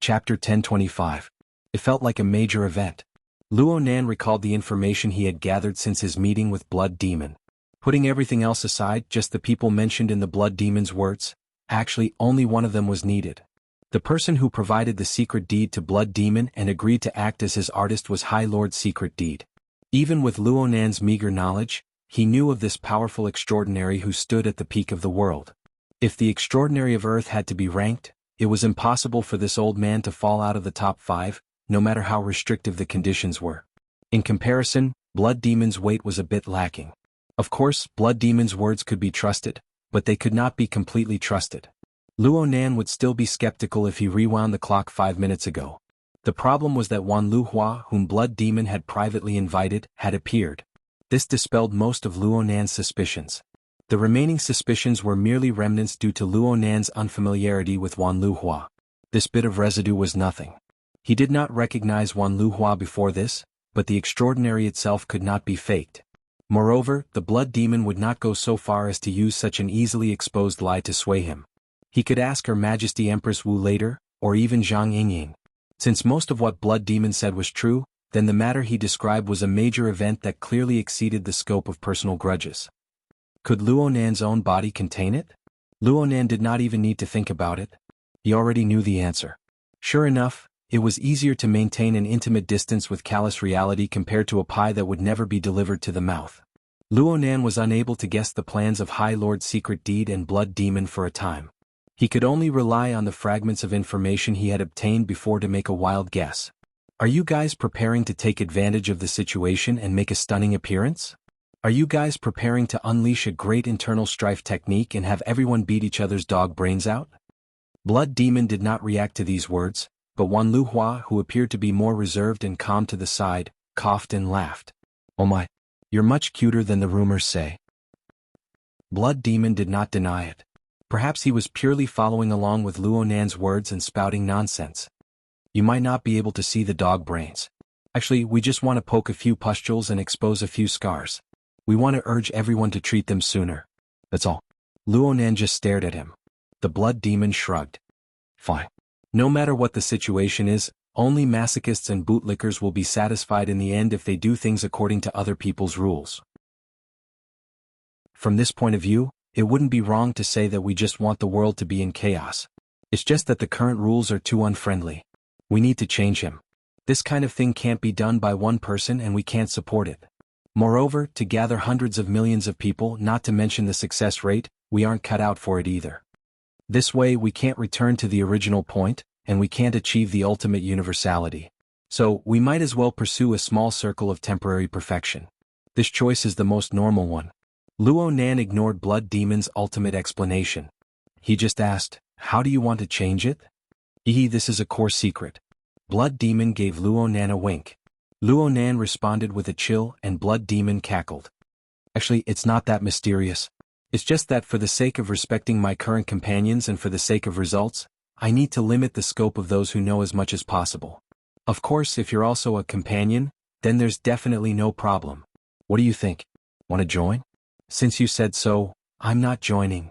Chapter 1025. It felt like a major event. Luo Nan recalled the information he had gathered since his meeting with Blood Demon. Putting everything else aside, just the people mentioned in the Blood Demon's words, actually only one of them was needed. The person who provided the secret deed to Blood Demon and agreed to act as his artist was High Lord Secret Deed. Even with Luo Nan's meager knowledge, he knew of this powerful extraordinary who stood at the peak of the world. If the extraordinary of Earth had to be ranked, it was impossible for this old man to fall out of the top 5, no matter how restrictive the conditions were. In comparison, Blood Demon's weight was a bit lacking. Of course, Blood Demon's words could be trusted, but they could not be completely trusted. Luo Nan would still be skeptical if he rewound the clock 5 minutes ago. The problem was that Wan Luhua, whom Blood Demon had privately invited, had appeared. This dispelled most of Luo Nan's suspicions. The remaining suspicions were merely remnants due to Luo Nan's unfamiliarity with Wan Luhua. This bit of residue was nothing. He did not recognize Wan Luhua before this, but the extraordinary itself could not be faked. Moreover, the Blood Demon would not go so far as to use such an easily exposed lie to sway him. He could ask Her Majesty Empress Wu later, or even Zhang Yingying. Since most of what Blood Demon said was true, then the matter he described was a major event that clearly exceeded the scope of personal grudges. Could Luo Nan's own body contain it? Luo Nan did not even need to think about it. He already knew the answer. Sure enough, it was easier to maintain an intimate distance with callous reality compared to a pie that would never be delivered to the mouth. Luo Nan was unable to guess the plans of High Lord Secret Deed and Blood Demon for a time. He could only rely on the fragments of information he had obtained before to make a wild guess. Are you guys preparing to take advantage of the situation and make a stunning appearance? Are you guys preparing to unleash a great internal strife technique and have everyone beat each other's dog brains out? Blood Demon did not react to these words, but Wan Luhua, who appeared to be more reserved and calm to the side, coughed and laughed. Oh my, you're much cuter than the rumors say. Blood Demon did not deny it. Perhaps he was purely following along with Luo Nan's words and spouting nonsense. You might not be able to see the dog brains. Actually, we just want to poke a few pustules and expose a few scars. We want to urge everyone to treat them sooner. That's all. Luo Nan just stared at him. The Blood Demon shrugged. Fine. No matter what the situation is, only masochists and bootlickers will be satisfied in the end if they do things according to other people's rules. From this point of view, it wouldn't be wrong to say that we just want the world to be in chaos. It's just that the current rules are too unfriendly. We need to change him. This kind of thing can't be done by one person and we can't support it. Moreover, to gather hundreds of millions of people, not to mention the success rate, we aren't cut out for it either. This way we can't return to the original point, and we can't achieve the ultimate universality. So, we might as well pursue a small circle of temporary perfection. This choice is the most normal one. Luo Nan ignored Blood Demon's ultimate explanation. He just asked, how do you want to change it? This is a core secret. Blood Demon gave Luo Nan a wink. Luo Nan responded with a chill and Blood Demon cackled. Actually, it's not that mysterious. It's just that for the sake of respecting my current companions and for the sake of results, I need to limit the scope of those who know as much as possible. Of course, if you're also a companion, then there's definitely no problem. What do you think? Want to join? Since you said so, I'm not joining.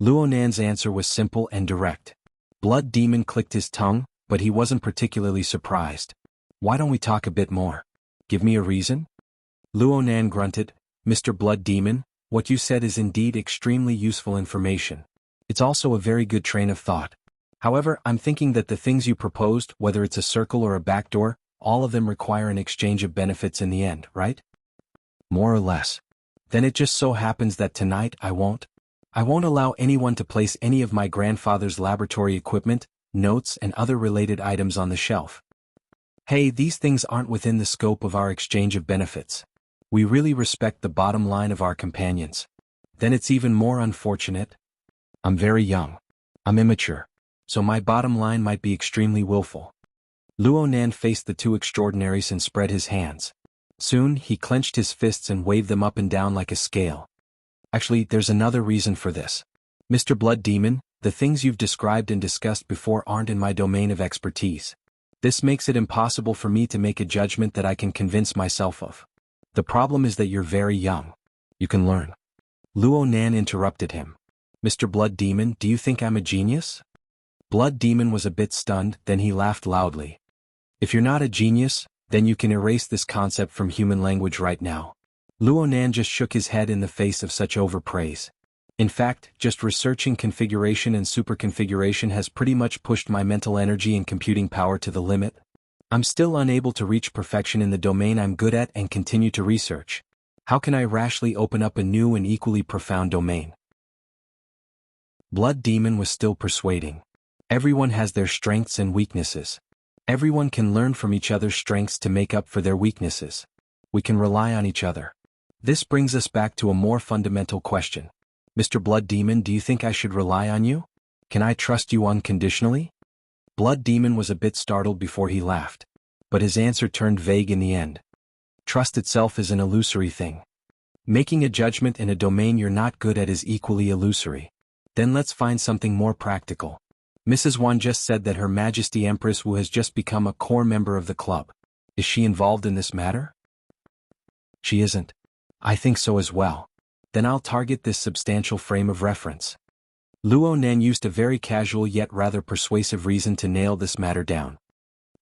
Luo Nan's answer was simple and direct. Blood Demon clicked his tongue, but he wasn't particularly surprised. Why don't we talk a bit more? Give me a reason? Luo Nan grunted. Mr. Blood Demon, what you said is indeed extremely useful information. It's also a very good train of thought. However, I'm thinking that the things you proposed, whether it's a circle or a backdoor, all of them require an exchange of benefits in the end, right? More or less. Then it just so happens that tonight I won't allow anyone to place any of my grandfather's laboratory equipment, notes and other related items on the shelf. Hey, these things aren't within the scope of our exchange of benefits. We really respect the bottom line of our companions. Then it's even more unfortunate. I'm very young. I'm immature. So my bottom line might be extremely willful. Luo Nan faced the two extraordinaries and spread his hands. Soon, he clenched his fists and waved them up and down like a scale. Actually, there's another reason for this. Mr. Blood Demon, the things you've described and discussed before aren't in my domain of expertise. This makes it impossible for me to make a judgment that I can convince myself of. The problem is that you're very young. You can learn. Luo Nan interrupted him. Mr. Blood Demon, do you think I'm a genius? Blood Demon was a bit stunned, then he laughed loudly. If you're not a genius, then you can erase this concept from human language right now. Luo Nan just shook his head in the face of such overpraise. In fact, just researching configuration and superconfiguration has pretty much pushed my mental energy and computing power to the limit. I'm still unable to reach perfection in the domain I'm good at and continue to research. How can I rashly open up a new and equally profound domain? Blood Demon was still persuading. Everyone has their strengths and weaknesses. Everyone can learn from each other's strengths to make up for their weaknesses. We can rely on each other. This brings us back to a more fundamental question. Mr. Blood Demon, do you think I should rely on you? Can I trust you unconditionally? Blood Demon was a bit startled before he laughed. But his answer turned vague in the end. Trust itself is an illusory thing. Making a judgment in a domain you're not good at is equally illusory. Then let's find something more practical. Mrs. Wan just said that Her Majesty Empress Wu has just become a core member of the club. Is she involved in this matter? She isn't. I think so as well. Then I'll target this substantial frame of reference. Luo Nan used a very casual yet rather persuasive reason to nail this matter down.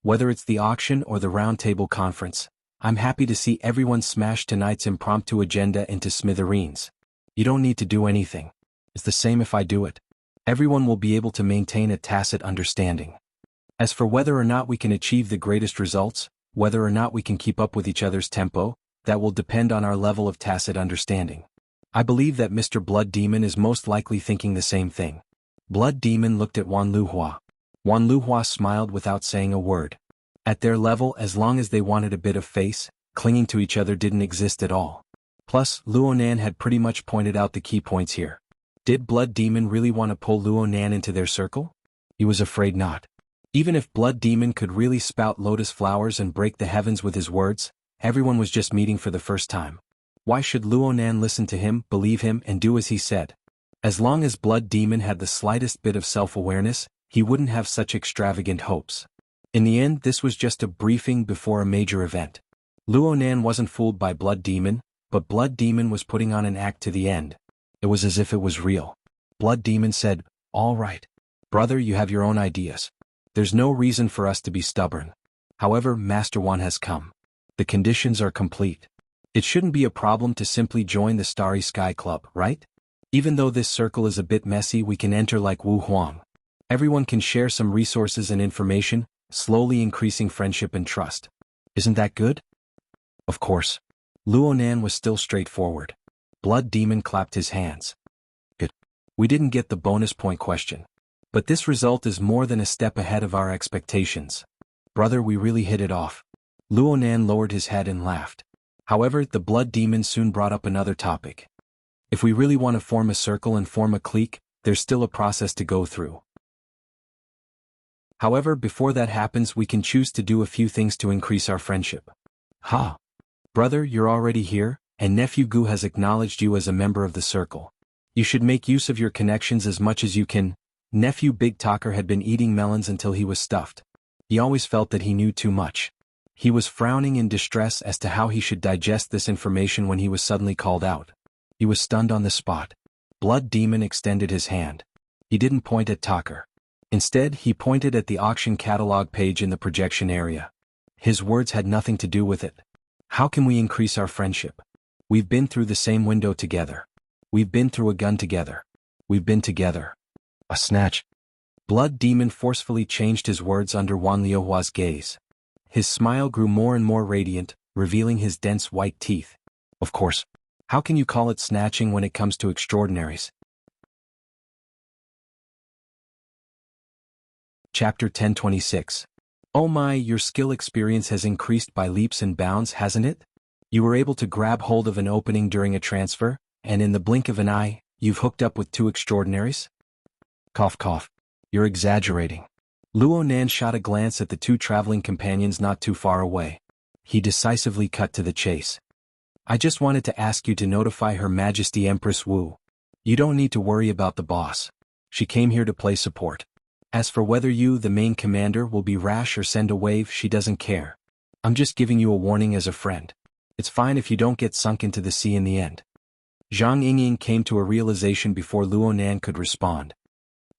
Whether it's the auction or the roundtable conference, I'm happy to see everyone smash tonight's impromptu agenda into smithereens. You don't need to do anything. It's the same if I do it. Everyone will be able to maintain a tacit understanding. As for whether or not we can achieve the greatest results, whether or not we can keep up with each other's tempo, that will depend on our level of tacit understanding. I believe that Mr. Blood Demon is most likely thinking the same thing. Blood Demon looked at Wan Luhua. Wan Luhua smiled without saying a word. At their level, as long as they wanted a bit of face, clinging to each other didn't exist at all. Plus, Luo Nan had pretty much pointed out the key points here. Did Blood Demon really want to pull Luo Nan into their circle? He was afraid not. Even if Blood Demon could really spout lotus flowers and break the heavens with his words, everyone was just meeting for the first time. Why should Luo Nan listen to him, believe him, and do as he said? As long as Blood Demon had the slightest bit of self-awareness, he wouldn't have such extravagant hopes. In the end, this was just a briefing before a major event. Luo Nan wasn't fooled by Blood Demon, but Blood Demon was putting on an act to the end. It was as if it was real. Blood Demon said, "All right. Brother, you have your own ideas. There's no reason for us to be stubborn. However, Master Wan has come. The conditions are complete. It shouldn't be a problem to simply join the Starry Sky Club, right? Even though this circle is a bit messy, we can enter like Wu Huang. Everyone can share some resources and information, slowly increasing friendship and trust. Isn't that good?" Of course. Luo Nan was still straightforward. Blood Demon clapped his hands. Good. We didn't get the bonus point question. But this result is more than a step ahead of our expectations. Brother, we really hit it off. Luo Nan lowered his head and laughed. However, the Blood Demon soon brought up another topic. If we really want to form a circle and form a clique, there's still a process to go through. However, before that happens, we can choose to do a few things to increase our friendship. Ha! Brother, you're already here, and Nephew Gu has acknowledged you as a member of the circle. You should make use of your connections as much as you can. Nephew Big Talker had been eating melons until he was stuffed. He always felt that he knew too much. He was frowning in distress as to how he should digest this information when he was suddenly called out. He was stunned on the spot. Blood Demon extended his hand. He didn't point at Talker. Instead, he pointed at the auction catalog page in the projection area. His words had nothing to do with it. How can we increase our friendship? We've been through the same window together. We've been through a gun together. We've been together. A snatch. Blood Demon forcefully changed his words under Wan Liuhua's gaze. His smile grew more and more radiant, revealing his dense white teeth. Of course. How can you call it snatching when it comes to extraordinaries? Chapter 1026. Oh my, your skill experience has increased by leaps and bounds, hasn't it? You were able to grab hold of an opening during a transfer, and in the blink of an eye, you've hooked up with two extraordinaries? Cough cough. You're exaggerating. Luo Nan shot a glance at the two traveling companions not too far away. He decisively cut to the chase. I just wanted to ask you to notify Her Majesty Empress Wu. You don't need to worry about the boss. She came here to play support. As for whether you, the main commander, will be rash or send a wave, she doesn't care. I'm just giving you a warning as a friend. It's fine if you don't get sunk into the sea in the end. Zhang Yingying came to a realization before Luo Nan could respond.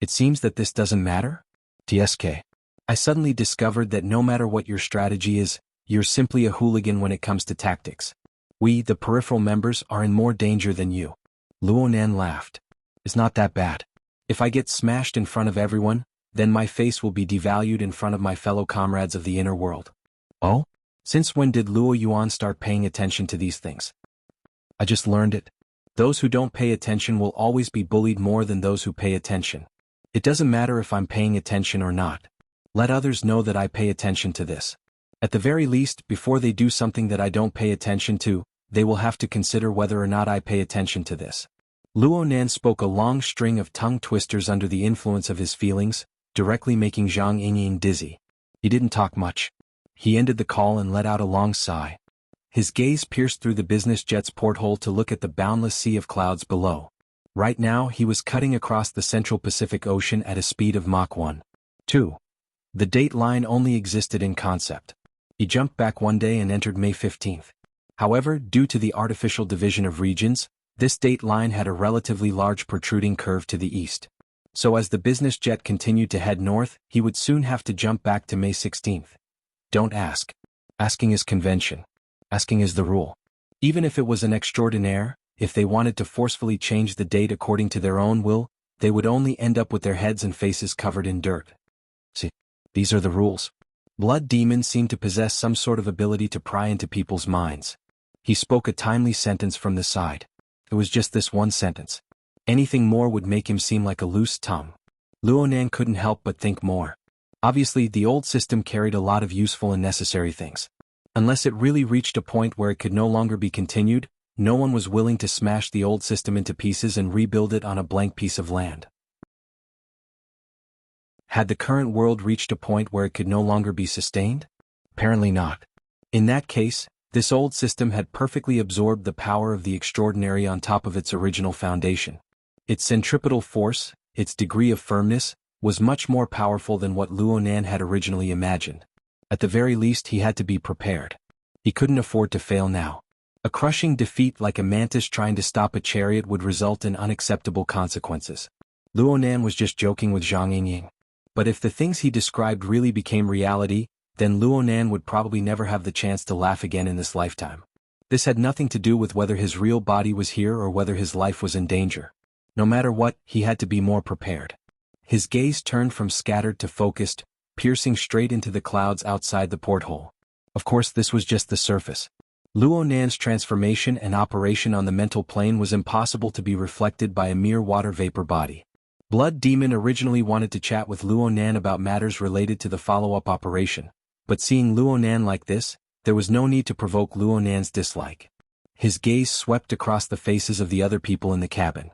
It seems that this doesn't matter? TSK. I suddenly discovered that no matter what your strategy is, you're simply a hooligan when it comes to tactics. We, the peripheral members, are in more danger than you. Luo Nan laughed. It's not that bad. If I get smashed in front of everyone, then my face will be devalued in front of my fellow comrades of the inner world. Oh? Since when did Luo Yuan start paying attention to these things? I just learned it. Those who don't pay attention will always be bullied more than those who pay attention. It doesn't matter if I'm paying attention or not. Let others know that I pay attention to this. At the very least, before they do something that I don't pay attention to, they will have to consider whether or not I pay attention to this. Luo Nan spoke a long string of tongue twisters under the influence of his feelings, directly making Zhang Yingying dizzy. He didn't talk much. He ended the call and let out a long sigh. His gaze pierced through the business jet's porthole to look at the boundless sea of clouds below. Right now he was cutting across the central Pacific Ocean at a speed of Mach 1. 2. The date line only existed in concept. He jumped back one day and entered May 15th. However, due to the artificial division of regions, this date line had a relatively large protruding curve to the east. So as the business jet continued to head north, he would soon have to jump back to May 16th. Don't ask. Asking is convention. Asking is the rule. Even if it was an extraordinaire, if they wanted to forcefully change the date according to their own will, they would only end up with their heads and faces covered in dirt. See, these are the rules. Blood Demon seemed to possess some sort of ability to pry into people's minds. He spoke a timely sentence from the side. It was just this one sentence. Anything more would make him seem like a loose tongue. Luo Nan couldn't help but think more. Obviously, the old system carried a lot of useful and necessary things. Unless it really reached a point where it could no longer be continued, no one was willing to smash the old system into pieces and rebuild it on a blank piece of land. Had the current world reached a point where it could no longer be sustained? Apparently not. In that case, this old system had perfectly absorbed the power of the extraordinary on top of its original foundation. Its centripetal force, its degree of firmness, was much more powerful than what Luo Nan had originally imagined. At the very least he had to be prepared. He couldn't afford to fail now. A crushing defeat like a mantis trying to stop a chariot would result in unacceptable consequences. Luo Nan was just joking with Zhang Yingying. But if the things he described really became reality, then Luo Nan would probably never have the chance to laugh again in this lifetime. This had nothing to do with whether his real body was here or whether his life was in danger. No matter what, he had to be more prepared. His gaze turned from scattered to focused, piercing straight into the clouds outside the porthole. Of course, this was just the surface. Luo Nan's transformation and operation on the mental plane was impossible to be reflected by a mere water vapor body. Blood Demon originally wanted to chat with Luo Nan about matters related to the follow-up operation, but seeing Luo Nan like this, there was no need to provoke Luo Nan's dislike. His gaze swept across the faces of the other people in the cabin.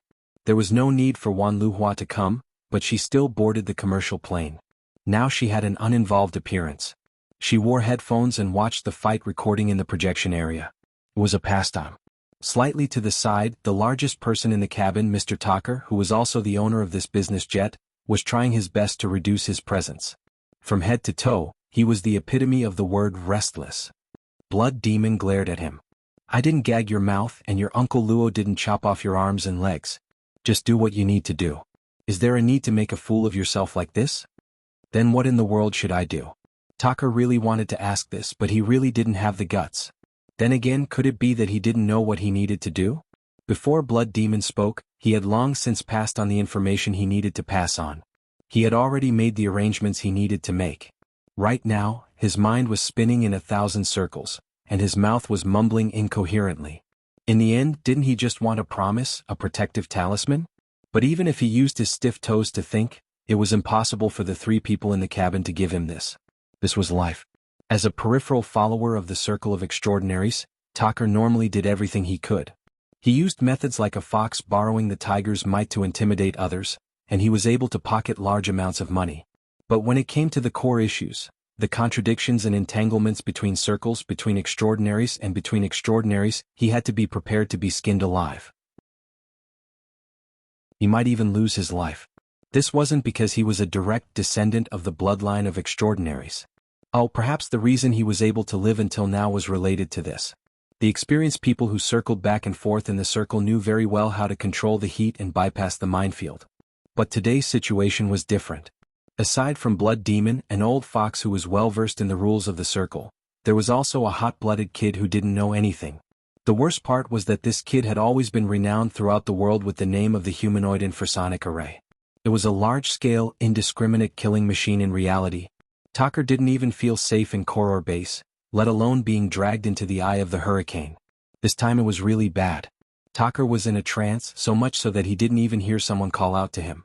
There was no need for Wan Luhua to come, but she still boarded the commercial plane. Now she had an uninvolved appearance. She wore headphones and watched the fight recording in the projection area. It was a pastime. Slightly to the side, the largest person in the cabin, Mr. Tucker, who was also the owner of this business jet, was trying his best to reduce his presence. From head to toe, he was the epitome of the word restless. Blood Demon glared at him. I didn't gag your mouth and your Uncle Luo didn't chop off your arms and legs. Just do what you need to do. Is there a need to make a fool of yourself like this? Then what in the world should I do? Tucker really wanted to ask this, but he really didn't have the guts. Then again, could it be that he didn't know what he needed to do? Before Blood Demon spoke, he had long since passed on the information he needed to pass on. He had already made the arrangements he needed to make. Right now, his mind was spinning in 1,000 circles, and his mouth was mumbling incoherently. In the end, didn't he just want a promise, a protective talisman? But even if he used his stiff toes to think, it was impossible for the three people in the cabin to give him this. This was life. As a peripheral follower of the Circle of Extraordinaries, Tucker normally did everything he could. He used methods like a fox borrowing the tiger's might to intimidate others, and he was able to pocket large amounts of money. But when it came to the core issues, the contradictions and entanglements between circles, between extraordinaries and between extraordinaries, he had to be prepared to be skinned alive. He might even lose his life. This wasn't because he was a direct descendant of the bloodline of extraordinaries. Oh, perhaps the reason he was able to live until now was related to this. The experienced people who circled back and forth in the circle knew very well how to control the heat and bypass the minefield. But today's situation was different. Aside from Blood Demon, an old fox who was well-versed in the rules of the circle, there was also a hot-blooded kid who didn't know anything. The worst part was that this kid had always been renowned throughout the world with the name of the humanoid infrasonic array. It was a large-scale, indiscriminate killing machine in reality. Tucker didn't even feel safe in Koror base, let alone being dragged into the eye of the hurricane. This time it was really bad. Tucker was in a trance, so much so that he didn't even hear someone call out to him.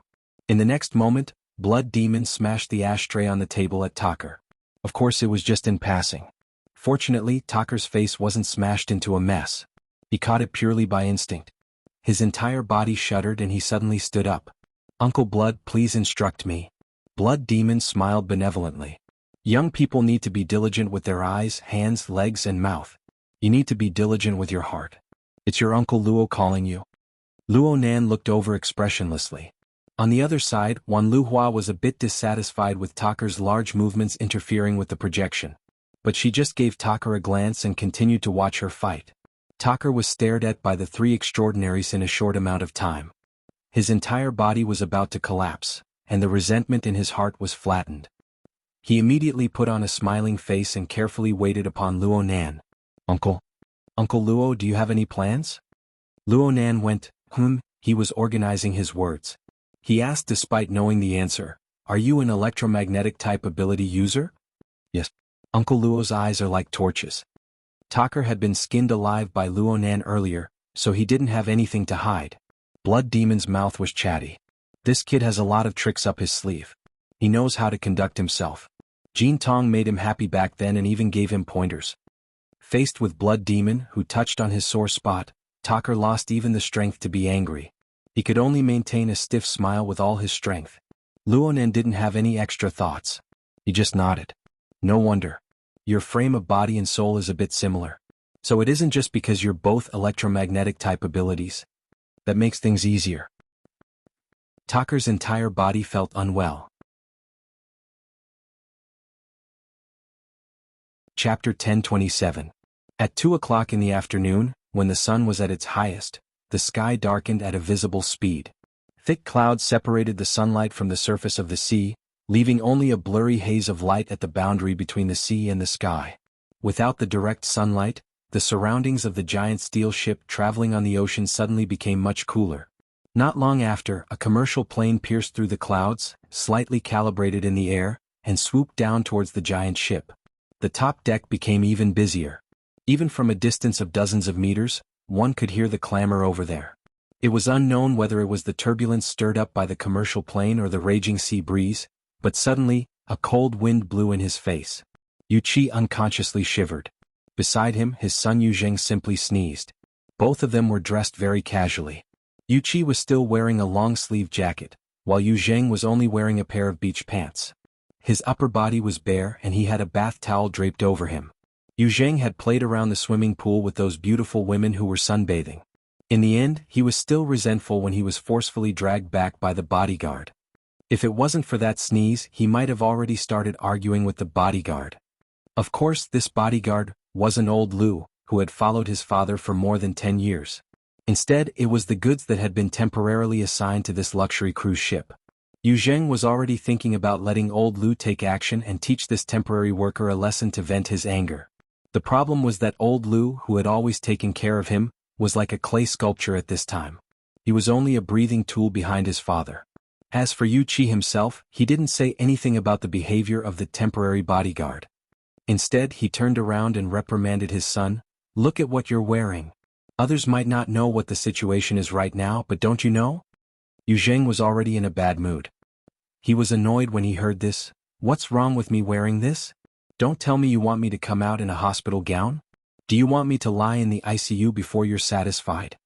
In the next moment, Blood Demon smashed the ashtray on the table at Tucker. Of course it was just in passing. Fortunately, Tucker's face wasn't smashed into a mess. He caught it purely by instinct. His entire body shuddered and he suddenly stood up. "Uncle Blood, please instruct me." Blood Demon smiled benevolently. "Young people need to be diligent with their eyes, hands, legs, and mouth. You need to be diligent with your heart. It's your Uncle Luo calling you." Luo Nan looked over expressionlessly. On the other side, Wan Luhua was a bit dissatisfied with Tucker's large movements interfering with the projection. But she just gave Tucker a glance and continued to watch her fight. Tucker was stared at by the three extraordinaries in a short amount of time. His entire body was about to collapse, and the resentment in his heart was flattened. He immediately put on a smiling face and carefully waited upon Luo Nan. Uncle Luo, do you have any plans?" Luo Nan went, he was organizing his words. He asked despite knowing the answer, "Are you an electromagnetic type ability user?" "Yes." Uncle Luo's eyes are like torches. Tucker had been skinned alive by Luo Nan earlier, so he didn't have anything to hide. Blood Demon's mouth was chatty. This kid has a lot of tricks up his sleeve. He knows how to conduct himself. Jin Tong made him happy back then and even gave him pointers. Faced with Blood Demon, who touched on his sore spot, Tucker lost even the strength to be angry. He could only maintain a stiff smile with all his strength. Luo Nan didn't have any extra thoughts. He just nodded. "No wonder. Your frame of body and soul is a bit similar. So it isn't just because you're both electromagnetic type abilities. That makes things easier." Tucker's entire body felt unwell. Chapter 1027. At 2 o'clock in the afternoon, when the sun was at its highest, the sky darkened at a visible speed. Thick clouds separated the sunlight from the surface of the sea, leaving only a blurry haze of light at the boundary between the sea and the sky. Without the direct sunlight, the surroundings of the giant steel ship traveling on the ocean suddenly became much cooler. Not long after, a commercial plane pierced through the clouds, slightly calibrated in the air, and swooped down towards the giant ship. The top deck became even busier. Even from a distance of dozens of meters, one could hear the clamor over there. It was unknown whether it was the turbulence stirred up by the commercial plane or the raging sea breeze, but suddenly, a cold wind blew in his face. Yu Qi unconsciously shivered. Beside him, his son Yu Zheng simply sneezed. Both of them were dressed very casually. Yu Qi was still wearing a long-sleeved jacket, while Yu Zheng was only wearing a pair of beach pants. His upper body was bare and he had a bath towel draped over him. Yu Zheng had played around the swimming pool with those beautiful women who were sunbathing. In the end, he was still resentful when he was forcefully dragged back by the bodyguard. If it wasn't for that sneeze, he might have already started arguing with the bodyguard. Of course, this bodyguard wasn't old Lu, who had followed his father for more than 10 years. Instead, it was the goods that had been temporarily assigned to this luxury cruise ship. Yu Zheng was already thinking about letting old Lu take action and teach this temporary worker a lesson to vent his anger. The problem was that old Lu, who had always taken care of him, was like a clay sculpture at this time. He was only a breathing tool behind his father. As for Yu Qi himself, he didn't say anything about the behavior of the temporary bodyguard. Instead, he turned around and reprimanded his son. "Look at what you're wearing. Others might not know what the situation is right now, but don't you know?" Yu Zheng was already in a bad mood. He was annoyed when he heard this. "What's wrong with me wearing this? Don't tell me you want me to come out in a hospital gown? Do you want me to lie in the ICU before you're satisfied?"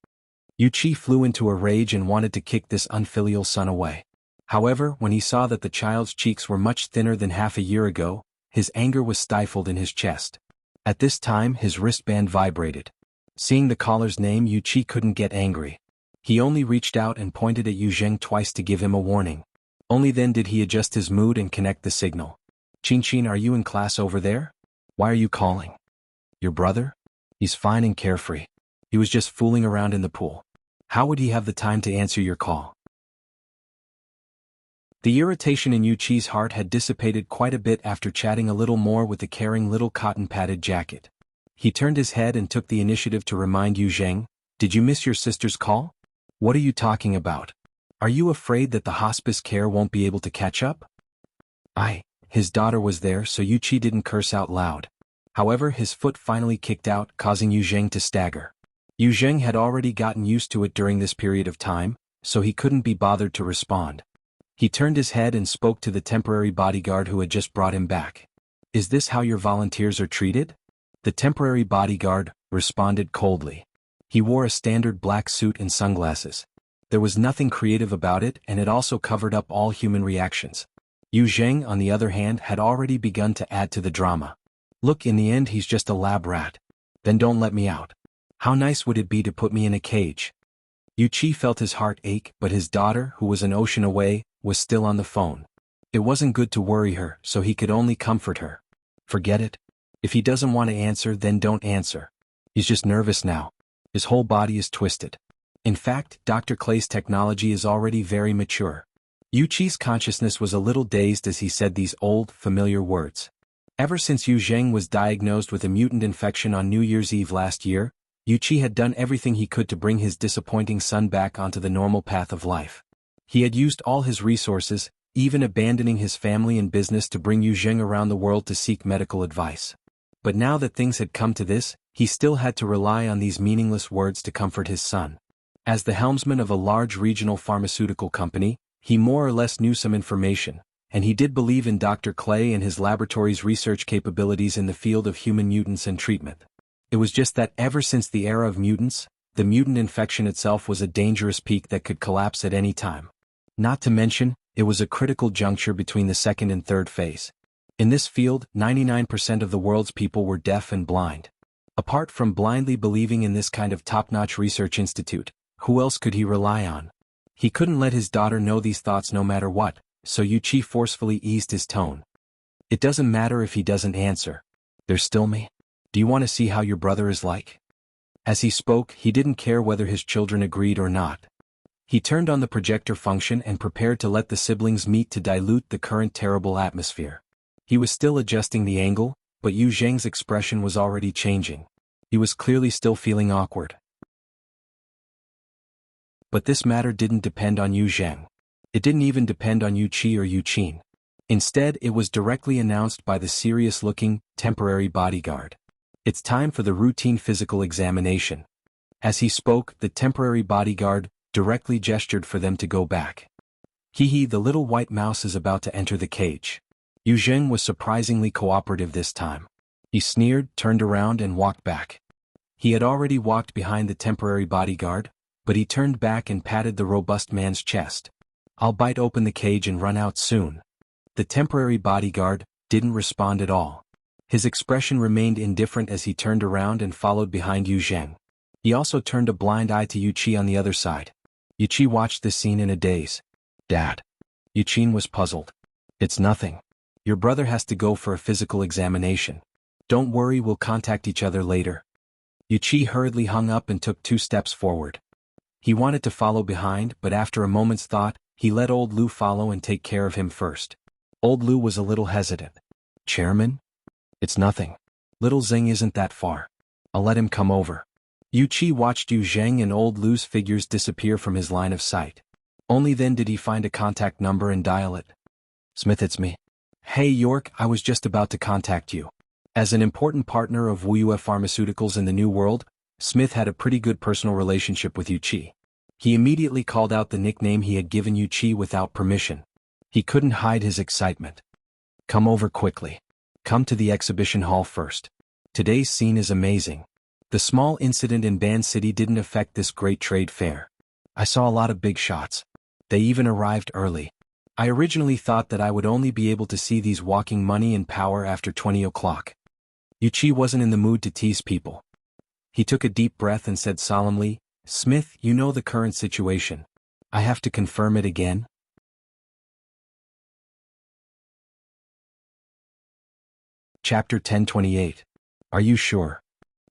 Yu Qi flew into a rage and wanted to kick this unfilial son away. However, when he saw that the child's cheeks were much thinner than half a year ago, his anger was stifled in his chest. At this time, his wristband vibrated. Seeing the caller's name, Yu Qi couldn't get angry. He only reached out and pointed at Yu Zheng twice to give him a warning. Only then did he adjust his mood and connect the signal. "Qin, are you in class over there? Why are you calling? Your brother? He's fine and carefree. He was just fooling around in the pool. How would he have the time to answer your call?" The irritation in Yu Qi's heart had dissipated quite a bit after chatting a little more with the caring little cotton-padded jacket. He turned his head and took the initiative to remind Yu Zheng, "Did you miss your sister's call? What are you talking about? Are you afraid that the hospice care won't be able to catch up?" His daughter was there, so Yu Qi didn't curse out loud. However, his foot finally kicked out, causing Yu Zheng to stagger. Yu Zheng had already gotten used to it during this period of time, so he couldn't be bothered to respond. He turned his head and spoke to the temporary bodyguard who had just brought him back. "Is this how your volunteers are treated?" The temporary bodyguard responded coldly. He wore a standard black suit and sunglasses. There was nothing creative about it, and it also covered up all human reactions. Yu Zheng, on the other hand, had already begun to add to the drama. "Look, in the end he's just a lab rat. Then don't let me out. How nice would it be to put me in a cage?" Yu Qi felt his heart ache, but his daughter, who was an ocean away, was still on the phone. It wasn't good to worry her, so he could only comfort her. "Forget it. If he doesn't want to answer, then don't answer. He's just nervous now. His whole body is twisted. In fact, Dr. Clay's technology is already very mature." Yu Qi's consciousness was a little dazed as he said these old, familiar words. Ever since Yu Zheng was diagnosed with a mutant infection on New Year's Eve last year, Yu Qi had done everything he could to bring his disappointing son back onto the normal path of life. He had used all his resources, even abandoning his family and business to bring Yu Zheng around the world to seek medical advice. But now that things had come to this, he still had to rely on these meaningless words to comfort his son. As the helmsman of a large regional pharmaceutical company, he more or less knew some information, and he did believe in Dr. Clay and his laboratory's research capabilities in the field of human mutants and treatment. It was just that ever since the era of mutants, the mutant infection itself was a dangerous peak that could collapse at any time. Not to mention, it was a critical juncture between the second and third phase. In this field, 99% of the world's people were deaf and blind. Apart from blindly believing in this kind of top-notch research institute, who else could he rely on? He couldn't let his daughter know these thoughts no matter what, so Yu Qi forcefully eased his tone. "It doesn't matter if he doesn't answer. There's still me. Do you want to see how your brother is like?" As he spoke, he didn't care whether his children agreed or not. He turned on the projector function and prepared to let the siblings meet to dilute the current terrible atmosphere. He was still adjusting the angle, but Yu Zheng's expression was already changing. He was clearly still feeling awkward. But this matter didn't depend on Yu Zheng. It didn't even depend on Yu Qi or Yu Qin. Instead, it was directly announced by the serious-looking, temporary bodyguard. "It's time for the routine physical examination." As he spoke, the temporary bodyguard directly gestured for them to go back. "Hee, the little white mouse is about to enter the cage." Yu Zheng was surprisingly cooperative this time. He sneered, turned around and walked back. He had already walked behind the temporary bodyguard, but he turned back and patted the robust man's chest. "I'll bite open the cage and run out soon." The temporary bodyguard didn't respond at all. His expression remained indifferent as he turned around and followed behind Yu Zheng. He also turned a blind eye to Yu Qi on the other side. Yu Qi watched this scene in a daze. "Dad." Yu Qin was puzzled. "It's nothing. Your brother has to go for a physical examination. Don't worry, we'll contact each other later." Yu Qi hurriedly hung up and took 2 steps forward. He wanted to follow behind, but after a moment's thought, he let old Lu follow and take care of him first. Old Lu was a little hesitant. "Chairman? It's nothing. Little Zheng isn't that far. I'll let him come over." Yu Qi watched Yu Zheng and old Lu's figures disappear from his line of sight. Only then did he find a contact number and dial it. "Smith, it's me. Hey York, I was just about to contact you." As an important partner of Wuxia Pharmaceuticals in the New World, Smith had a pretty good personal relationship with Yu Qi. He immediately called out the nickname he had given Yu Qi without permission. He couldn't hide his excitement. "Come over quickly. Come to the exhibition hall first. Today's scene is amazing. The small incident in Ban City didn't affect this great trade fair. I saw a lot of big shots. They even arrived early. I originally thought that I would only be able to see these walking money and power after 20 o'clock. Yu Qi wasn't in the mood to tease people. He took a deep breath and said solemnly, "Smith, you know the current situation. I have to confirm it again." Chapter 1028. Are you sure?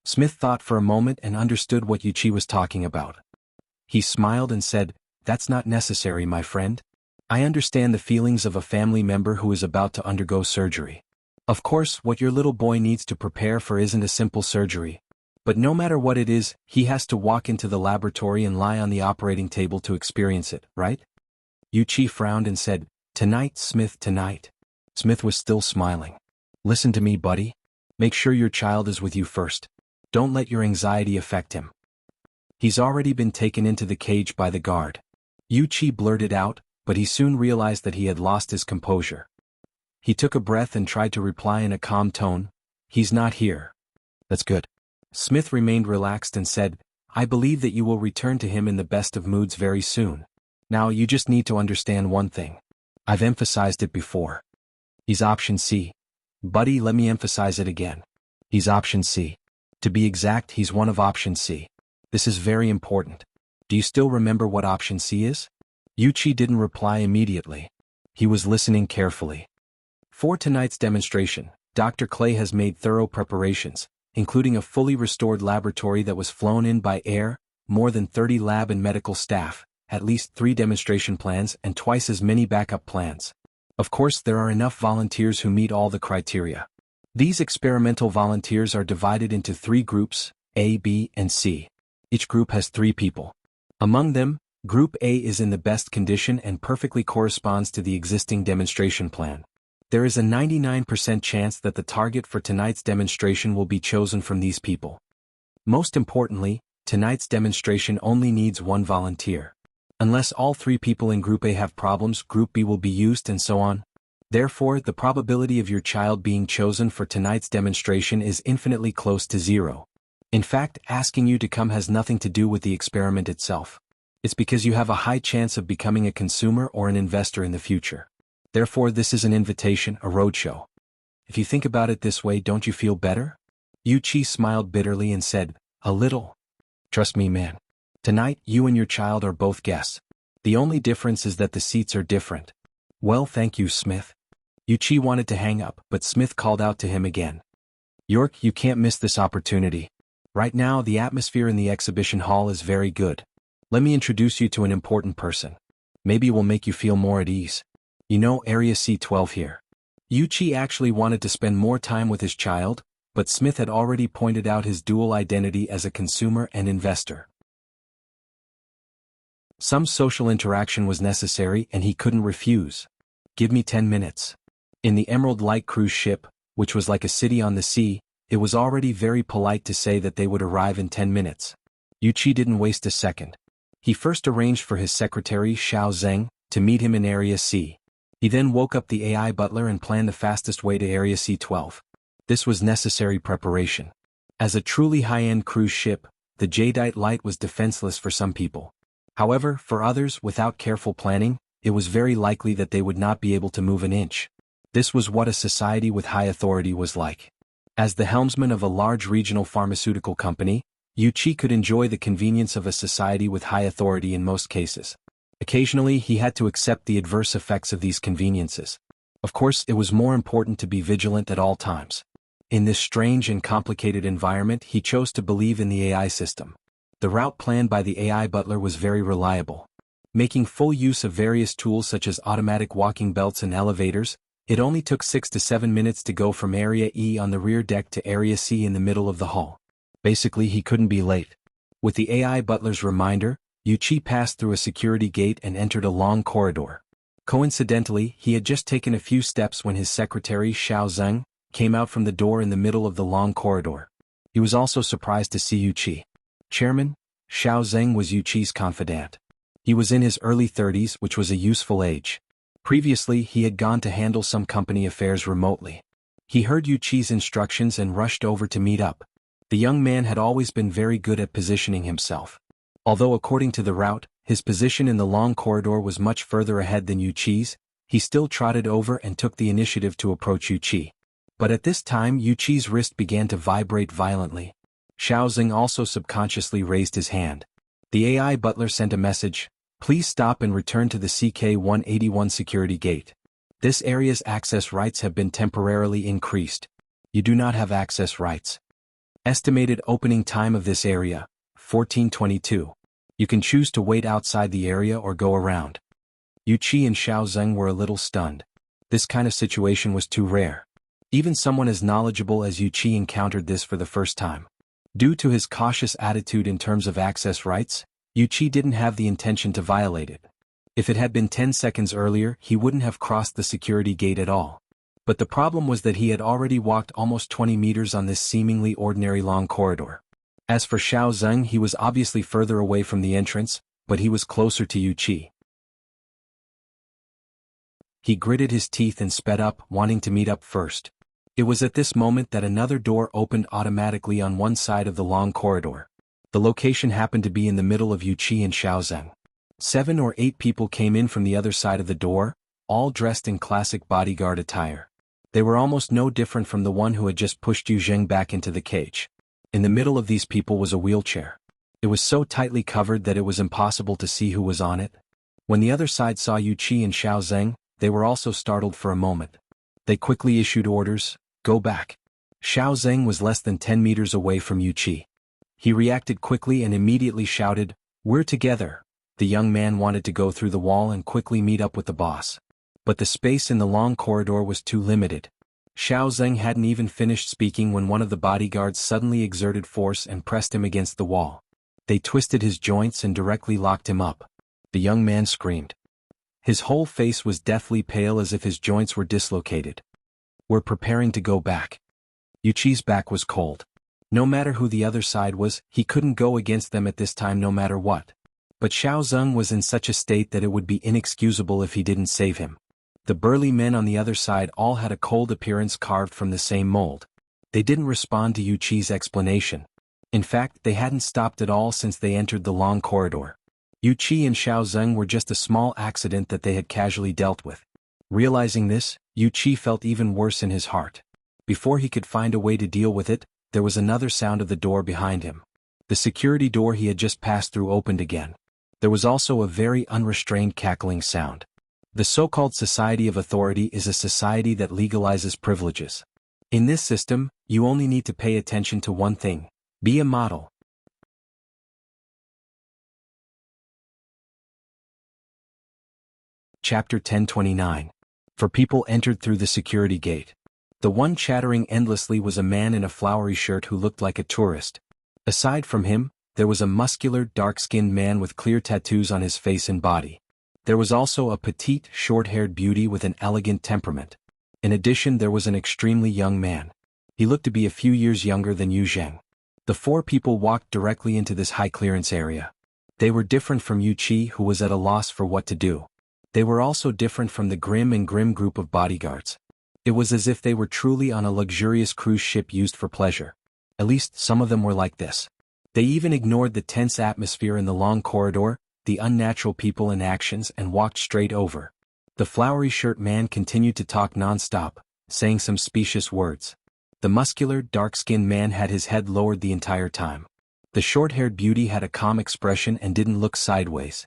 Smith thought for a moment and understood what Yu Qi was talking about. He smiled and said, "That's not necessary, my friend. I understand the feelings of a family member who is about to undergo surgery. Of course, what your little boy needs to prepare for isn't a simple surgery. But no matter what it is, he has to walk into the laboratory and lie on the operating table to experience it, right? Wuxia frowned and said, "Tonight, Smith, tonight." Smith was still smiling. "Listen to me, buddy. Make sure your child is with you first. Don't let your anxiety affect him. He's already been taken into the cage by the guard." Wuxia blurted out, but he soon realized that he had lost his composure. He took a breath and tried to reply in a calm tone, "He's not here." "That's good." Smith remained relaxed and said, "I believe that you will return to him in the best of moods very soon. Now you just need to understand one thing. I've emphasized it before. He's option C. Buddy, let me emphasize it again. He's option C. To be exact, he's one of option C. This is very important. Do you still remember what option C is?" Wuxia didn't reply immediately. He was listening carefully. "For tonight's demonstration, Dr. Clay has made thorough preparations, including a fully restored laboratory that was flown in by air, more than 30 lab and medical staff, at least 3 demonstration plans and twice as many backup plans. Of course, there are enough volunteers who meet all the criteria. These experimental volunteers are divided into 3 groups, A, B, and C. Each group has 3 people. Among them, Group A is in the best condition and perfectly corresponds to the existing demonstration plan. There is a 99% chance that the target for tonight's demonstration will be chosen from these people. Most importantly, tonight's demonstration only needs 1 volunteer. Unless all 3 people in Group A have problems, Group B will be used and so on. Therefore, the probability of your child being chosen for tonight's demonstration is infinitely close to 0. In fact, asking you to come has nothing to do with the experiment itself. It's because you have a high chance of becoming a consumer or an investor in the future. Therefore, this is an invitation, a roadshow. If you think about it this way, don't you feel better?" Wuxia smiled bitterly and said, "A little. Trust me, man. Tonight, you and your child are both guests. The only difference is that the seats are different." "Well, thank you, Smith." Wuxia wanted to hang up, but Smith called out to him again. "York, you can't miss this opportunity. Right now, the atmosphere in the exhibition hall is very good. Let me introduce you to an important person. Maybe it will make you feel more at ease. You know, Area C12 here." Wuxia actually wanted to spend more time with his child, but Smith had already pointed out his dual identity as a consumer and investor. Some social interaction was necessary and he couldn't refuse. "Give me 10 minutes. In the Emerald Light cruise ship, which was like a city on the sea, it was already very polite to say that they would arrive in 10 minutes. Wuxia didn't waste a second. He first arranged for his secretary, Xiao Zheng, to meet him in Area C. He then woke up the AI butler and planned the fastest way to Area C12. This was necessary preparation. As a truly high-end cruise ship, the Jadeite Light was defenseless for some people. However, for others, without careful planning, it was very likely that they would not be able to move an inch. This was what a society with high authority was like. As the helmsman of a large regional pharmaceutical company, Wuxia could enjoy the convenience of a society with high authority in most cases. Occasionally, he had to accept the adverse effects of these conveniences. Of course, it was more important to be vigilant at all times. In this strange and complicated environment, he chose to believe in the AI system. The route planned by the AI butler was very reliable. Making full use of various tools such as automatic walking belts and elevators, it only took 6 to 7 minutes to go from Area E on the rear deck to Area C in the middle of the hall. Basically, he couldn't be late. With the AI butler's reminder, Wuxia passed through a security gate and entered a long corridor. Coincidentally, he had just taken a few steps when his secretary, Xiao Zheng, came out from the door in the middle of the long corridor. He was also surprised to see Wuxia. Chairman, Xiao Zheng was Wuxia's confidant. He was in his early 30s, which was a useful age. Previously, he had gone to handle some company affairs remotely. He heard Wuxia's instructions and rushed over to meet up. The young man had always been very good at positioning himself. Although according to the route, his position in the long corridor was much further ahead than Wuxia's, he still trotted over and took the initiative to approach Wuxia. But at this time Wuxia's wrist began to vibrate violently. Xiao Zheng also subconsciously raised his hand. The AI butler sent a message, "Please stop and return to the CK-181 security gate. This area's access rights have been temporarily increased. You do not have access rights. Estimated opening time of this area, 1422. You can choose to wait outside the area or go around." Yu Qi and Xiao Zeng were a little stunned. This kind of situation was too rare. Even someone as knowledgeable as Yu Qi encountered this for the first time. Due to his cautious attitude in terms of access rights, Yu Qi didn't have the intention to violate it. If it had been 10 seconds earlier, he wouldn't have crossed the security gate at all. But the problem was that he had already walked almost 20 meters on this seemingly ordinary long corridor. As for Xiao Zeng, he was obviously further away from the entrance, but he was closer to Yu Qi. He gritted his teeth and sped up, wanting to meet up first. It was at this moment that another door opened automatically on one side of the long corridor. The location happened to be in the middle of Yu Qi and Xiao Zeng. 7 or 8 people came in from the other side of the door, all dressed in classic bodyguard attire. They were almost no different from the one who had just pushed Yu Zheng back into the cage. In the middle of these people was a wheelchair. It was so tightly covered that it was impossible to see who was on it. When the other side saw Yu Qi and Xiao Zeng, they were also startled for a moment. They quickly issued orders, "Go back." Xiao Zeng was less than 10 meters away from Yu Qi. He reacted quickly and immediately shouted, "We're together." The young man wanted to go through the wall and quickly meet up with the boss. But the space in the long corridor was too limited. Xiao Zeng hadn't even finished speaking when one of the bodyguards suddenly exerted force and pressed him against the wall. They twisted his joints and directly locked him up. The young man screamed. His whole face was deathly pale as if his joints were dislocated. "We're preparing to go back." Yu Qi's back was cold. No matter who the other side was, he couldn't go against them at this time no matter what. But Xiao Zeng was in such a state that it would be inexcusable if he didn't save him. The burly men on the other side all had a cold appearance carved from the same mold. They didn't respond to Yu Qi's explanation. In fact, they hadn't stopped at all since they entered the long corridor. Yu Qi and Xiao Zeng were just a small accident that they had casually dealt with. Realizing this, Yu Qi felt even worse in his heart. Before he could find a way to deal with it, there was another sound of the door behind him. The security door he had just passed through opened again. There was also a very unrestrained cackling sound. The so-called Society of Authority is a society that legalizes privileges. In this system, you only need to pay attention to one thing: be a model. Chapter 1029. For people entered through the security gate. The one chattering endlessly was a man in a flowery shirt who looked like a tourist. Aside from him, there was a muscular, dark-skinned man with clear tattoos on his face and body. There was also a petite, short-haired beauty with an elegant temperament. In addition, there was an extremely young man. He looked to be a few years younger than Yu Zheng. The 4 people walked directly into this high-clearance area. They were different from Yu Qi, who was at a loss for what to do. They were also different from the grim and grim group of bodyguards. It was as if they were truly on a luxurious cruise ship used for pleasure. At least some of them were like this. They even ignored the tense atmosphere in the long corridor, the unnatural people and actions, and walked straight over. The flowery shirt man continued to talk non-stop, saying some specious words. The muscular, dark-skinned man had his head lowered the entire time. The short-haired beauty had a calm expression and didn't look sideways.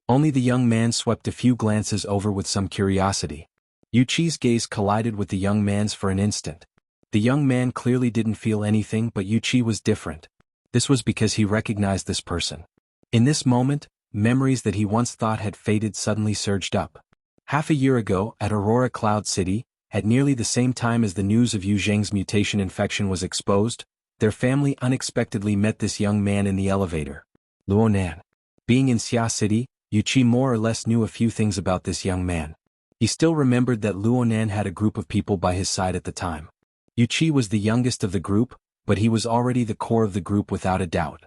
Only the young man swept a few glances over with some curiosity. Yu Qi's gaze collided with the young man's for an instant. The young man clearly didn't feel anything, but Yu Qi was different. This was because he recognized this person. In this moment, memories that he once thought had faded suddenly surged up. Half a year ago, at Aurora Cloud City, at nearly the same time as the news of Yu Zheng's mutation infection was exposed, their family unexpectedly met this young man in the elevator. Luo Nan. Being in Xia City, Yu Qi more or less knew a few things about this young man. He still remembered that Luo Nan had a group of people by his side at the time. Yu Qi was the youngest of the group, but he was already the core of the group without a doubt.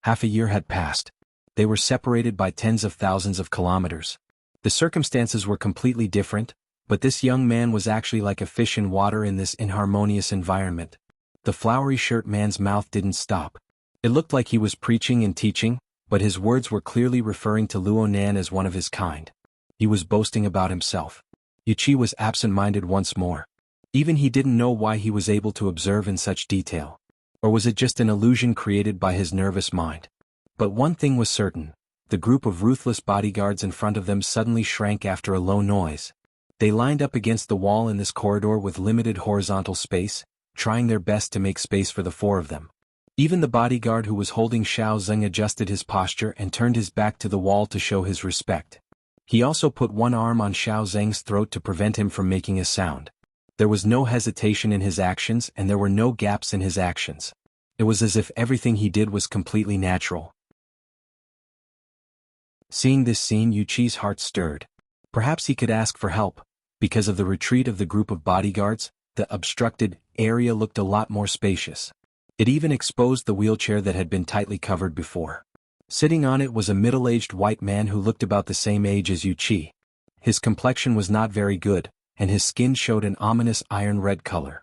Half a year had passed. They were separated by tens of thousands of kilometers. The circumstances were completely different, but this young man was actually like a fish in water in this inharmonious environment. The flowery shirt man's mouth didn't stop. It looked like he was preaching and teaching, but his words were clearly referring to Luo Nan as one of his kind. He was boasting about himself. Yu Qi was absent-minded once more. Even he didn't know why he was able to observe in such detail. Or was it just an illusion created by his nervous mind? But one thing was certain: the group of ruthless bodyguards in front of them suddenly shrank after a low noise. They lined up against the wall in this corridor with limited horizontal space, trying their best to make space for the 4 of them. Even the bodyguard who was holding Xiao Zeng adjusted his posture and turned his back to the wall to show his respect. He also put one arm on Xiao Zheng's throat to prevent him from making a sound. There was no hesitation in his actions and there were no gaps in his actions. It was as if everything he did was completely natural. Seeing this scene, Yu Qi's heart stirred. Perhaps he could ask for help. Because of the retreat of the group of bodyguards, the obstructed area looked a lot more spacious. It even exposed the wheelchair that had been tightly covered before. Sitting on it was a middle-aged white man who looked about the same age as Yu Qi. His complexion was not very good, and his skin showed an ominous iron-red color.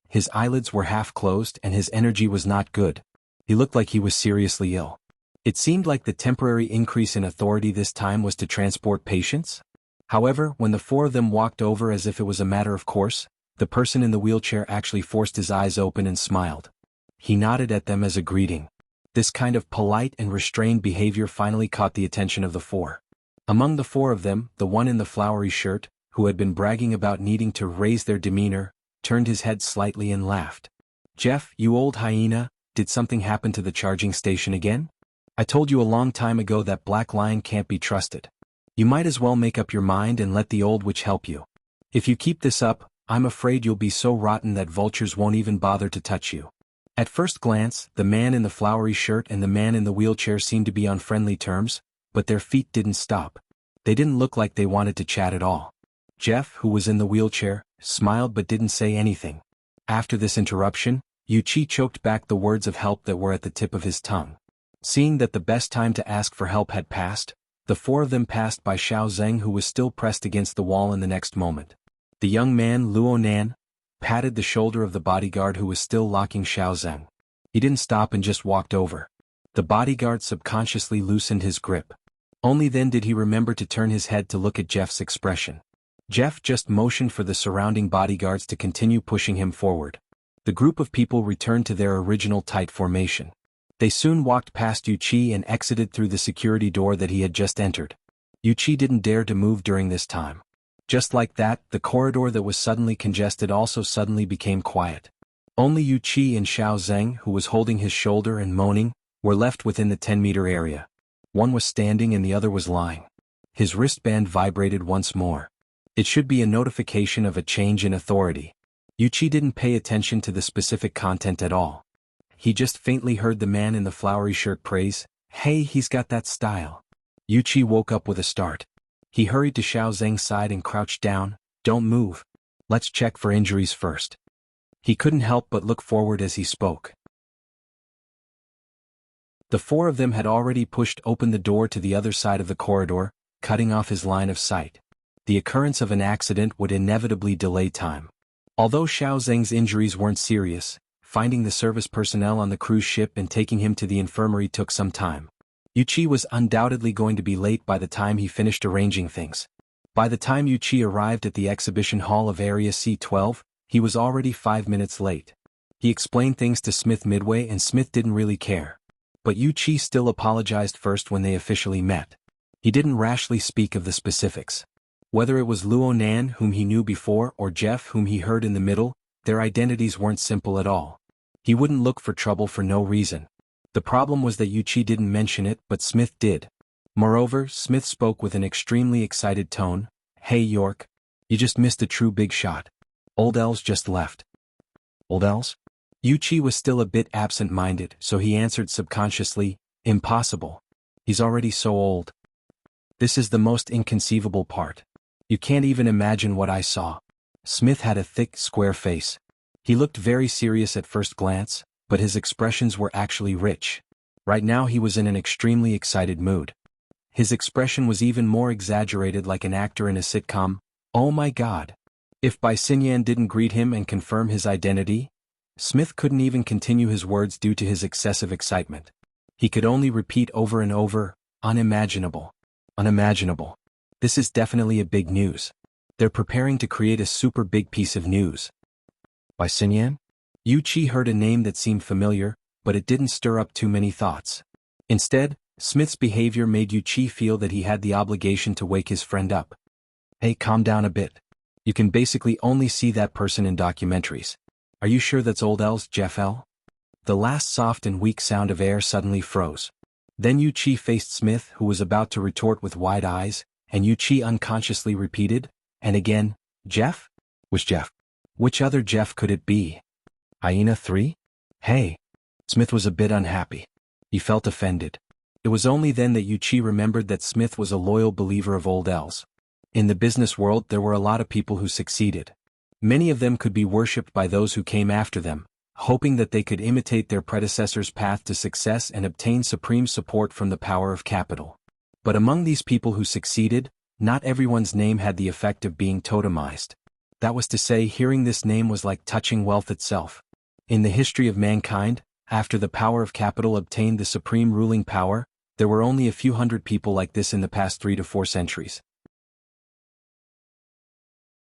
His eyelids were half-closed and his energy was not good. He looked like he was seriously ill. It seemed like the temporary increase in authority this time was to transport patients. However, when the four of them walked over as if it was a matter of course, the person in the wheelchair actually forced his eyes open and smiled. He nodded at them as a greeting. This kind of polite and restrained behavior finally caught the attention of the four. Among the four of them, the one in the flowery shirt, who had been bragging about needing to raise their demeanor, turned his head slightly and laughed. "Jeff, you old hyena, did something happen to the charging station again? I told you a long time ago that Black Lion can't be trusted. You might as well make up your mind and let the old witch help you. If you keep this up, I'm afraid you'll be so rotten that vultures won't even bother to touch you." At first glance, the man in the flowery shirt and the man in the wheelchair seemed to be on friendly terms, but their feet didn't stop. They didn't look like they wanted to chat at all. Jeff, who was in the wheelchair, smiled but didn't say anything. After this interruption, Yu Qi choked back the words of help that were at the tip of his tongue. Seeing that the best time to ask for help had passed, the four of them passed by Xiao Zheng, who was still pressed against the wall in the next moment. The young man, Luo Nan, patted the shoulder of the bodyguard who was still locking Xiao Zheng. He didn't stop and just walked over. The bodyguard subconsciously loosened his grip. Only then did he remember to turn his head to look at Jeff's expression. Jeff just motioned for the surrounding bodyguards to continue pushing him forward. The group of people returned to their original tight formation. They soon walked past Yu Qi and exited through the security door that he had just entered. Yu Qi didn't dare to move during this time. Just like that, the corridor that was suddenly congested also suddenly became quiet. Only Yu Qi and Xiao Zheng, who was holding his shoulder and moaning, were left within the 10-meter area. One was standing and the other was lying. His wristband vibrated once more. It should be a notification of a change in authority. Yu Qi didn't pay attention to the specific content at all. He just faintly heard the man in the flowery shirt praise, "Hey, he's got that style." Yu Qi woke up with a start. He hurried to Xiao Zheng's side and crouched down. "Don't move. Let's check for injuries first." He couldn't help but look forward as he spoke. The four of them had already pushed open the door to the other side of the corridor, cutting off his line of sight. The occurrence of an accident would inevitably delay time. Although Xiao Zheng's injuries weren't serious, finding the service personnel on the cruise ship and taking him to the infirmary took some time. Yu Qi was undoubtedly going to be late by the time he finished arranging things. By the time Yu Qi arrived at the exhibition hall of Area C-12, he was already 5 minutes late. He explained things to Smith midway and Smith didn't really care. But Yu Qi still apologized first when they officially met. He didn't rashly speak of the specifics. Whether it was Luo Nan, whom he knew before, or Jeff, whom he heard in the middle, their identities weren't simple at all. He wouldn't look for trouble for no reason. The problem was that Yu Qi didn't mention it, but Smith did. Moreover, Smith spoke with an extremely excited tone. "Hey York, you just missed a true big shot. Old Els just left." "Old Els?" Yu Qi was still a bit absent-minded, so he answered subconsciously, "Impossible. He's already so old." This is the most inconceivable part. You can't even imagine what I saw. Smith had a thick, square face. He looked very serious at first glance, but his expressions were actually rich. Right now he was in an extremely excited mood. His expression was even more exaggerated, like an actor in a sitcom. Oh my God! If Bai Xinyan didn't greet him and confirm his identity, Smith couldn't even continue his words due to his excessive excitement. He could only repeat over and over, "Unimaginable. Unimaginable. This is definitely a big news. They're preparing to create a super big piece of news." Bai Xinyan? Yu Qi heard a name that seemed familiar, but it didn't stir up too many thoughts. Instead, Smith's behavior made Yu Qi feel that he had the obligation to wake his friend up. "Hey, calm down a bit. You can basically only see that person in documentaries. Are you sure that's old Els, Jeff L?" The last soft and weak sound of air suddenly froze. Then Yu Qi faced Smith, who was about to retort with wide eyes, and Yuchi unconsciously repeated, and again, Jeff? Which Jeff? Which other Jeff could it be? Hyena 3? Hey. Smith was a bit unhappy. He felt offended. It was only then that Yuchi remembered that Smith was a loyal believer of old elves. In the business world there were a lot of people who succeeded. Many of them could be worshipped by those who came after them, hoping that they could imitate their predecessors' path to success and obtain supreme support from the power of capital. But among these people who succeeded, not everyone's name had the effect of being totemized. That was to say, hearing this name was like touching wealth itself. In the history of mankind, after the power of capital obtained the supreme ruling power, there were only a few hundred people like this in the past 3 to 4 centuries.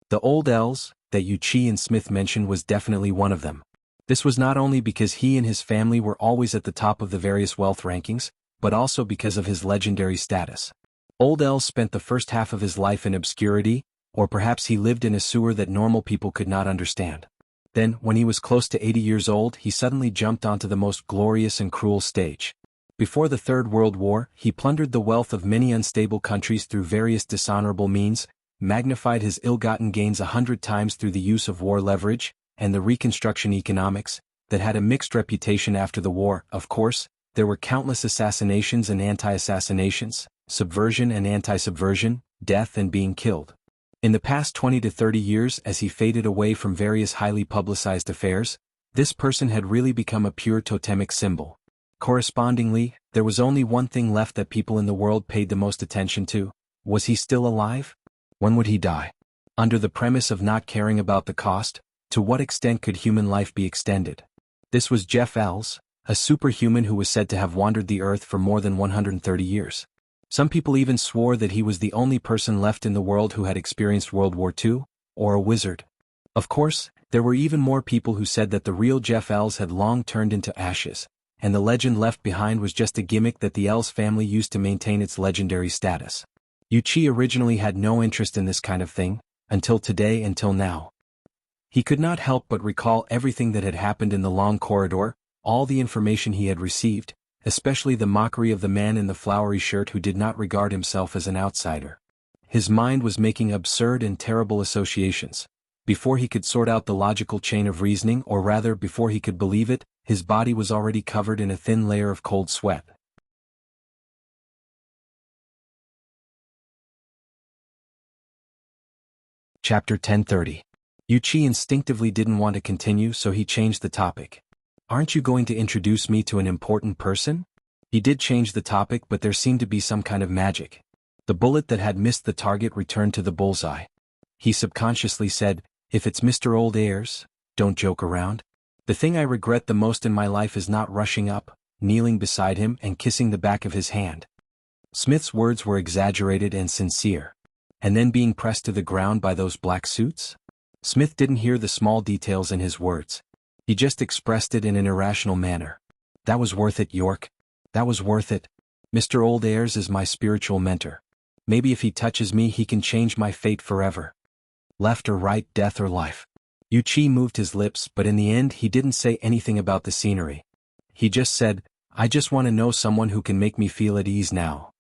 The old elves that Yuchi and Smith mentioned was definitely one of them. This was not only because he and his family were always at the top of the various wealth rankings, but also because of his legendary status. Old Els spent the first half of his life in obscurity, or perhaps he lived in a sewer that normal people could not understand. Then, when he was close to 80 years old, he suddenly jumped onto the most glorious and cruel stage. Before the Third World War, he plundered the wealth of many unstable countries through various dishonorable means, magnified his ill-gotten gains 100 times through the use of war leverage, and the Reconstruction economics, that had a mixed reputation after the war. Of course, there were countless assassinations and anti-assassinations, subversion and anti-subversion, death and being killed. In the past 20 to 30 years, as he faded away from various highly publicized affairs, this person had really become a pure totemic symbol. Correspondingly, there was only one thing left that people in the world paid the most attention to. Was he still alive? When would he die? Under the premise of not caring about the cost, to what extent could human life be extended? This was Jeff Els, a superhuman who was said to have wandered the earth for more than 130 years. Some people even swore that he was the only person left in the world who had experienced World War II, or a wizard. Of course, there were even more people who said that the real Jeff Els had long turned into ashes, and the legend left behind was just a gimmick that the Els family used to maintain its legendary status. Yuchi originally had no interest in this kind of thing, until now. He could not help but recall everything that had happened in the long corridor, all the information he had received, especially the mockery of the man in the flowery shirt who did not regard himself as an outsider. His mind was making absurd and terrible associations. Before he could sort out the logical chain of reasoning, or rather before he could believe it, his body was already covered in a thin layer of cold sweat. Chapter 1030. Yuchi instinctively didn't want to continue, so he changed the topic. Aren't you going to introduce me to an important person? He did change the topic, but there seemed to be some kind of magic. The bullet that had missed the target returned to the bullseye. He subconsciously said, if it's Mr. Old Ayers, don't joke around. The thing I regret the most in my life is not rushing up, kneeling beside him and kissing the back of his hand. Smith's words were exaggerated and sincere. And then being pressed to the ground by those black suits? Smith didn't hear the small details in his words. He just expressed it in an irrational manner. That was worth it, York. That was worth it. Mr. Old Ayers is my spiritual mentor. Maybe if he touches me he can change my fate forever. Left or right, death or life. Yuchi moved his lips, but in the end he didn't say anything about the scenery. He just said, I just want to know someone who can make me feel at ease now.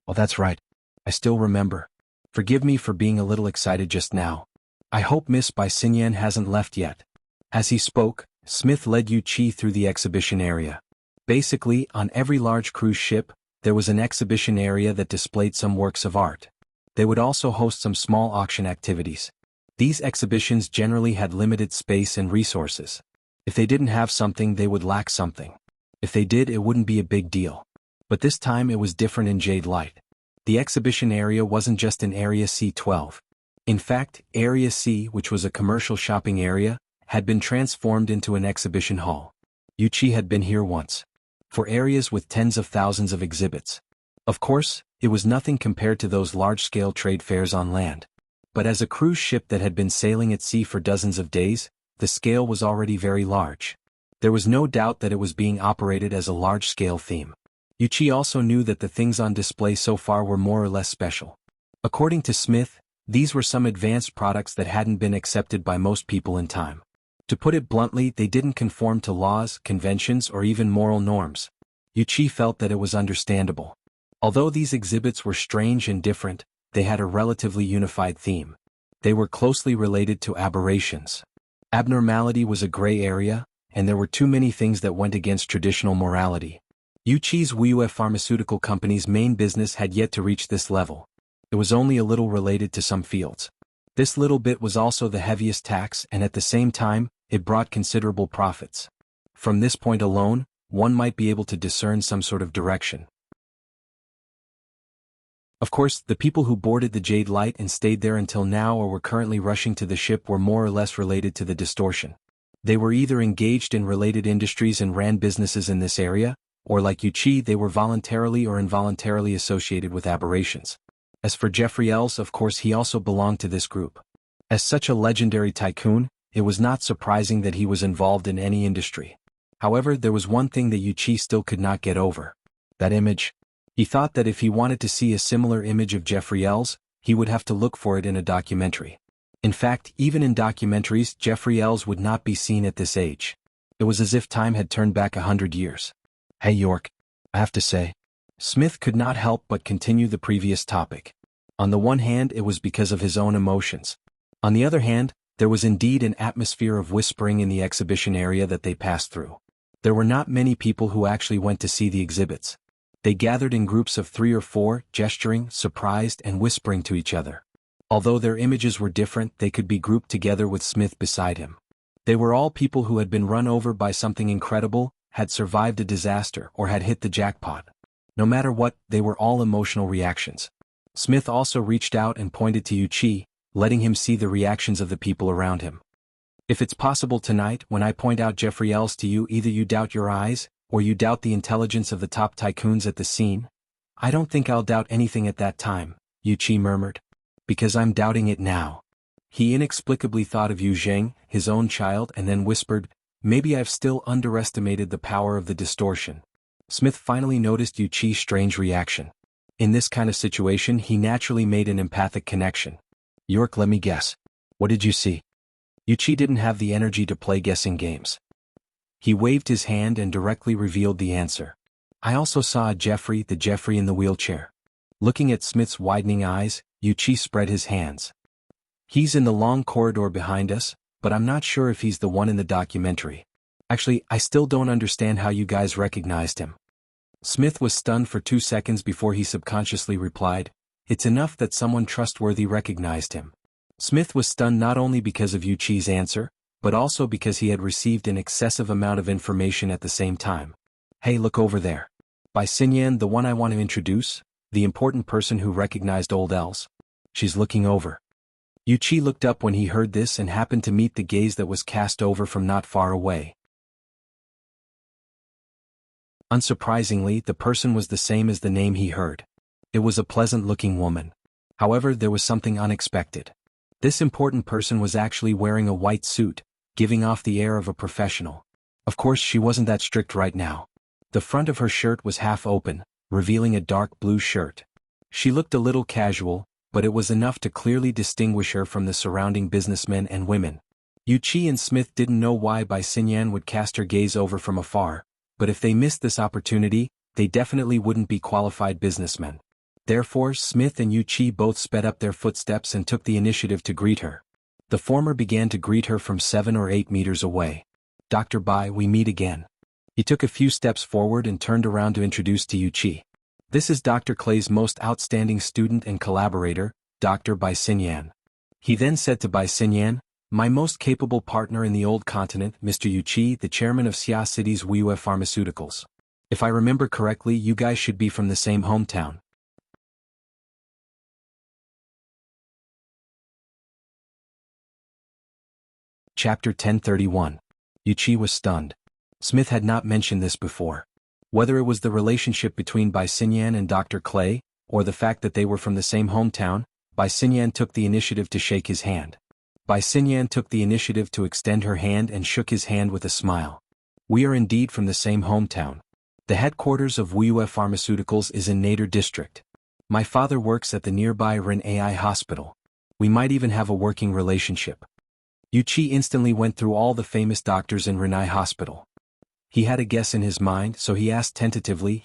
Well, that's right. I still remember. Forgive me for being a little excited just now. I hope Miss Bai Xinyan hasn't left yet. As he spoke, Smith led Yuchi through the exhibition area. Basically, on every large cruise ship, there was an exhibition area that displayed some works of art. They would also host some small auction activities. These exhibitions generally had limited space and resources. If they didn't have something, they would lack something. If they did, it wouldn't be a big deal. But this time it was different in Jade Light. The exhibition area wasn't just in Area C12. In fact, Area C, which was a commercial shopping area, had been transformed into an exhibition hall. Yuchi had been here once. For areas with tens of thousands of exhibits. Of course, it was nothing compared to those large-scale trade fairs on land. But as a cruise ship that had been sailing at sea for dozens of days, the scale was already very large. There was no doubt that it was being operated as a large-scale theme. Yuchi also knew that the things on display so far were more or less special. According to Smith, these were some advanced products that hadn't been accepted by most people in time. To put it bluntly, they didn't conform to laws, conventions, or even moral norms. Yuchi felt that it was understandable. Although these exhibits were strange and different, they had a relatively unified theme. They were closely related to aberrations. Abnormality was a gray area, and there were too many things that went against traditional morality. Wuxia's Wuxia Pharmaceutical Company's main business had yet to reach this level. It was only a little related to some fields. This little bit was also the heaviest tax, and at the same time, it brought considerable profits. From this point alone, one might be able to discern some sort of direction. Of course, the people who boarded the Jade Light and stayed there until now or were currently rushing to the ship were more or less related to the distortion. They were either engaged in related industries and ran businesses in this area, or like Wuxia, they were voluntarily or involuntarily associated with aberrations. As for Jeffrey Ells, of course he also belonged to this group. As such a legendary tycoon, it was not surprising that he was involved in any industry. However, there was one thing that Wuxia still could not get over. That image. He thought that if he wanted to see a similar image of Jeffrey Ells, he would have to look for it in a documentary. In fact, even in documentaries, Jeffrey Ells would not be seen at this age. It was as if time had turned back 100 years. Hey York, I have to say. Smith could not help but continue the previous topic. On the one hand, it was because of his own emotions. On the other hand, there was indeed an atmosphere of whispering in the exhibition area that they passed through. There were not many people who actually went to see the exhibits. They gathered in groups of 3 or 4, gesturing, surprised, and whispering to each other. Although their images were different, they could be grouped together with Smith beside him. They were all people who had been run over by something incredible, had survived a disaster, or had hit the jackpot. No matter what, they were all emotional reactions. Smith also reached out and pointed to Wuxia, letting him see the reactions of the people around him. If it's possible tonight, when I point out Jeffrey Ells to you, either you doubt your eyes, or you doubt the intelligence of the top tycoons at the scene. I don't think I'll doubt anything at that time, Wuxia murmured. Because I'm doubting it now. He inexplicably thought of Yu Zheng, his own child, and then whispered, maybe I've still underestimated the power of the distortion. Smith finally noticed Wuxia's strange reaction. In this kind of situation, he naturally made an empathic connection. York, let me guess. What did you see? Wuxia didn't have the energy to play guessing games. He waved his hand and directly revealed the answer. I also saw the Jeffrey in the wheelchair. Looking at Smith's widening eyes, Wuxia spread his hands. He's in the long corridor behind us, but I'm not sure if he's the one in the documentary. Actually, I still don't understand how you guys recognized him. Smith was stunned for 2 seconds before he subconsciously replied, it's enough that someone trustworthy recognized him. Smith was stunned not only because of Wuxia's answer, but also because he had received an excessive amount of information at the same time. Hey, look over there. By Xinyan, the one I want to introduce, the important person who recognized old Ells. She's looking over. Wuxia looked up when he heard this and happened to meet the gaze that was cast over from not far away. Unsurprisingly, the person was the same as the name he heard. It was a pleasant-looking woman. However, there was something unexpected. This important person was actually wearing a white suit, giving off the air of a professional. Of course, she wasn't that strict right now. The front of her shirt was half open, revealing a dark blue shirt. She looked a little casual, but it was enough to clearly distinguish her from the surrounding businessmen and women. Wuxia and Smith didn't know why Bai Xinyan would cast her gaze over from afar, but if they missed this opportunity, they definitely wouldn't be qualified businessmen. Therefore, Smith and Wuxia both sped up their footsteps and took the initiative to greet her. The former began to greet her from 7 or 8 meters away. Dr. Bai, we meet again. He took a few steps forward and turned around to introduce to Wuxia. This is Dr. Clay's most outstanding student and collaborator, Dr. Bai Xinyan. He then said to Bai Xinyan, my most capable partner in the old continent, Mr. Wuxia, the chairman of Xia City's Wuxia Pharmaceuticals. If I remember correctly, you guys should be from the same hometown. Chapter 1031. Wuxia was stunned. Smith had not mentioned this before. Whether it was the relationship between Bai Xinyan and Dr. Clay, or the fact that they were from the same hometown, Bai Xinyan took the initiative to shake his hand. Bai Xinyan took the initiative to extend her hand and shook his hand with a smile. We are indeed from the same hometown. The headquarters of Wuxia Pharmaceuticals is in Nader District. My father works at the nearby Ren AI hospital. We might even have a working relationship. Wuxia instantly went through all the famous doctors in Renai Hospital. He had a guess in his mind, so he asked tentatively,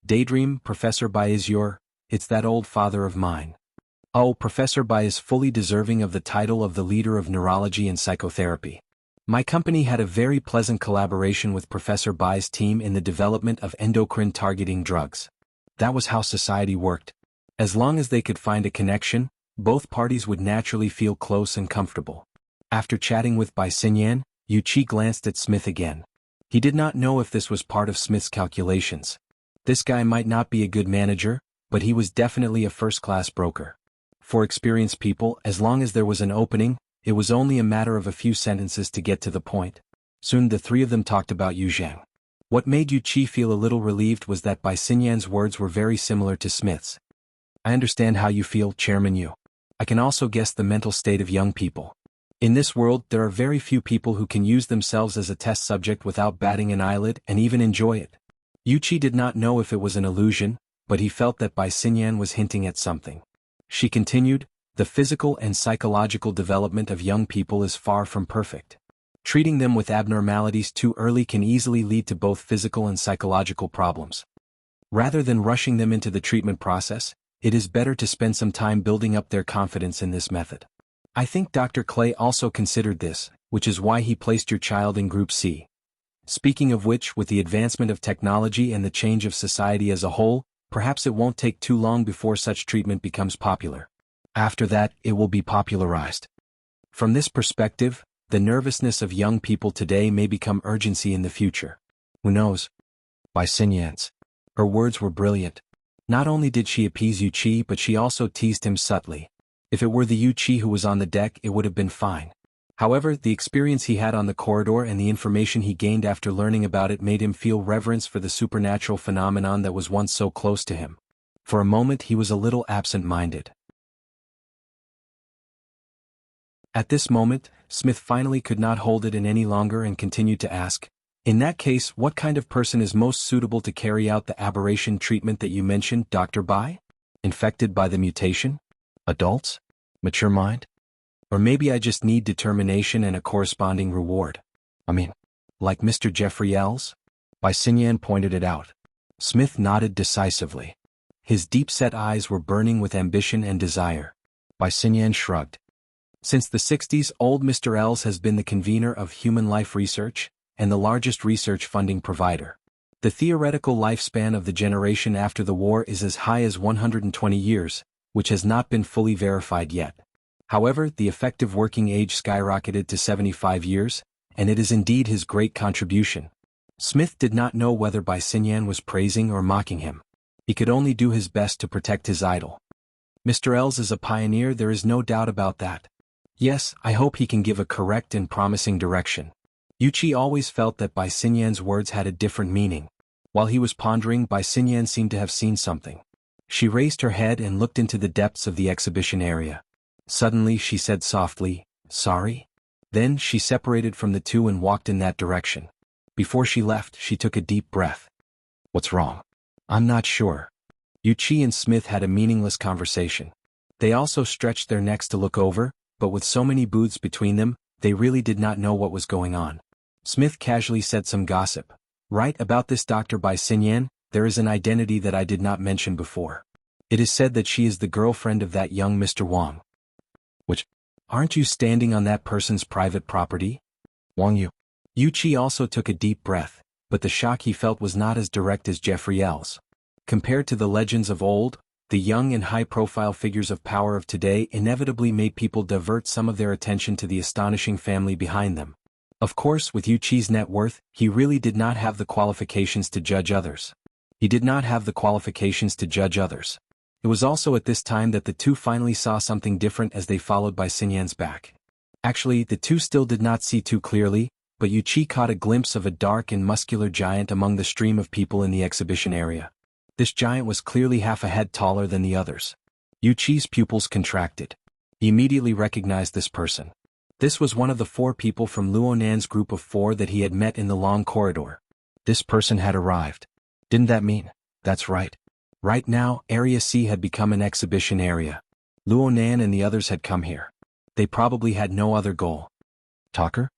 Daydream, Professor Bai is your... it's that old father of mine. Oh, Professor Bai is fully deserving of the title of the leader of neurology and psychotherapy. My company had a very pleasant collaboration with Professor Bai's team in the development of endocrine-targeting drugs. That was how society worked. As long as they could find a connection, both parties would naturally feel close and comfortable. After chatting with Bai Xinyan, Yu Qi glanced at Smith again. He did not know if this was part of Smith's calculations. This guy might not be a good manager, but he was definitely a first-class broker. For experienced people, as long as there was an opening, it was only a matter of a few sentences to get to the point. Soon the three of them talked about Yu Zhang. What made Yu Qi feel a little relieved was that Bai Xinyan's words were very similar to Smith's. I understand how you feel, Chairman Yu. I can also guess the mental state of young people. In this world, there are very few people who can use themselves as a test subject without batting an eyelid and even enjoy it. Yu Qi did not know if it was an illusion, but he felt that Bai Xinyan was hinting at something. She continued, the physical and psychological development of young people is far from perfect. Treating them with abnormalities too early can easily lead to both physical and psychological problems. Rather than rushing them into the treatment process, it is better to spend some time building up their confidence in this method. I think Dr. Clay also considered this, which is why he placed your child in Group C. Speaking of which, with the advancement of technology and the change of society as a whole, perhaps it won't take too long before such treatment becomes popular. After that, it will be popularized. From this perspective, the nervousness of young people today may become urgency in the future. Who knows? Bai Xinyan's. Her words were brilliant. Not only did she appease Yu Qi, but she also teased him subtly. If it were the Yu Qi who was on the deck, it would have been fine. However, the experience he had on the corridor and the information he gained after learning about it made him feel reverence for the supernatural phenomenon that was once so close to him. For a moment he was a little absent-minded. At this moment, Smith finally could not hold it in any longer and continued to ask, in that case, what kind of person is most suitable to carry out the aberration treatment that you mentioned, Dr. Bai? Infected by the mutation? Adults? Mature mind? Or maybe I just need determination and a corresponding reward. I mean, like Mr. Jeffrey L's? Bai Xinyan pointed it out. Smith nodded decisively. His deep-set eyes were burning with ambition and desire. Bai Xinyan shrugged. Since the 60s, old Mr. L's has been the convener of human life research, and the largest research funding provider. The theoretical lifespan of the generation after the war is as high as 120 years, which has not been fully verified yet. However, the effective working age skyrocketed to 75 years, and it is indeed his great contribution. Smith did not know whether Bai Xinyan was praising or mocking him. He could only do his best to protect his idol. Mr. L's is a pioneer, there is no doubt about that. Yes, I hope he can give a correct and promising direction. Yu Qi always felt that Bai Xinyan's words had a different meaning. While he was pondering, Bai Xinyan seemed to have seen something. She raised her head and looked into the depths of the exhibition area. Suddenly she said softly, "Sorry?" Then she separated from the two and walked in that direction. Before she left, she took a deep breath. What's wrong? I'm not sure. Yu Qi and Smith had a meaningless conversation. They also stretched their necks to look over, but with so many booths between them, they really did not know what was going on. Smith casually said some gossip. Right about this Dr. Bai Xinyan, there is an identity that I did not mention before. It is said that she is the girlfriend of that young Mr. Wang. Which, aren't you standing on that person's private property? Wang Yu. Yu Qi also took a deep breath, but the shock he felt was not as direct as Jeffrey L's. Compared to the legends of old, the young and high-profile figures of power of today inevitably made people divert some of their attention to the astonishing family behind them. Of course, with Yu Qi's net worth, he really did not have the qualifications to judge others. It was also at this time that the two finally saw something different as they followed Bai Xinyan's back. Actually, the two still did not see too clearly, but Yu Qi caught a glimpse of a dark and muscular giant among the stream of people in the exhibition area. This giant was clearly half a head taller than the others. Yu Qi's pupils contracted. He immediately recognized this person. This was one of the 4 people from Luo Nan's group of 4 that he had met in the long corridor. This person had arrived. Didn't that mean? That's right. Right now, Area C had become an exhibition area. Luo Nan and the others had come here. They probably had no other goal. Talker?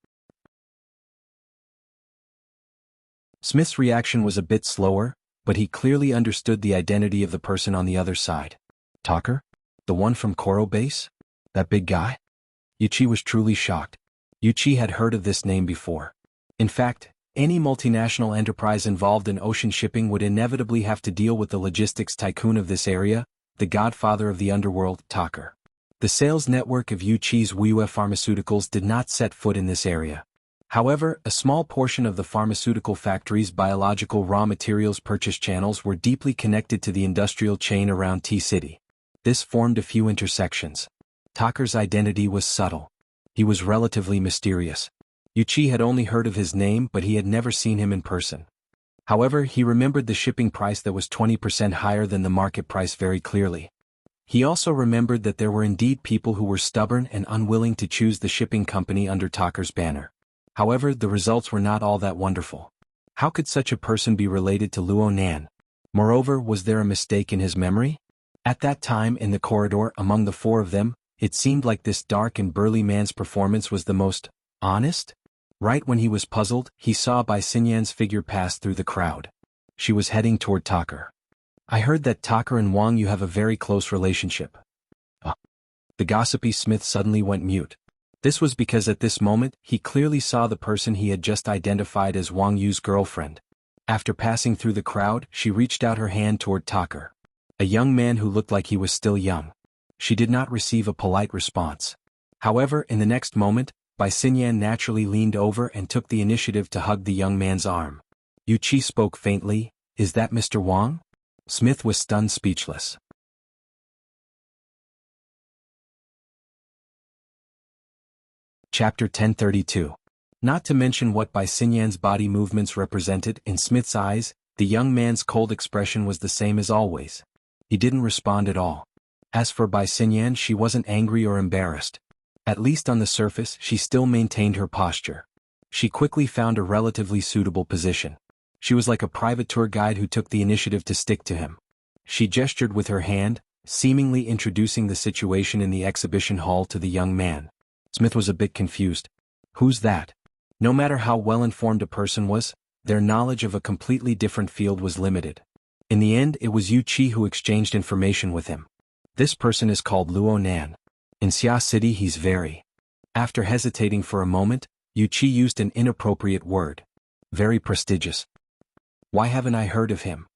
Smith's reaction was a bit slower, but he clearly understood the identity of the person on the other side. Talker? The one from Koro Base? That big guy? Yuichi was truly shocked. Yuichi had heard of this name before. In fact, any multinational enterprise involved in ocean shipping would inevitably have to deal with the logistics tycoon of this area, the godfather of the underworld, Talker. The sales network of Yuichi's Wuxia Pharmaceuticals did not set foot in this area. However, a small portion of the pharmaceutical factory's biological raw materials purchase channels were deeply connected to the industrial chain around T-City. This formed a few intersections. Talker's identity was subtle. He was relatively mysterious. Yuichi had only heard of his name, but he had never seen him in person. However, he remembered the shipping price that was 20% higher than the market price very clearly. He also remembered that there were indeed people who were stubborn and unwilling to choose the shipping company under Talker's banner. However, the results were not all that wonderful. How could such a person be related to Luo Nan? Moreover, was there a mistake in his memory? At that time in the corridor among the four of them, it seemed like this dark and burly man's performance was the most honest? Right when he was puzzled, he saw Bai Xinyan's figure pass through the crowd. She was heading toward Talker. I heard that Talker and Wang Yu have a very close relationship. The gossipy Smith suddenly went mute. This was because at this moment, he clearly saw the person he had just identified as Wang Yu's girlfriend. After passing through the crowd, she reached out her hand toward Talker. A young man who looked like he was still young. She did not receive a polite response. However, in the next moment, Bai Xinyan naturally leaned over and took the initiative to hug the young man's arm. Yuichi spoke faintly, "Is that Mr. Wang?" Smith was stunned speechless. Chapter 1032. Not to mention what Bai Xinyan's body movements represented, in Smith's eyes, the young man's cold expression was the same as always. He didn't respond at all. As for Bai Xinyan, she wasn't angry or embarrassed. At least on the surface, she still maintained her posture. She quickly found a relatively suitable position. She was like a private tour guide who took the initiative to stick to him. She gestured with her hand, seemingly introducing the situation in the exhibition hall to the young man. Smith was a bit confused. Who's that? No matter how well-informed a person was, their knowledge of a completely different field was limited. In the end, it was Yuichi who exchanged information with him. This person is called Luo Nan. In Xia City he's very. After hesitating for a moment, Yuichi used an inappropriate word. Very prestigious. Why haven't I heard of him?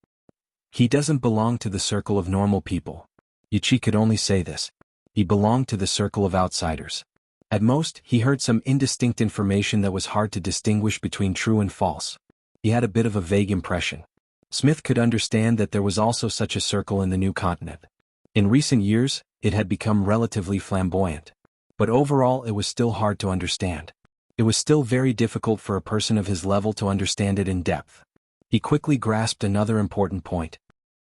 He doesn't belong to the circle of normal people. Yuichi could only say this. He belonged to the circle of outsiders. At most, he heard some indistinct information that was hard to distinguish between true and false. He had a bit of a vague impression. Smith could understand that there was also such a circle in the new continent. In recent years, it had become relatively flamboyant. But overall it was still hard to understand. It was still very difficult for a person of his level to understand it in depth. He quickly grasped another important point.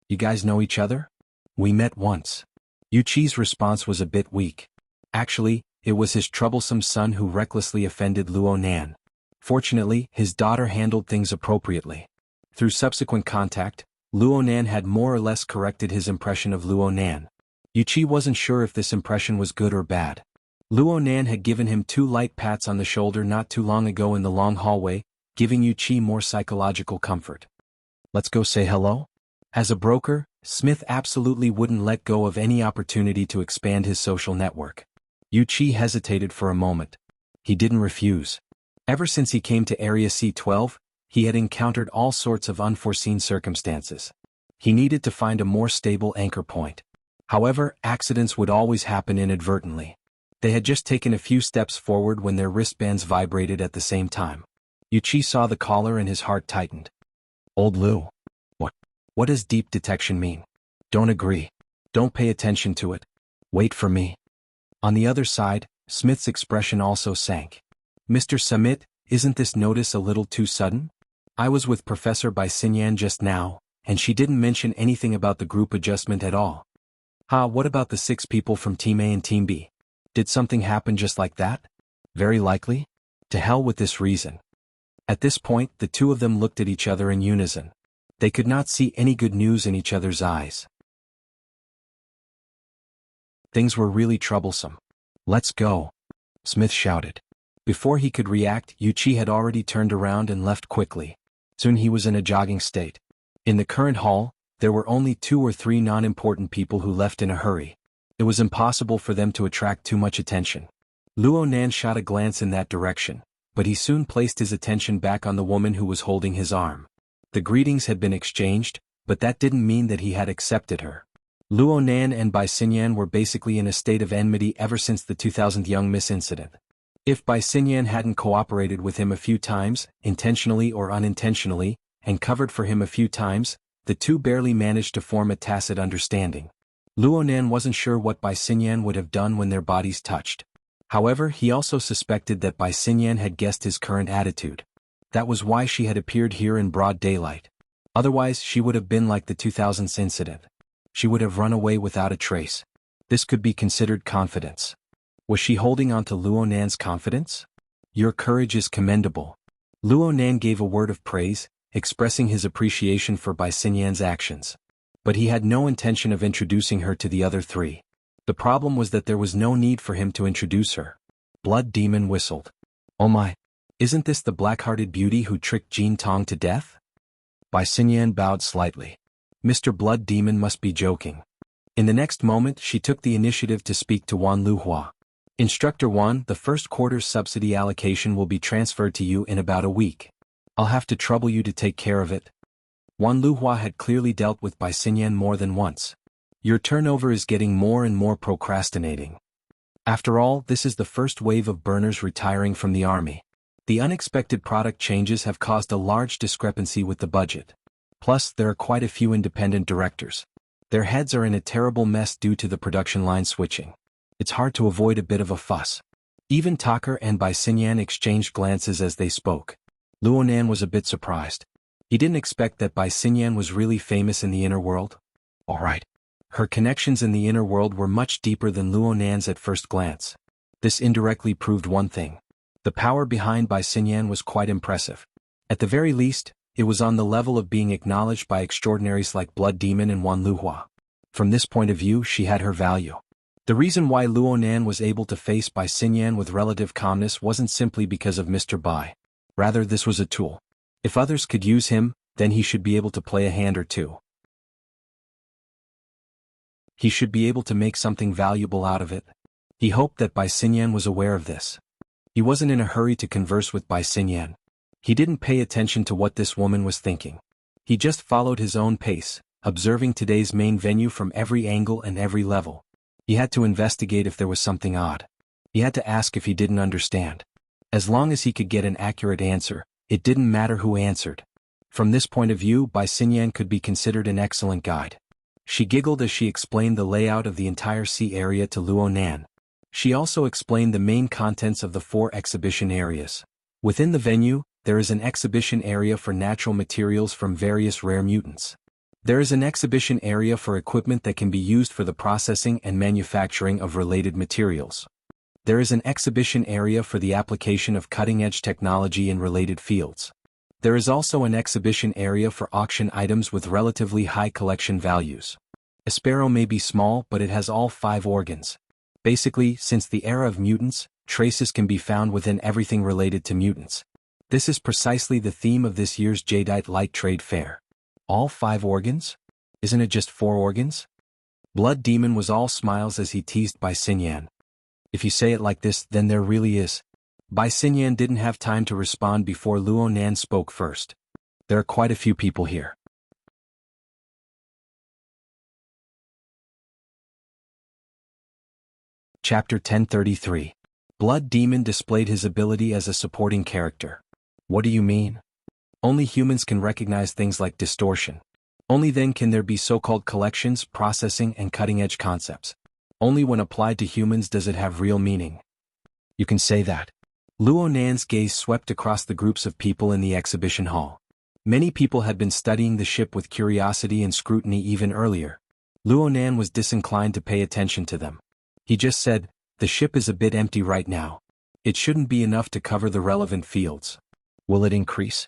You guys know each other? We met once. Yuichi's response was a bit weak. Actually, it was his troublesome son who recklessly offended Luo Nan. Fortunately, his daughter handled things appropriately. Through subsequent contact, Luo Nan had more or less corrected his impression of Luo Nan. Yuichi wasn't sure if this impression was good or bad. Luo Nan had given him 2 light pats on the shoulder not too long ago in the long hallway, giving Yuichi more psychological comfort. Let's go say hello? As a broker, Smith absolutely wouldn't let go of any opportunity to expand his social network. Yuichi hesitated for a moment. He didn't refuse. Ever since he came to Area C-12, he had encountered all sorts of unforeseen circumstances. He needed to find a more stable anchor point. However, accidents would always happen inadvertently. They had just taken a few steps forward when their wristbands vibrated at the same time. Yuichi saw the caller and his heart tightened. Old Lu. What does deep detection mean? Don't agree. Don't pay attention to it. Wait for me. On the other side, Smith's expression also sank. Mr. Samit, isn't this notice a little too sudden? I was with Professor Bai Xinyan just now, and she didn't mention anything about the group adjustment at all. What about the 6 people from Team A and Team B? Did something happen just like that? Very likely. To hell with this reason. At this point, the two of them looked at each other in unison. They could not see any good news in each other's eyes. Things were really troublesome. Let's go, Smith shouted. Before he could react, Yuichi had already turned around and left quickly. Soon he was in a jogging state. In the current hall, there were only 2 or 3 non-important people who left in a hurry. It was impossible for them to attract too much attention. Luo Nan shot a glance in that direction, but he soon placed his attention back on the woman who was holding his arm. The greetings had been exchanged, but that didn't mean that he had accepted her. Luo Nan and Bai Xinyan were basically in a state of enmity ever since the 2000 young miss incident. If Bai Xinyan hadn't cooperated with him a few times, intentionally or unintentionally, and covered for him a few times, the two barely managed to form a tacit understanding. Luo Nan wasn't sure what Bai Xinyan would have done when their bodies touched. However, he also suspected that Bai Xinyan had guessed his current attitude. That was why she had appeared here in broad daylight. Otherwise, she would have been like the 2000s incident. She would have run away without a trace. This could be considered confidence. Was she holding on to Luo Nan's confidence? Your courage is commendable. Luo Nan gave a word of praise, expressing his appreciation for Bai Xinyan's actions. But he had no intention of introducing her to the other 3. The problem was that there was no need for him to introduce her. Blood Demon whistled. Oh my! Isn't this the black-hearted beauty who tricked Jin Tong to death? Bai Xinyan bowed slightly. Mr. Blood Demon must be joking. In the next moment she took the initiative to speak to Wan Luhua. Instructor Wan, the first quarter's subsidy allocation will be transferred to you in about a week. I'll have to trouble you to take care of it. Wan Luhua had clearly dealt with Bai Xinyan more than once. Your turnover is getting more and more procrastinating. After all, this is the first wave of burners retiring from the army. The unexpected product changes have caused a large discrepancy with the budget. Plus, there are quite a few independent directors. Their heads are in a terrible mess due to the production line switching. It's hard to avoid a bit of a fuss. Even Tucker and Bai Xinyan exchanged glances as they spoke. Luo Nan was a bit surprised. He didn't expect that Bai Xinyan was really famous in the inner world. All right. Her connections in the inner world were much deeper than Luo Nan's at first glance. This indirectly proved one thing. The power behind Bai Xinyan was quite impressive. At the very least, it was on the level of being acknowledged by extraordinaries like Blood Demon and Wan Luhua. From this point of view, she had her value. The reason why Luo Nan was able to face Bai Xinyan with relative calmness wasn't simply because of Mr. Bai. Rather, this was a tool. If others could use him, then he should be able to play a hand or two. He should be able to make something valuable out of it. He hoped that Bai Xinyan was aware of this. He wasn't in a hurry to converse with Bai Xinyan. He didn't pay attention to what this woman was thinking. He just followed his own pace, observing today's main venue from every angle and every level. He had to investigate if there was something odd. He had to ask if he didn't understand. As long as he could get an accurate answer, it didn't matter who answered. From this point of view, Bai Xinyan could be considered an excellent guide. She giggled as she explained the layout of the entire sea area to Luo Nan. She also explained the main contents of the 4 exhibition areas. Within the venue, there is an exhibition area for natural materials from various rare mutants. There is an exhibition area for equipment that can be used for the processing and manufacturing of related materials. There is an exhibition area for the application of cutting-edge technology in related fields. There is also an exhibition area for auction items with relatively high collection values. A sparrow may be small, but it has all 5 organs. Basically, since the era of mutants, traces can be found within everything related to mutants. This is precisely the theme of this year's Jadeite Light Trade Fair. All 5 organs? Isn't it just 4 organs? Blood Demon was all smiles as he teased Bai Xinyan. If you say it like this, then there really is. Bai Xinyan didn't have time to respond before Luo Nan spoke first. There are quite a few people here. Chapter 1033. Blood Demon displayed his ability as a supporting character. What do you mean? Only humans can recognize things like distortion. Only then can there be so-called collections, processing, and cutting-edge concepts. Only when applied to humans does it have real meaning. You can say that. Luo Nan's gaze swept across the groups of people in the exhibition hall. Many people had been studying the ship with curiosity and scrutiny even earlier. Luo Nan was disinclined to pay attention to them. He just said, "The ship is a bit empty right now. It shouldn't be enough to cover the relevant fields. Will it increase?"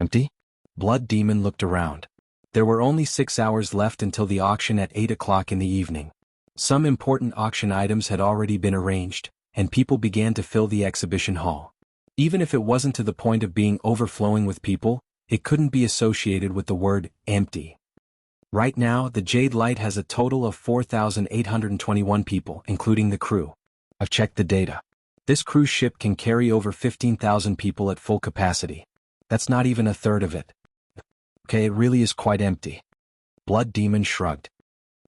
Empty? Blood Demon looked around. There were only 6 hours left until the auction at 8 o'clock in the evening. Some important auction items had already been arranged, and people began to fill the exhibition hall. Even if it wasn't to the point of being overflowing with people, it couldn't be associated with the word empty. Right now, the Jade Light has a total of 4,821 people, including the crew. I've checked the data. This cruise ship can carry over 15,000 people at full capacity. That's not even a third of it. Okay, it really is quite empty. Blood Demon shrugged.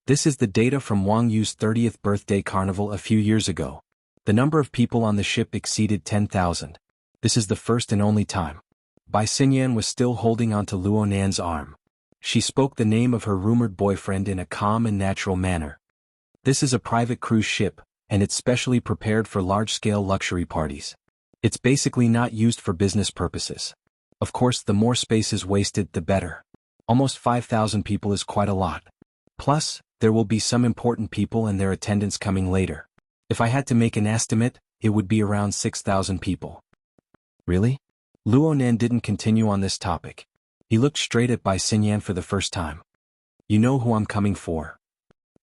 This is the data from Wang Yu's 30th birthday carnival a few years ago. The number of people on the ship exceeded 10,000. This is the first and only time. Bai Xinyan was still holding onto Luo Nan's arm. She spoke the name of her rumored boyfriend in a calm and natural manner. This is a private cruise ship, and it's specially prepared for large-scale luxury parties. It's basically not used for business purposes. Of course, the more space is wasted, the better. Almost 5,000 people is quite a lot. Plus, there will be some important people and their attendants coming later. If I had to make an estimate, it would be around 6,000 people. Really? Luo Nan didn't continue on this topic. He looked straight at Bai Xinyan for the first time. You know who I'm coming for.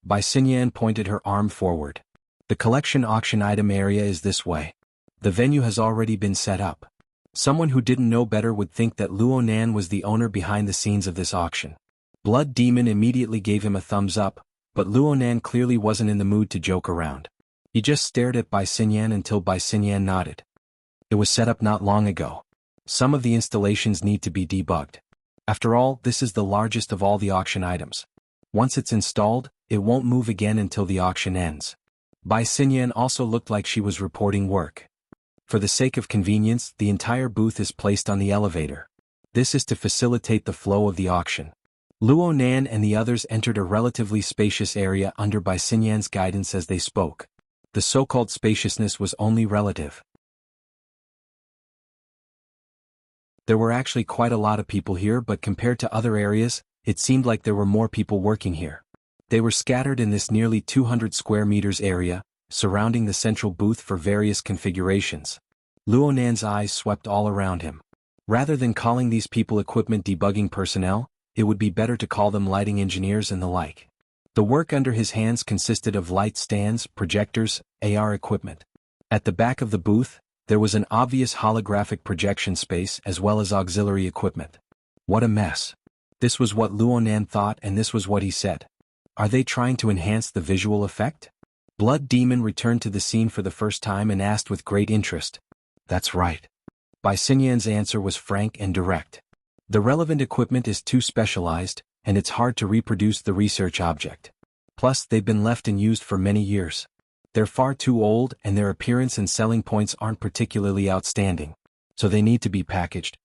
Bai Xinyan pointed her arm forward. The collection auction item area is this way. The venue has already been set up. Someone who didn't know better would think that Luo Nan was the owner behind the scenes of this auction. Blood Demon immediately gave him a thumbs up, but Luo Nan clearly wasn't in the mood to joke around. He just stared at Bai Xinyan until Bai Xinyan nodded. It was set up not long ago. Some of the installations need to be debugged. After all, this is the largest of all the auction items. Once it's installed, it won't move again until the auction ends. Bai Xinyan also looked like she was reporting work. For the sake of convenience, the entire booth is placed on the elevator. This is to facilitate the flow of the auction. Luo Nan and the others entered a relatively spacious area under Bai Xinyan's guidance as they spoke. The so-called spaciousness was only relative. There were actually quite a lot of people here, but compared to other areas, it seemed like there were more people working here. They were scattered in this nearly 200 square meters area, surrounding the central booth for various configurations. Luo Nan's eyes swept all around him. Rather than calling these people equipment debugging personnel, it would be better to call them lighting engineers and the like. The work under his hands consisted of light stands, projectors, AR equipment. At the back of the booth, there was an obvious holographic projection space as well as auxiliary equipment. What a mess. This was what Luo Nan thought, and this was what he said. Are they trying to enhance the visual effect? Blood Demon returned to the scene for the first time and asked with great interest. That's right. Bai Xinyan's answer was frank and direct. The relevant equipment is too specialized, and it's hard to reproduce the research object. Plus, they've been left and used for many years. They're far too old, and their appearance and selling points aren't particularly outstanding, so they need to be packaged.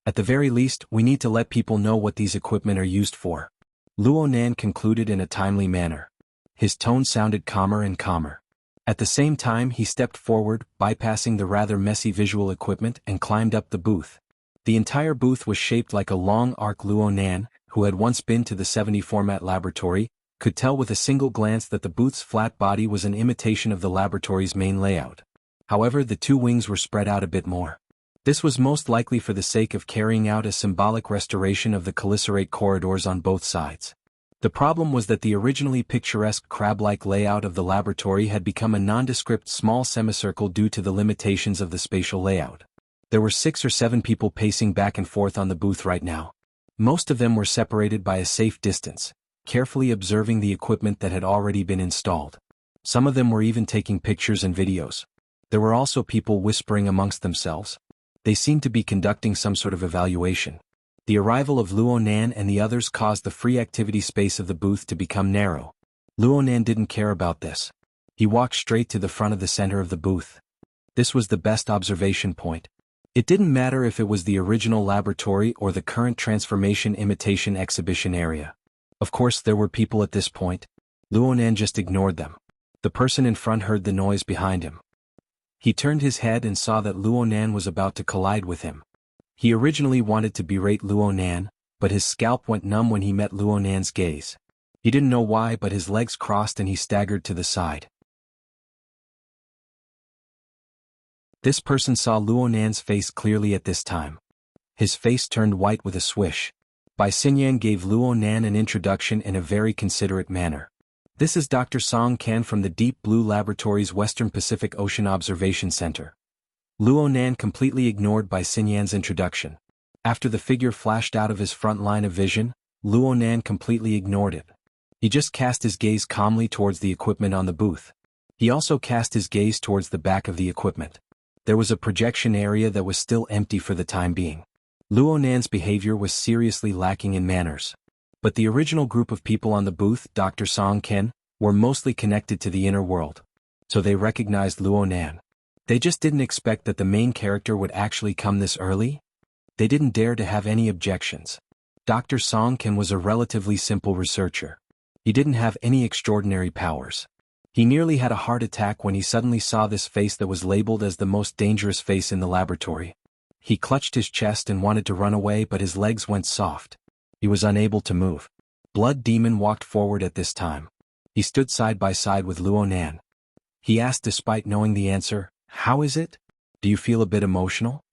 At the very least, we need to let people know what these equipment are used for. Luo Nan concluded in a timely manner. His tone sounded calmer and calmer. At the same time, he stepped forward, bypassing the rather messy visual equipment, and climbed up the booth. The entire booth was shaped like a long arc. Luo Nan, who had once been to the 70 format laboratory, could tell with a single glance that the booth's flat body was an imitation of the laboratory's main layout. However, the two wings were spread out a bit more. This was most likely for the sake of carrying out a symbolic restoration of the cheliceraate corridors on both sides. The problem was that the originally picturesque crab-like layout of the laboratory had become a nondescript small semicircle due to the limitations of the spatial layout. There were 6 or 7 people pacing back and forth on the booth right now. Most of them were separated by a safe distance, carefully observing the equipment that had already been installed. Some of them were even taking pictures and videos. There were also people whispering amongst themselves. They seemed to be conducting some sort of evaluation. The arrival of Luo Nan and the others caused the free activity space of the booth to become narrow. Luo Nan didn't care about this. He walked straight to the front of the center of the booth. This was the best observation point. It didn't matter if it was the original laboratory or the current transformation imitation exhibition area. Of course, there were people at this point. Luo Nan just ignored them. The person in front heard the noise behind him. He turned his head and saw that Luo Nan was about to collide with him. He originally wanted to berate Luo Nan, but his scalp went numb when he met Luo Nan's gaze. He didn't know why, but his legs crossed and he staggered to the side. This person saw Luo Nan's face clearly at this time. His face turned white with a swish. Bai Xinyan gave Luo Nan an introduction in a very considerate manner. This is Dr. Song Kan from the Deep Blue Laboratory's Western Pacific Ocean Observation Center. Luo Nan completely ignored Bai Xinyan's introduction. After the figure flashed out of his front line of vision, Luo Nan completely ignored it. He just cast his gaze calmly towards the equipment on the booth. He also cast his gaze towards the back of the equipment. There was a projection area that was still empty for the time being. Luo Nan's behavior was seriously lacking in manners. But the original group of people on the booth, Dr. Song Ken, were mostly connected to the inner world. So they recognized Luo Nan. They just didn't expect that the main character would actually come this early. They didn't dare to have any objections. Dr. Song Ken was a relatively simple researcher. He didn't have any extraordinary powers. He nearly had a heart attack when he suddenly saw this face that was labeled as the most dangerous face in the laboratory. He clutched his chest and wanted to run away, but his legs went soft. He was unable to move. Blood Demon walked forward at this time. He stood side by side with Luo Nan. He asked, despite knowing the answer, "How is it? Do you feel a bit emotional?"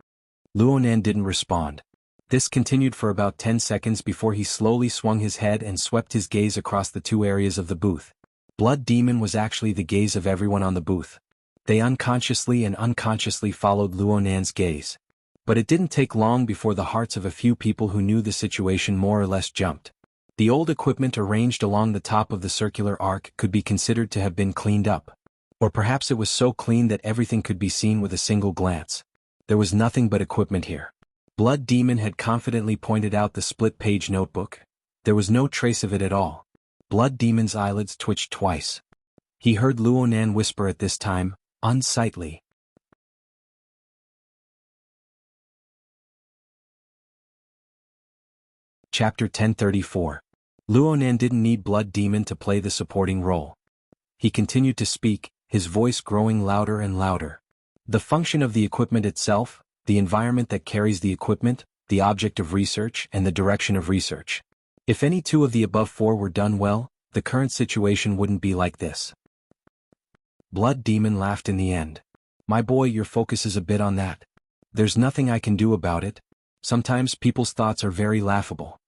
Luo Nan didn't respond. This continued for about 10 seconds before he slowly swung his head and swept his gaze across the two areas of the booth. Blood Demon was actually the gaze of everyone on the booth. They unconsciously and unconsciously followed Luo Nan's gaze. But it didn't take long before the hearts of a few people who knew the situation more or less jumped. The old equipment arranged along the top of the circular arc could be considered to have been cleaned up. Or perhaps it was so clean that everything could be seen with a single glance. There was nothing but equipment here. Blood Demon had confidently pointed out the split-page notebook. There was no trace of it at all. Blood Demon's eyelids twitched twice. He heard Luo Nan whisper at this time, "Unsightly." Chapter 1034. Luo Nan didn't need Blood Demon to play the supporting role. He continued to speak, his voice growing louder and louder. The function of the equipment itself, the environment that carries the equipment, the object of research, and the direction of research. If any two of the above four were done well, the current situation wouldn't be like this. Blood Demon laughed in the end. "My boy, your focus is a bit on that. There's nothing I can do about it. Sometimes people's thoughts are very laughable."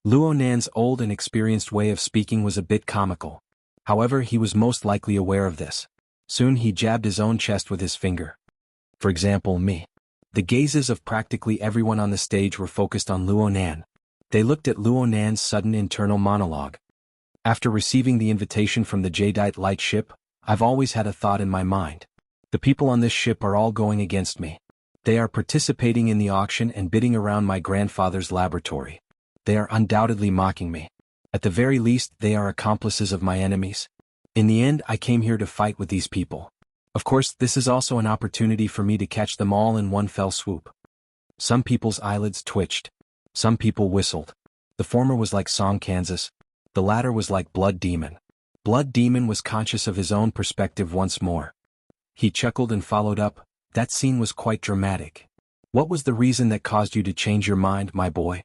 Luo Nan's old and experienced way of speaking was a bit comical. However, he was most likely aware of this. Soon he jabbed his own chest with his finger. For example, me. The gazes of practically everyone on the stage were focused on Luo Nan. They looked at Luo Nan's sudden internal monologue. "After receiving the invitation from the Jadeite light ship, I've always had a thought in my mind. The people on this ship are all going against me. They are participating in the auction and bidding around my grandfather's laboratory. They are undoubtedly mocking me. At the very least, they are accomplices of my enemies. In the end, I came here to fight with these people. Of course, this is also an opportunity for me to catch them all in one fell swoop." Some people's eyelids twitched. Some people whistled. The former was like Song Kansas. The latter was like Blood Demon. Blood Demon was conscious of his own perspective once more. He chuckled and followed up, "That scene was quite dramatic. What was the reason that caused you to change your mind, my boy?"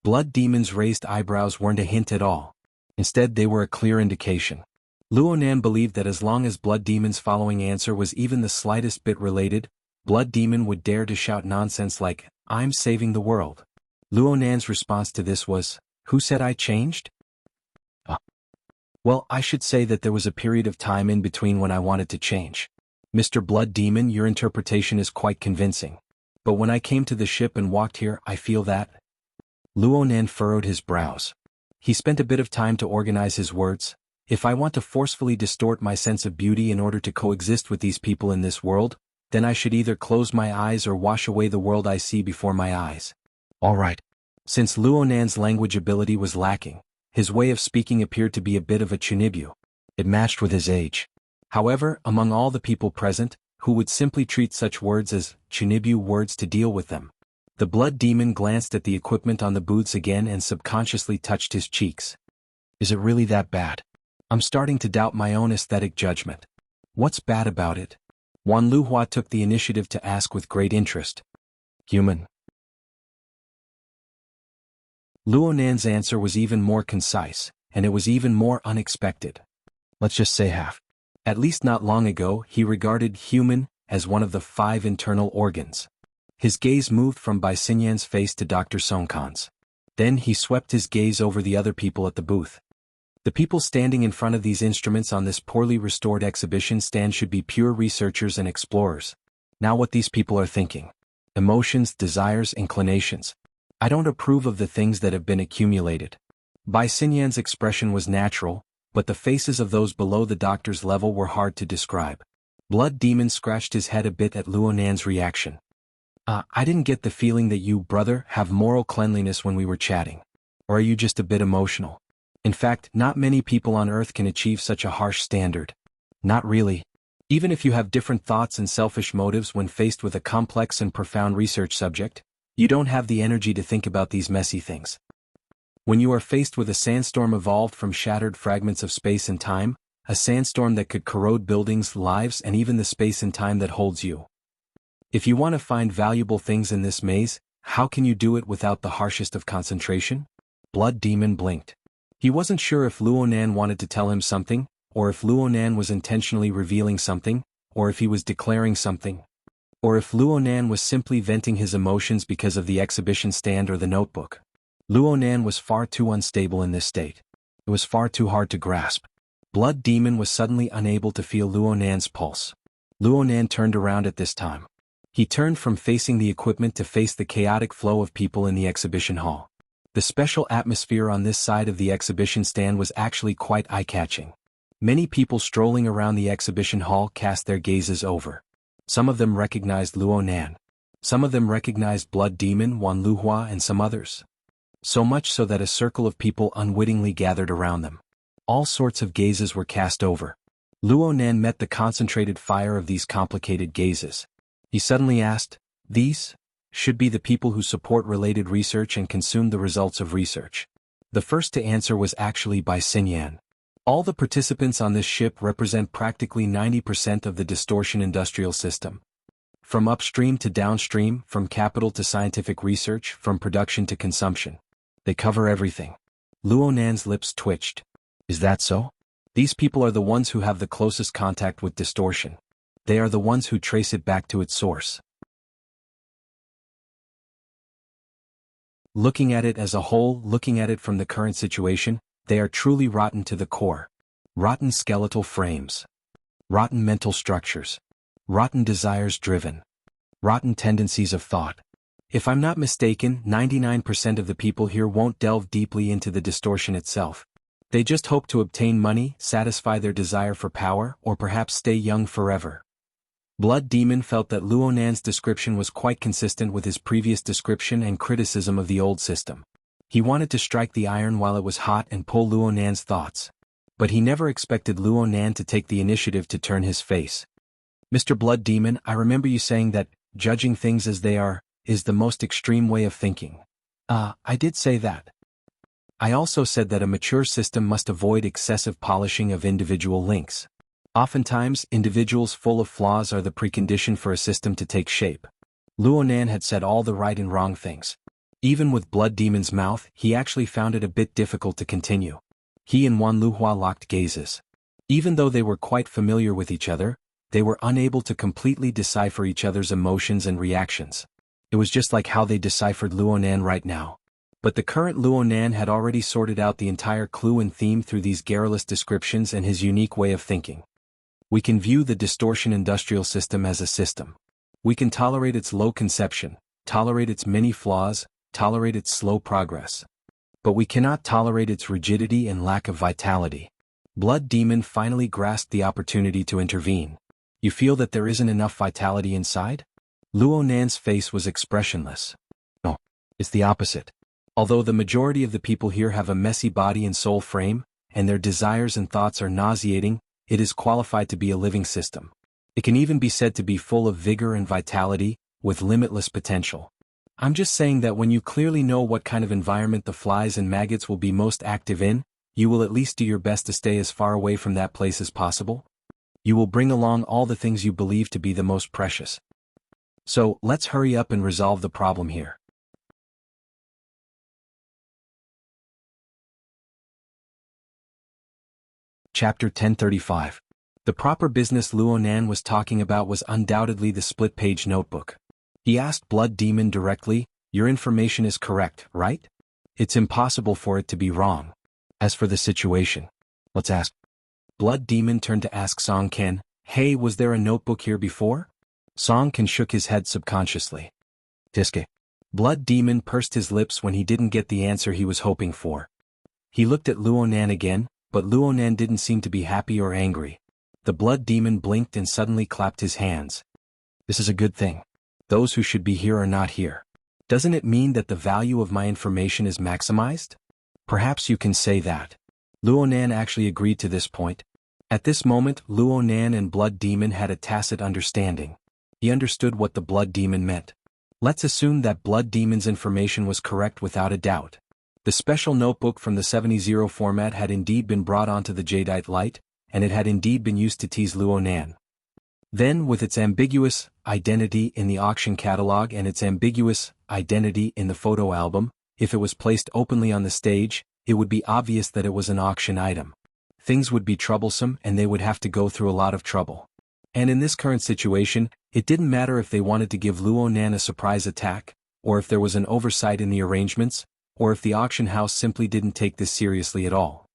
Blood Demon's raised eyebrows weren't a hint at all. Instead, they were a clear indication. Luo Nan believed that as long as Blood Demon's following answer was even the slightest bit related, Blood Demon would dare to shout nonsense like, "I'm saving the world." Luo Nan's response to this was, "Who said I changed?" Well, I should say that there was a period of time in between when I wanted to change. Mr. Blood Demon, your interpretation is quite convincing. But when I came to the ship and walked here, I feel that..." Luo Nan furrowed his brows. He spent a bit of time to organize his words. "If I want to forcefully distort my sense of beauty in order to coexist with these people in this world, then I should either close my eyes or wash away the world I see before my eyes." All right. Since Luo Nan's language ability was lacking, his way of speaking appeared to be a bit of a chunibyo. It matched with his age. However, among all the people present, who would simply treat such words as chunibyo words to deal with them, the Blood Demon glanced at the equipment on the booths again and subconsciously touched his cheeks. "Is it really that bad? I'm starting to doubt my own aesthetic judgment. What's bad about it?" Wan Luhua took the initiative to ask with great interest. "Human." Luo Nan's answer was even more concise, and it was even more unexpected. Let's just say half. At least not long ago, he regarded human as one of the 5 internal organs. His gaze moved from Bai Xinyan's face to Dr. Songkan's. Then he swept his gaze over the other people at the booth. The people standing in front of these instruments on this poorly restored exhibition stand should be pure researchers and explorers. Now what these people are thinking. Emotions, desires, inclinations. I don't approve of the things that have been accumulated. Bai Xinyan's expression was natural, but the faces of those below the doctor's level were hard to describe. Blood Demon scratched his head a bit at Luo Nan's reaction. I didn't get the feeling that you, brother, have moral cleanliness when we were chatting. Or are you just a bit emotional? In fact, not many people on Earth can achieve such a harsh standard. Not really. Even if you have different thoughts and selfish motives when faced with a complex and profound research subject, you don't have the energy to think about these messy things. When you are faced with a sandstorm evolved from shattered fragments of space and time, a sandstorm that could corrode buildings, lives, and even the space and time that holds you. If you want to find valuable things in this maze, how can you do it without the harshest of concentration? Blood Demon blinked. He wasn't sure if Luo Nan wanted to tell him something, or if Luo Nan was intentionally revealing something, or if he was declaring something. Or if Luo Nan was simply venting his emotions because of the exhibition stand or the notebook. Luo Nan was far too unstable in this state. It was far too hard to grasp. Blood Demon was suddenly unable to feel Luo Nan's pulse. Luo Nan turned around at this time. He turned from facing the equipment to face the chaotic flow of people in the exhibition hall. The special atmosphere on this side of the exhibition stand was actually quite eye-catching. Many people strolling around the exhibition hall cast their gazes over. Some of them recognized Luo Nan. Some of them recognized Blood Demon, Wan Luhua, and some others. So much so that a circle of people unwittingly gathered around them. All sorts of gazes were cast over. Luo Nan met the concentrated fire of these complicated gazes. He suddenly asked, "These should be the people who support related research and consume the results of research." The first to answer was actually Bai Xinyan. All the participants on this ship represent practically 90% of the distortion industrial system. From upstream to downstream, from capital to scientific research, from production to consumption. They cover everything. Luo Nan's lips twitched. Is that so? These people are the ones who have the closest contact with distortion. They are the ones who trace it back to its source. Looking at it as a whole, looking at it from the current situation, they are truly rotten to the core. Rotten skeletal frames. Rotten mental structures. Rotten desires driven. Rotten tendencies of thought. If I'm not mistaken, 99% of the people here won't delve deeply into the distortion itself. They just hope to obtain money, satisfy their desire for power, or perhaps stay young forever. Blood Demon felt that Luo Nan's description was quite consistent with his previous description and criticism of the old system. He wanted to strike the iron while it was hot and pull Luo Nan's thoughts. But he never expected Luo Nan to take the initiative to turn his face. "Mr. Blood Demon, I remember you saying that judging things as they are is the most extreme way of thinking." I did say that. I also said that a mature system must avoid excessive polishing of individual links. Oftentimes, individuals full of flaws are the precondition for a system to take shape. Luo Nan had said all the right and wrong things. Even with Blood Demon's mouth, he actually found it a bit difficult to continue. He and Wan Luhua locked gazes. Even though they were quite familiar with each other, they were unable to completely decipher each other's emotions and reactions. It was just like how they deciphered Luo Nan right now. But the current Luo Nan had already sorted out the entire clue and theme through these garrulous descriptions and his unique way of thinking. We can view the distortion industrial system as a system. We can tolerate its low conception, tolerate its many flaws, tolerate its slow progress. But we cannot tolerate its rigidity and lack of vitality. Blood Demon finally grasped the opportunity to intervene. You feel that there isn't enough vitality inside? Luo Nan's face was expressionless. No, it's the opposite. Although the majority of the people here have a messy body and soul frame, and their desires and thoughts are nauseating, it is qualified to be a living system. It can even be said to be full of vigor and vitality, with limitless potential. I'm just saying that when you clearly know what kind of environment the flies and maggots will be most active in, you will at least do your best to stay as far away from that place as possible. You will bring along all the things you believe to be the most precious. So, let's hurry up and resolve the problem here. Chapter 1035. The proper business Luo Nan was talking about was undoubtedly the split-page notebook. He asked Blood Demon directly, "Your information is correct, right? It's impossible for it to be wrong. As for the situation, let's ask." Blood Demon turned to ask Song Ken, "Hey, was there a notebook here before?" Song Ken shook his head subconsciously. Tiske. Blood Demon pursed his lips when he didn't get the answer he was hoping for. He looked at Luonan again, but Luonan didn't seem to be happy or angry. The Blood Demon blinked and suddenly clapped his hands. This is a good thing. Those who should be here are not here. Doesn't it mean that the value of my information is maximized? Perhaps you can say that. Luonan actually agreed to this point. At this moment, Luonan and Blood Demon had a tacit understanding. He understood what the Blood Demon meant. Let's assume that Blood Demon's information was correct without a doubt. The special notebook from the 70 format had indeed been brought onto the Jadeite Light, and it had indeed been used to tease Luonan. Then, with its ambiguous identity in the auction catalog and its ambiguous identity in the photo album, if it was placed openly on the stage, it would be obvious that it was an auction item. Things would be troublesome and they would have to go through a lot of trouble. And in this current situation, it didn't matter if they wanted to give Luonan a surprise attack, or if there was an oversight in the arrangements, or if the auction house simply didn't take this seriously at all.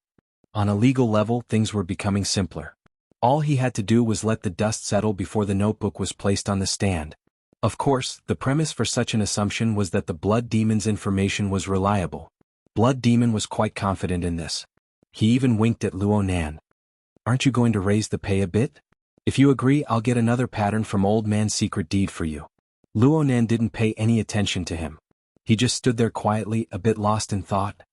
On a legal level, things were becoming simpler. All he had to do was let the dust settle before the notebook was placed on the stand. Of course, the premise for such an assumption was that the Blood Demon's information was reliable. Blood Demon was quite confident in this. He even winked at Luonan. Aren't you going to raise the pay a bit? If you agree, I'll get another pattern from Old Man's secret deed for you. Luonan didn't pay any attention to him. He just stood there quietly, a bit lost in thought.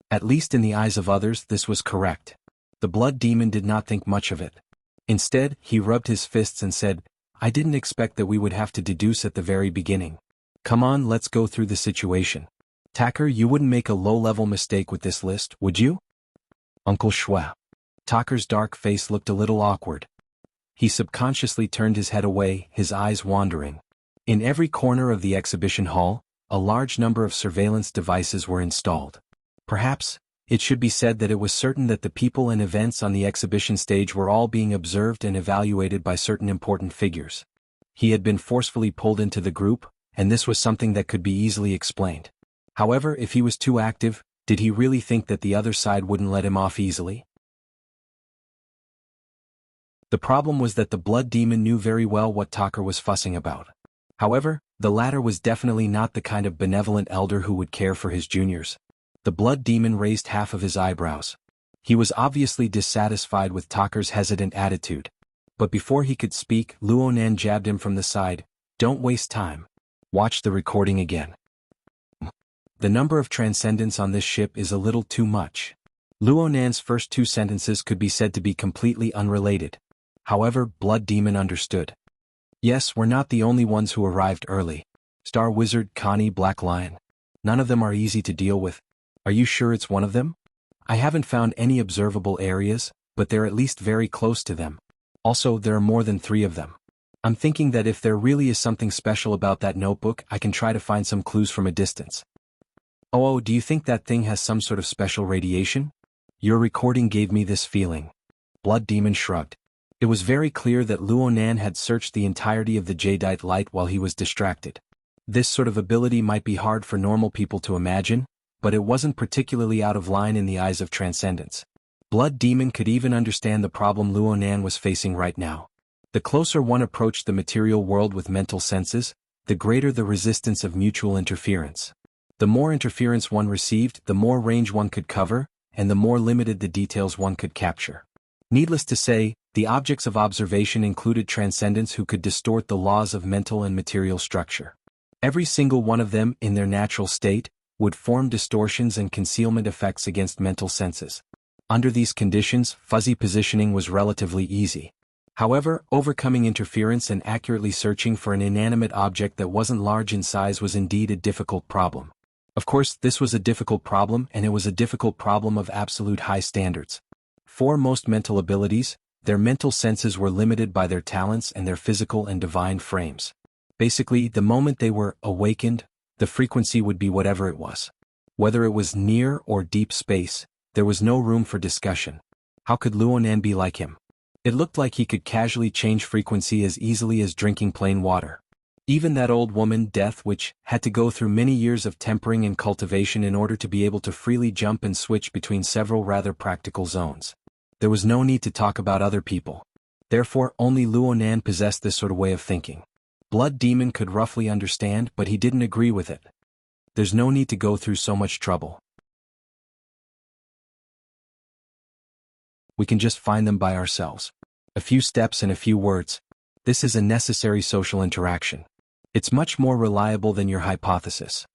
At least in the eyes of others, this was correct. The Blood Demon did not think much of it. Instead, he rubbed his fists and said, I didn't expect that we would have to deduce at the very beginning. Come on, let's go through the situation. Tacker, you wouldn't make a low-level mistake with this list, would you? Uncle Shwe. Tacker's dark face looked a little awkward. He subconsciously turned his head away, his eyes wandering. In every corner of the exhibition hall, a large number of surveillance devices were installed. Perhaps, it should be said that it was certain that the people and events on the exhibition stage were all being observed and evaluated by certain important figures. He had been forcefully pulled into the group, and this was something that could be easily explained. However, if he was too active, did he really think that the other side wouldn't let him off easily? The problem was that the Blood Demon knew very well what Tacker was fussing about. However, the latter was definitely not the kind of benevolent elder who would care for his juniors. The Blood Demon raised half of his eyebrows. He was obviously dissatisfied with Tacker's hesitant attitude. But before he could speak, Luonan jabbed him from the side. Don't waste time. Watch the recording again. The number of transcendents on this ship is a little too much. Luonan's first two sentences could be said to be completely unrelated. However, Blood Demon understood. Yes, we're not the only ones who arrived early. Star Wizard, Connie, Black Lion. None of them are easy to deal with. Are you sure it's one of them? I haven't found any observable areas, but they're at least very close to them. Also, there are more than 3 of them. I'm thinking that if there really is something special about that notebook, I can try to find some clues from a distance. Oh, do you think that thing has some sort of special radiation? Your recording gave me this feeling. Blood Demon shrugged. It was very clear that Luonan had searched the entirety of the Jadeite Light while he was distracted. This sort of ability might be hard for normal people to imagine, but it wasn't particularly out of line in the eyes of transcendents. Blood Demon could even understand the problem Luonan was facing right now. The closer one approached the material world with mental senses, the greater the resistance of mutual interference. The more interference one received, the more range one could cover, and the more limited the details one could capture. Needless to say, the objects of observation included transcendents who could distort the laws of mental and material structure. Every single one of them, in their natural state, would form distortions and concealment effects against mental senses. Under these conditions, fuzzy positioning was relatively easy. However, overcoming interference and accurately searching for an inanimate object that wasn't large in size was indeed a difficult problem. Of course, this was a difficult problem, and it was a difficult problem of absolute high standards. For most mental abilities, their mental senses were limited by their talents and their physical and divine frames. Basically, the moment they were awakened, the frequency would be whatever it was. Whether it was near or deep space, there was no room for discussion. How could Luonan be like him? It looked like he could casually change frequency as easily as drinking plain water. Even that old woman, Death, which had to go through many years of tempering and cultivation in order to be able to freely jump and switch between several rather practical zones. There was no need to talk about other people. Therefore, only Luonan possessed this sort of way of thinking. Blood Demon could roughly understand, but he didn't agree with it. There's no need to go through so much trouble. We can just find them by ourselves. A few steps and a few words. This is a necessary social interaction. It's much more reliable than your hypothesis.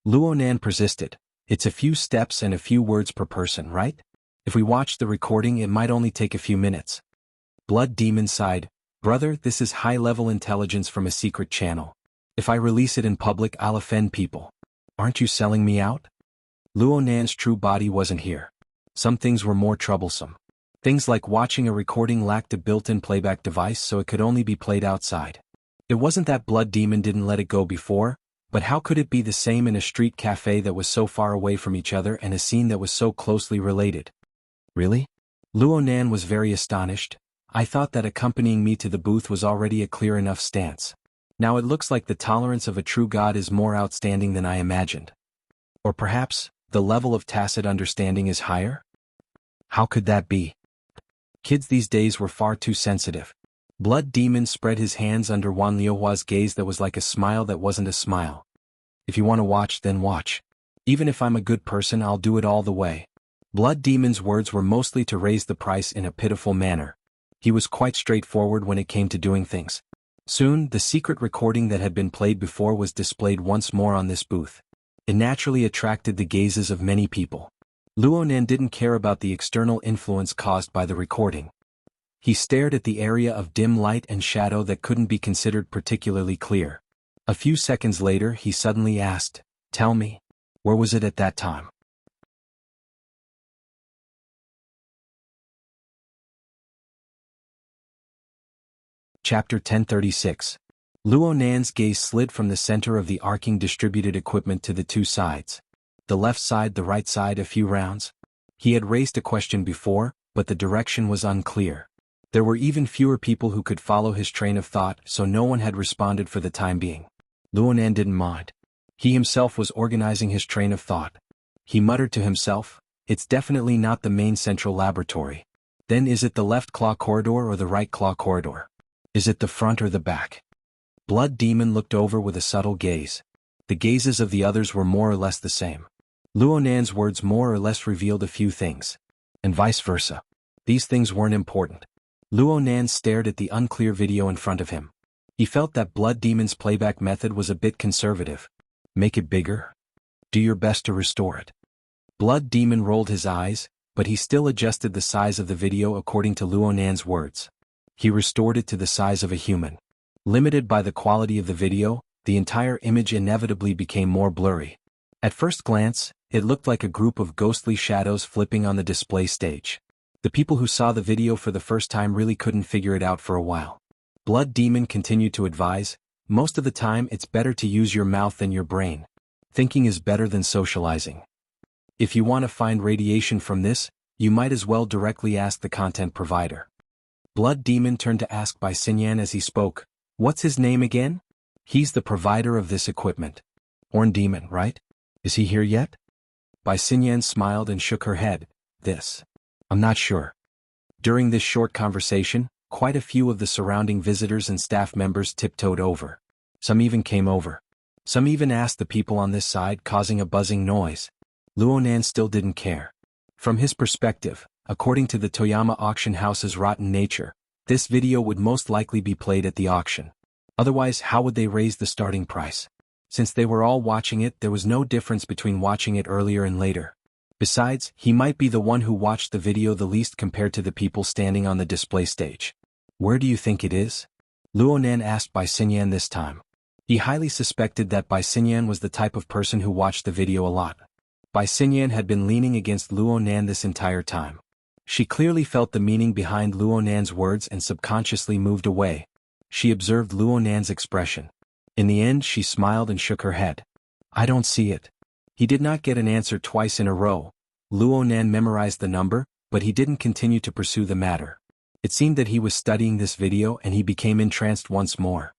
Luo Nan persisted. It's a few steps and a few words per person, right? If we watch the recording, it might only take a few minutes. Blood Demon sighed. Brother, this is high-level intelligence from a secret channel. If I release it in public, I'll offend people. Aren't you selling me out? Luo Nan's true body wasn't here. Some things were more troublesome. Things like watching a recording lacked a built-in playback device, so it could only be played outside. It wasn't that Blood Demon didn't let it go before, but how could it be the same in a street cafe that was so far away from each other and a scene that was so closely related? Really? Luo Nan was very astonished. I thought that accompanying me to the booth was already a clear enough stance. Now it looks like the tolerance of a true god is more outstanding than I imagined. Or perhaps, the level of tacit understanding is higher? How could that be? Kids these days were far too sensitive. Blood Demon spread his hands under Wan Liuhua's gaze that was like a smile that wasn't a smile. If you want to watch, then watch. Even if I'm a good person, I'll do it all the way. Blood Demon's words were mostly to raise the price in a pitiful manner. He was quite straightforward when it came to doing things. Soon, the secret recording that had been played before was displayed once more on this booth. It naturally attracted the gazes of many people. Luo Nan didn't care about the external influence caused by the recording. He stared at the area of dim light and shadow that couldn't be considered particularly clear. A few seconds later, he suddenly asked, "Tell me, where was it at that time?" Chapter 1036. Luo Nan's gaze slid from the center of the arcing distributed equipment to the two sides. The left side, the right side, a few rounds. He had raised a question before, but the direction was unclear. There were even fewer people who could follow his train of thought, so no one had responded for the time being. Luo Nan didn't mind. He himself was organizing his train of thought. He muttered to himself, "It's definitely not the main central laboratory. Then is it the left claw corridor or the right claw corridor? Is it the front or the back?" Blood Demon looked over with a subtle gaze. The gazes of the others were more or less the same. Luo Nan's words more or less revealed a few things. And vice versa. These things weren't important. Luo Nan stared at the unclear video in front of him. He felt that Blood Demon's playback method was a bit conservative. Make it bigger. Do your best to restore it. Blood Demon rolled his eyes, but he still adjusted the size of the video according to Luo Nan's words. He restored it to the size of a human. Limited by the quality of the video, the entire image inevitably became more blurry. At first glance, it looked like a group of ghostly shadows flipping on the display stage. The people who saw the video for the first time really couldn't figure it out for a while. Blood Demon continued to advise, most of the time it's better to use your mouth than your brain. Thinking is better than socializing. If you want to find radiation from this, you might as well directly ask the content provider. Blood Demon turned to ask Bai Xinyan as he spoke, "What's his name again?" "He's the provider of this equipment. Horn Demon, right? Is he here yet?" Bai Xinyan smiled and shook her head. I'm not sure." During this short conversation, quite a few of the surrounding visitors and staff members tiptoed over. Some even came over. Some even asked the people on this side, causing a buzzing noise. Luo Nan still didn't care. From his perspective, according to the Toyama auction house's rotten nature, this video would most likely be played at the auction. Otherwise, how would they raise the starting price? Since they were all watching it, there was no difference between watching it earlier and later. Besides, he might be the one who watched the video the least compared to the people standing on the display stage. "Where do you think it is?" Luo Nan asked Bai Xinyan this time. He highly suspected that Bai Xinyan was the type of person who watched the video a lot. Bai Xinyan had been leaning against Luo Nan this entire time. She clearly felt the meaning behind Luo Nan's words and subconsciously moved away. She observed Luo Nan's expression. In the end, she smiled and shook her head. "I don't see it." He did not get an answer twice in a row. Luo Nan memorized the number, but he didn't continue to pursue the matter. It seemed that he was studying this video and he became entranced once more.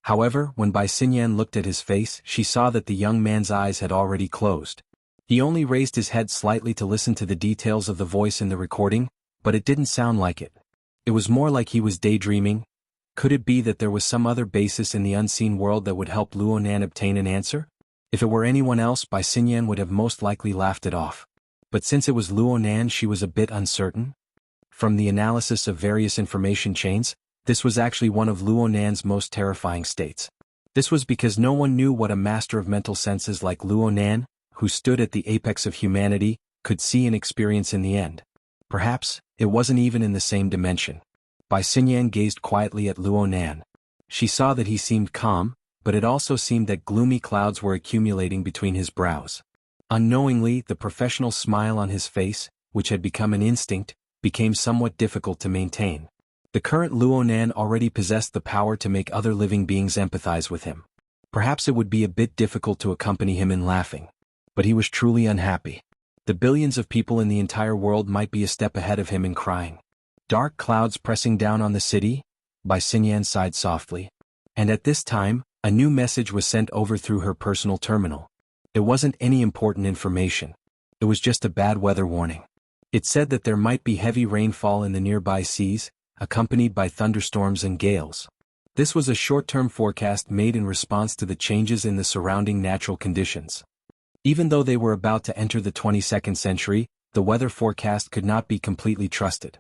However, when Bai Xinyan looked at his face, she saw that the young man's eyes had already closed. He only raised his head slightly to listen to the details of the voice in the recording, but it didn't sound like it. It was more like he was daydreaming, Could it be that there was some other basis in the unseen world that would help Luo Nan obtain an answer? If it were anyone else, Bai Xinyan would have most likely laughed it off. But since it was Luo Nan, she was a bit uncertain. From the analysis of various information chains, this was actually one of Luo Nan's most terrifying states. This was because no one knew what a master of mental senses like Luo Nan, who stood at the apex of humanity, could see and experience in the end. Perhaps, it wasn't even in the same dimension. Bai Xinyan gazed quietly at Luo Nan. She saw that he seemed calm, but it also seemed that gloomy clouds were accumulating between his brows. Unknowingly, the professional smile on his face, which had become an instinct, became somewhat difficult to maintain. The current Luo Nan already possessed the power to make other living beings empathize with him. Perhaps it would be a bit difficult to accompany him in laughing. But he was truly unhappy. The billions of people in the entire world might be a step ahead of him in crying. Dark clouds pressing down on the city? Bai Xinyan sighed softly. And at this time, a new message was sent over through her personal terminal. It wasn't any important information. It was just a bad weather warning. It said that there might be heavy rainfall in the nearby seas, accompanied by thunderstorms and gales. This was a short-term forecast made in response to the changes in the surrounding natural conditions. Even though they were about to enter the 22nd century, the weather forecast could not be completely trusted.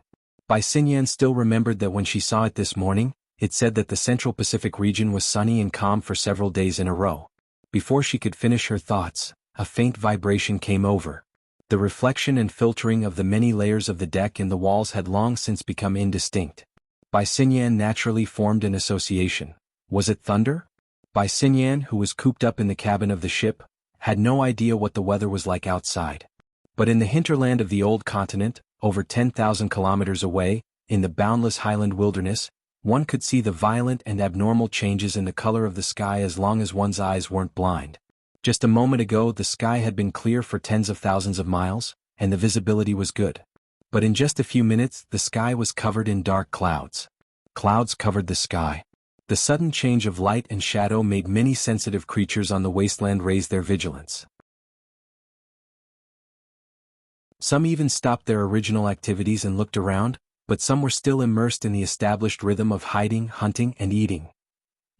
Bai Xinyan still remembered that when she saw it this morning, it said that the Central Pacific region was sunny and calm for several days in a row. Before she could finish her thoughts, a faint vibration came over. The reflection and filtering of the many layers of the deck and the walls had long since become indistinct. Bai Xinyan naturally formed an association. Was it thunder? Bai Xinyan, who was cooped up in the cabin of the ship, had no idea what the weather was like outside. But in the hinterland of the old continent, over 10,000 kilometers away, in the boundless highland wilderness, one could see the violent and abnormal changes in the color of the sky as long as one's eyes weren't blind. Just a moment ago the sky had been clear for tens of thousands of miles, and the visibility was good. But in just a few minutes the sky was covered in dark clouds. Clouds covered the sky. The sudden change of light and shadow made many sensitive creatures on the wasteland raise their vigilance. Some even stopped their original activities and looked around, but some were still immersed in the established rhythm of hiding, hunting, and eating.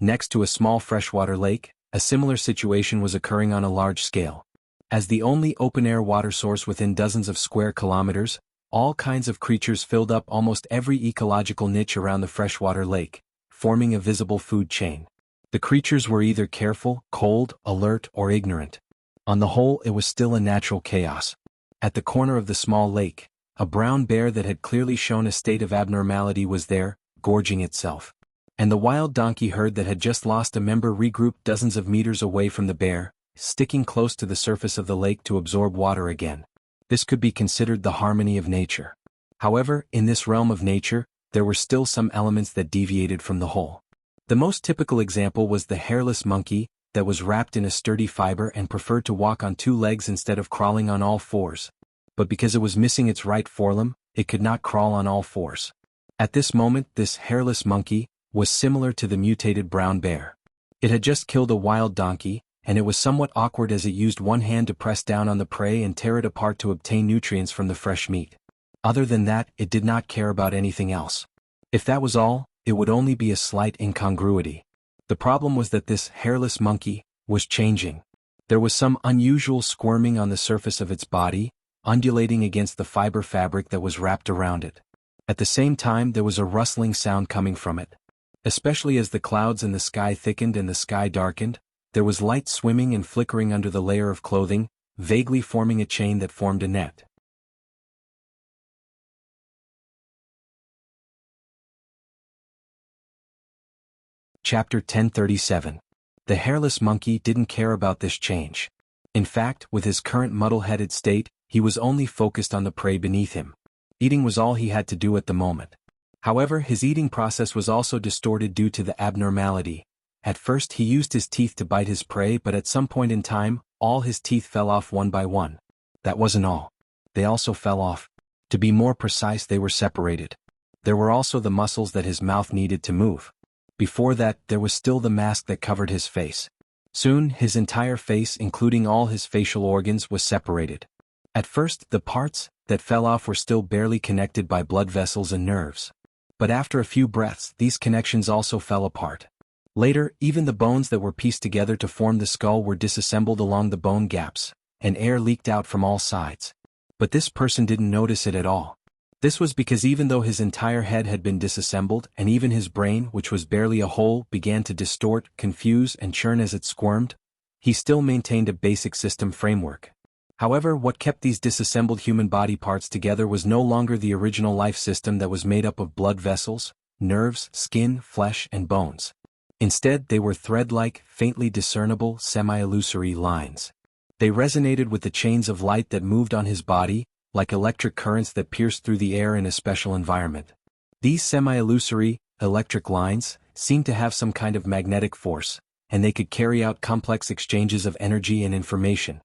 Next to a small freshwater lake, a similar situation was occurring on a large scale. As the only open-air water source within dozens of square kilometers, all kinds of creatures filled up almost every ecological niche around the freshwater lake, forming a visible food chain. The creatures were either careful, cold, alert, or ignorant. On the whole, it was still a natural chaos. At the corner of the small lake, a brown bear that had clearly shown a state of abnormality was there, gorging itself. And the wild donkey herd that had just lost a member regrouped dozens of meters away from the bear, sticking close to the surface of the lake to absorb water again. This could be considered the harmony of nature. However, in this realm of nature, there were still some elements that deviated from the whole. The most typical example was the hairless monkey, that was wrapped in a sturdy fiber and preferred to walk on two legs instead of crawling on all fours. But because it was missing its right forelimb, it could not crawl on all fours. At this moment, this hairless monkey was similar to the mutated brown bear. It had just killed a wild donkey, and it was somewhat awkward as it used one hand to press down on the prey and tear it apart to obtain nutrients from the fresh meat. Other than that, it did not care about anything else. If that was all, it would only be a slight incongruity. The problem was that this hairless monkey was changing. There was some unusual squirming on the surface of its body, undulating against the fiber fabric that was wrapped around it. At the same time, there was a rustling sound coming from it. Especially as the clouds in the sky thickened and the sky darkened, there was light swimming and flickering under the layer of clothing, vaguely forming a chain that formed a net. Chapter 1037. The hairless monkey didn't care about this change. In fact, with his current muddle-headed state, he was only focused on the prey beneath him. Eating was all he had to do at the moment. However, his eating process was also distorted due to the abnormality. At first he used his teeth to bite his prey, but at some point in time, all his teeth fell off one by one. That wasn't all. They also fell off. To be more precise, they were separated. There were also the muscles that his mouth needed to move. Before that, there was still the mask that covered his face. Soon, his entire face, including all his facial organs, was separated. At first, the parts that fell off were still barely connected by blood vessels and nerves. But after a few breaths, these connections also fell apart. Later, even the bones that were pieced together to form the skull were disassembled along the bone gaps, and air leaked out from all sides. But this person didn't notice it at all. This was because even though his entire head had been disassembled and even his brain, which was barely a whole, began to distort, confuse, and churn as it squirmed, he still maintained a basic system framework. However, what kept these disassembled human body parts together was no longer the original life system that was made up of blood vessels, nerves, skin, flesh, and bones. Instead, they were thread-like, faintly discernible, semi-illusory lines. They resonated with the chains of light that moved on his body, like electric currents that pierced through the air in a special environment. These semi-illusory, electric lines seemed to have some kind of magnetic force, and they could carry out complex exchanges of energy and information.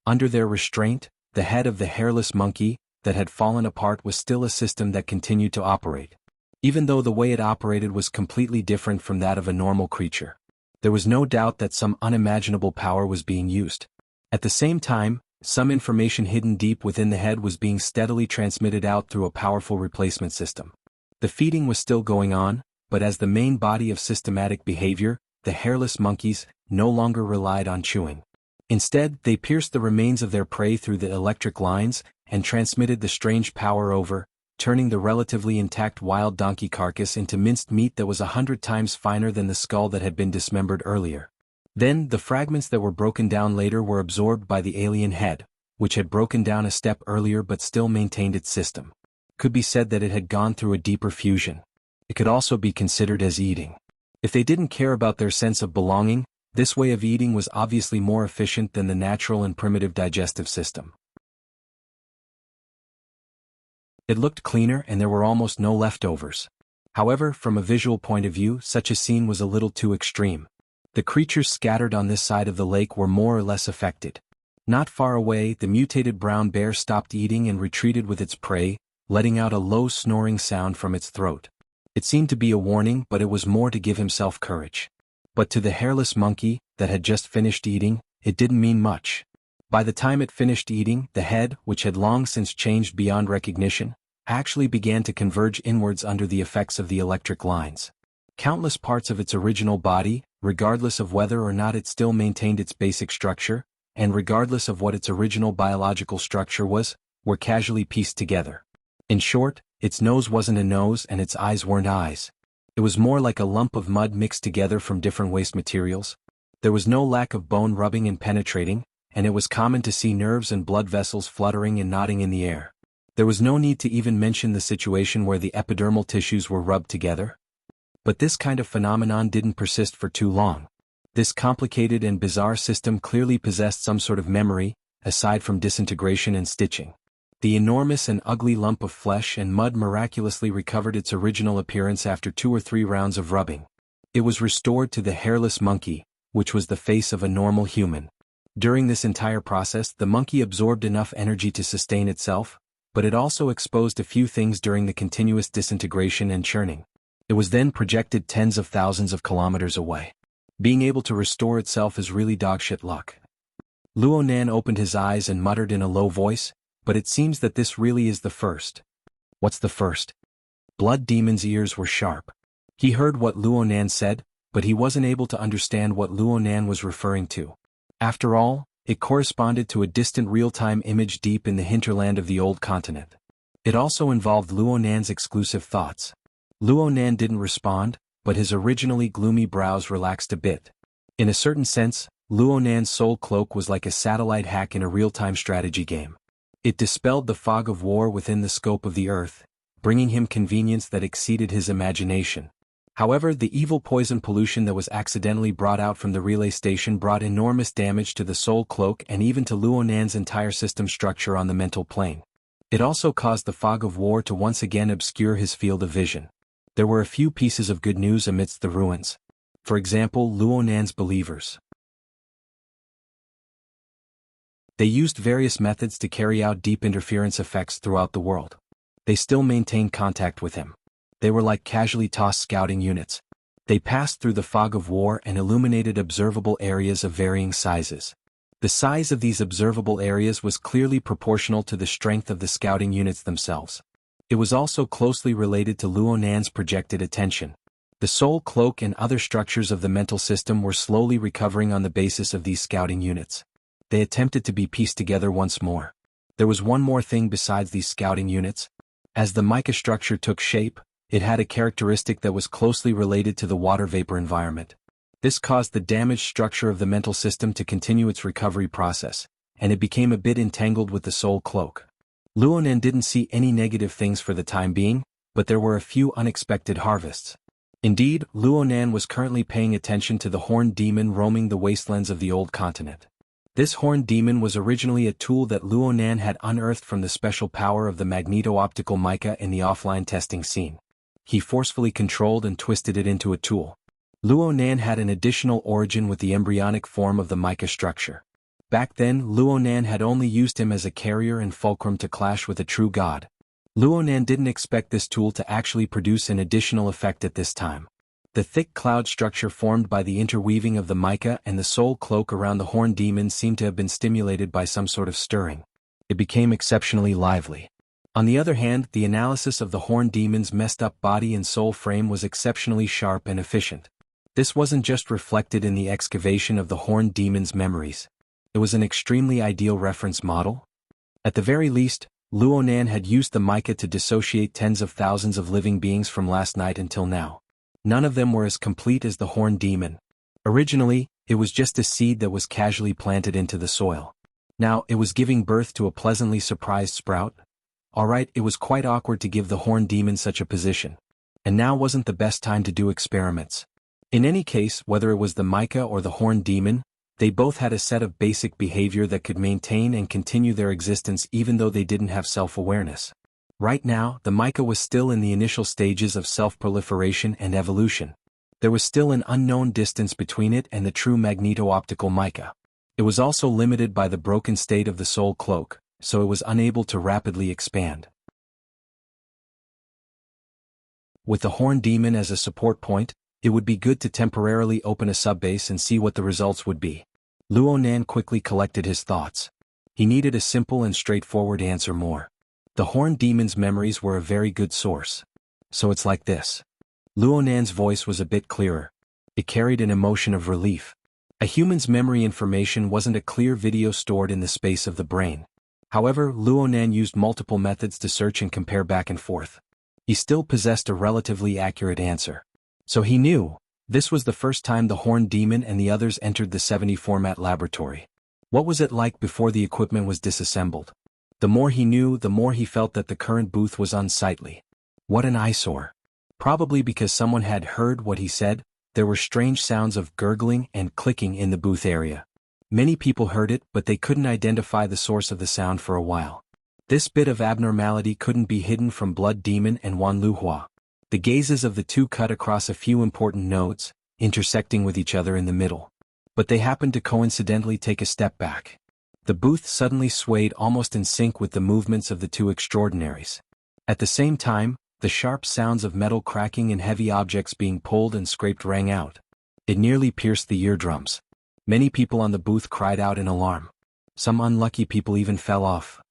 Under their restraint, the head of the hairless monkey that had fallen apart was still a system that continued to operate. Even though the way it operated was completely different from that of a normal creature. There was no doubt that some unimaginable power was being used. At the same time, some information hidden deep within the head was being steadily transmitted out through a powerful replacement system. The feeding was still going on, but as the main body of systematic behavior, the hairless monkeys no longer relied on chewing. Instead, they pierced the remains of their prey through the electric lines and transmitted the strange power over, turning the relatively intact wild donkey carcass into minced meat that was 100 times finer than the skull that had been dismembered earlier. Then, the fragments that were broken down later were absorbed by the alien head, which had broken down a step earlier but still maintained its system. Could be said that it had gone through a deeper fusion. It could also be considered as eating. If they didn't care about their sense of belonging, this way of eating was obviously more efficient than the natural and primitive digestive system. It looked cleaner and there were almost no leftovers. However, from a visual point of view, such a scene was a little too extreme. The creatures scattered on this side of the lake were more or less affected. Not far away, the mutated brown bear stopped eating and retreated with its prey, letting out a low snoring sound from its throat. It seemed to be a warning, but it was more to give himself courage. But to the hairless monkey, that had just finished eating, it didn't mean much. By the time it finished eating, the head, which had long since changed beyond recognition, actually began to converge inwards under the effects of the electric lines. Countless parts of its original body, regardless of whether or not it still maintained its basic structure, and regardless of what its original biological structure was, were casually pieced together. In short, its nose wasn't a nose and its eyes weren't eyes. It was more like a lump of mud mixed together from different waste materials. There was no lack of bone rubbing and penetrating, and it was common to see nerves and blood vessels fluttering and nodding in the air. There was no need to even mention the situation where the epidermal tissues were rubbed together. But this kind of phenomenon didn't persist for too long. This complicated and bizarre system clearly possessed some sort of memory, aside from disintegration and stitching. The enormous and ugly lump of flesh and mud miraculously recovered its original appearance after 2 or 3 rounds of rubbing. It was restored to the hairless monkey, which was the face of a normal human. During this entire process, the monkey absorbed enough energy to sustain itself, but it also exposed a few things during the continuous disintegration and churning. It was then projected tens of thousands of kilometers away. Being able to restore itself is really dogshit luck. Luo Nan opened his eyes and muttered in a low voice, but it seems that this really is the first. What's the first? Blood Demon's ears were sharp. He heard what Luo Nan said, but he wasn't able to understand what Luo Nan was referring to. After all, it corresponded to a distant real-time image deep in the hinterland of the old continent. It also involved Luo Nan's exclusive thoughts. Luo Nan didn't respond, but his originally gloomy brows relaxed a bit. In a certain sense, Luo Nan's soul cloak was like a satellite hack in a real-time strategy game. It dispelled the fog of war within the scope of the earth, bringing him convenience that exceeded his imagination. However, the evil poison pollution that was accidentally brought out from the relay station brought enormous damage to the soul cloak and even to Luo Nan's entire system structure on the mental plane. It also caused the fog of war to once again obscure his field of vision. There were a few pieces of good news amidst the ruins. For example, Luo Nan's believers. They used various methods to carry out deep interference effects throughout the world. They still maintained contact with him. They were like casually tossed scouting units. They passed through the fog of war and illuminated observable areas of varying sizes. The size of these observable areas was clearly proportional to the strength of the scouting units themselves. It was also closely related to Luo Nan's projected attention. The soul cloak and other structures of the mental system were slowly recovering on the basis of these scouting units. They attempted to be pieced together once more. There was one more thing besides these scouting units. As the mica structure took shape, it had a characteristic that was closely related to the water vapor environment. This caused the damaged structure of the mental system to continue its recovery process, and it became a bit entangled with the soul cloak. Luo Nan didn't see any negative things for the time being, but there were a few unexpected harvests. Indeed, Luo Nan was currently paying attention to the horned demon roaming the wastelands of the old continent. This horned demon was originally a tool that Luo Nan had unearthed from the special power of the magneto-optical mica in the offline testing scene. He forcefully controlled and twisted it into a tool. Luo Nan had an additional origin with the embryonic form of the mica structure. Back then, Luo Nan had only used him as a carrier and fulcrum to clash with a true god. Luo Nan didn't expect this tool to actually produce an additional effect at this time. The thick cloud structure formed by the interweaving of the mica and the soul cloak around the horned demon seemed to have been stimulated by some sort of stirring. It became exceptionally lively. On the other hand, the analysis of the horned demon's messed up body and soul frame was exceptionally sharp and efficient. This wasn't just reflected in the excavation of the horned demon's memories. It was an extremely ideal reference model. At the very least, Luo Nan had used the mica to dissociate tens of thousands of living beings from last night until now. None of them were as complete as the horned demon. Originally, it was just a seed that was casually planted into the soil. Now, it was giving birth to a pleasantly surprised sprout. Alright, it was quite awkward to give the horned demon such a position. And now wasn't the best time to do experiments. In any case, whether it was the mica or the horned demon, they both had a set of basic behavior that could maintain and continue their existence even though they didn't have self-awareness. Right now, the mica was still in the initial stages of self-proliferation and evolution. There was still an unknown distance between it and the true magneto-optical mica. It was also limited by the broken state of the soul cloak, so it was unable to rapidly expand. With the horned demon as a support point, it would be good to temporarily open a subbase and see what the results would be. Luo Nan quickly collected his thoughts. He needed a simple and straightforward answer more. The horned demon's memories were a very good source. So it's like this. Luo Nan's voice was a bit clearer. It carried an emotion of relief. A human's memory information wasn't a clear video stored in the space of the brain. However, Luo Nan used multiple methods to search and compare back and forth. He still possessed a relatively accurate answer. So he knew, this was the first time the horned demon and the others entered the 70 format laboratory. What was it like before the equipment was disassembled? The more he knew, the more he felt that the current booth was unsightly. What an eyesore. Probably because someone had heard what he said, there were strange sounds of gurgling and clicking in the booth area. Many people heard it, but they couldn't identify the source of the sound for a while. This bit of abnormality couldn't be hidden from Blood Demon and Wan Luhua. The gazes of the two cut across a few important nodes, intersecting with each other in the middle. But they happened to coincidentally take a step back. The booth suddenly swayed almost in sync with the movements of the two extraordinaries. At the same time, the sharp sounds of metal cracking and heavy objects being pulled and scraped rang out. It nearly pierced the eardrums. Many people on the booth cried out in alarm. Some unlucky people even fell off.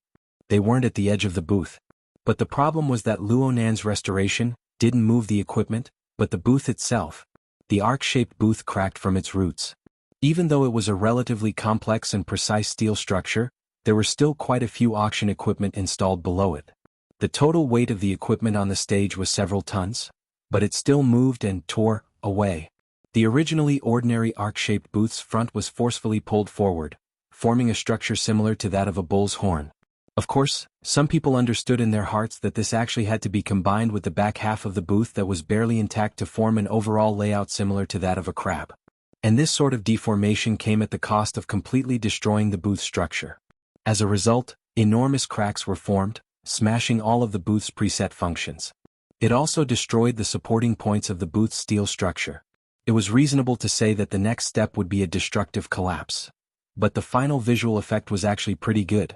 They weren't at the edge of the booth. But the problem was that Luo Nan's restoration didn't move the equipment, but the booth itself. The arc-shaped booth cracked from its roots. Even though it was a relatively complex and precise steel structure, there were still quite a few auction equipment installed below it. The total weight of the equipment on the stage was several tons, but it still moved and tore away. The originally ordinary arc-shaped booth's front was forcefully pulled forward, forming a structure similar to that of a bull's horn. Of course, some people understood in their hearts that this actually had to be combined with the back half of the booth that was barely intact to form an overall layout similar to that of a crab. And this sort of deformation came at the cost of completely destroying the booth structure. As a result, enormous cracks were formed, smashing all of the booth's preset functions. It also destroyed the supporting points of the booth's steel structure. It was reasonable to say that the next step would be a destructive collapse. But the final visual effect was actually pretty good.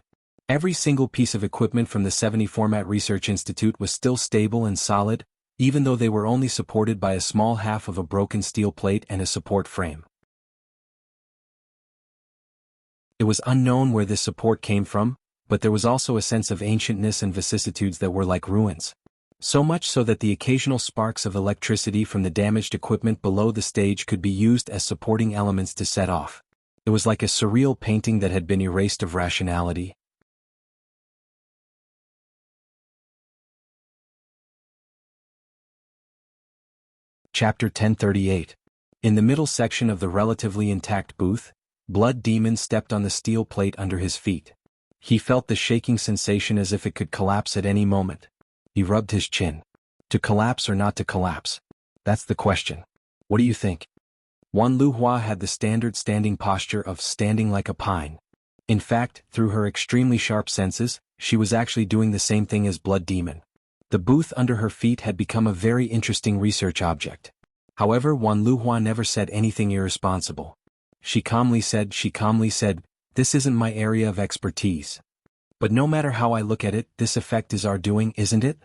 Every single piece of equipment from the 70 Format Research Institute was still stable and solid, even though they were only supported by a small half of a broken steel plate and a support frame. It was unknown where this support came from, but there was also a sense of ancientness and vicissitudes that were like ruins. So much so that the occasional sparks of electricity from the damaged equipment below the stage could be used as supporting elements to set off. It was like a surreal painting that had been erased of rationality. Chapter 1038. In the middle section of the relatively intact booth, Blood Demon stepped on the steel plate under his feet. He felt the shaking sensation as if it could collapse at any moment. He rubbed his chin. To collapse or not to collapse? That's the question. What do you think? Wan Luhua had the standard standing posture of standing like a pine. In fact, through her extremely sharp senses, she was actually doing the same thing as Blood Demon. The booth under her feet had become a very interesting research object. However, Wan Luhua never said anything irresponsible. She calmly said, "This isn't my area of expertise. But no matter how I look at it, this effect is our doing, isn't it?"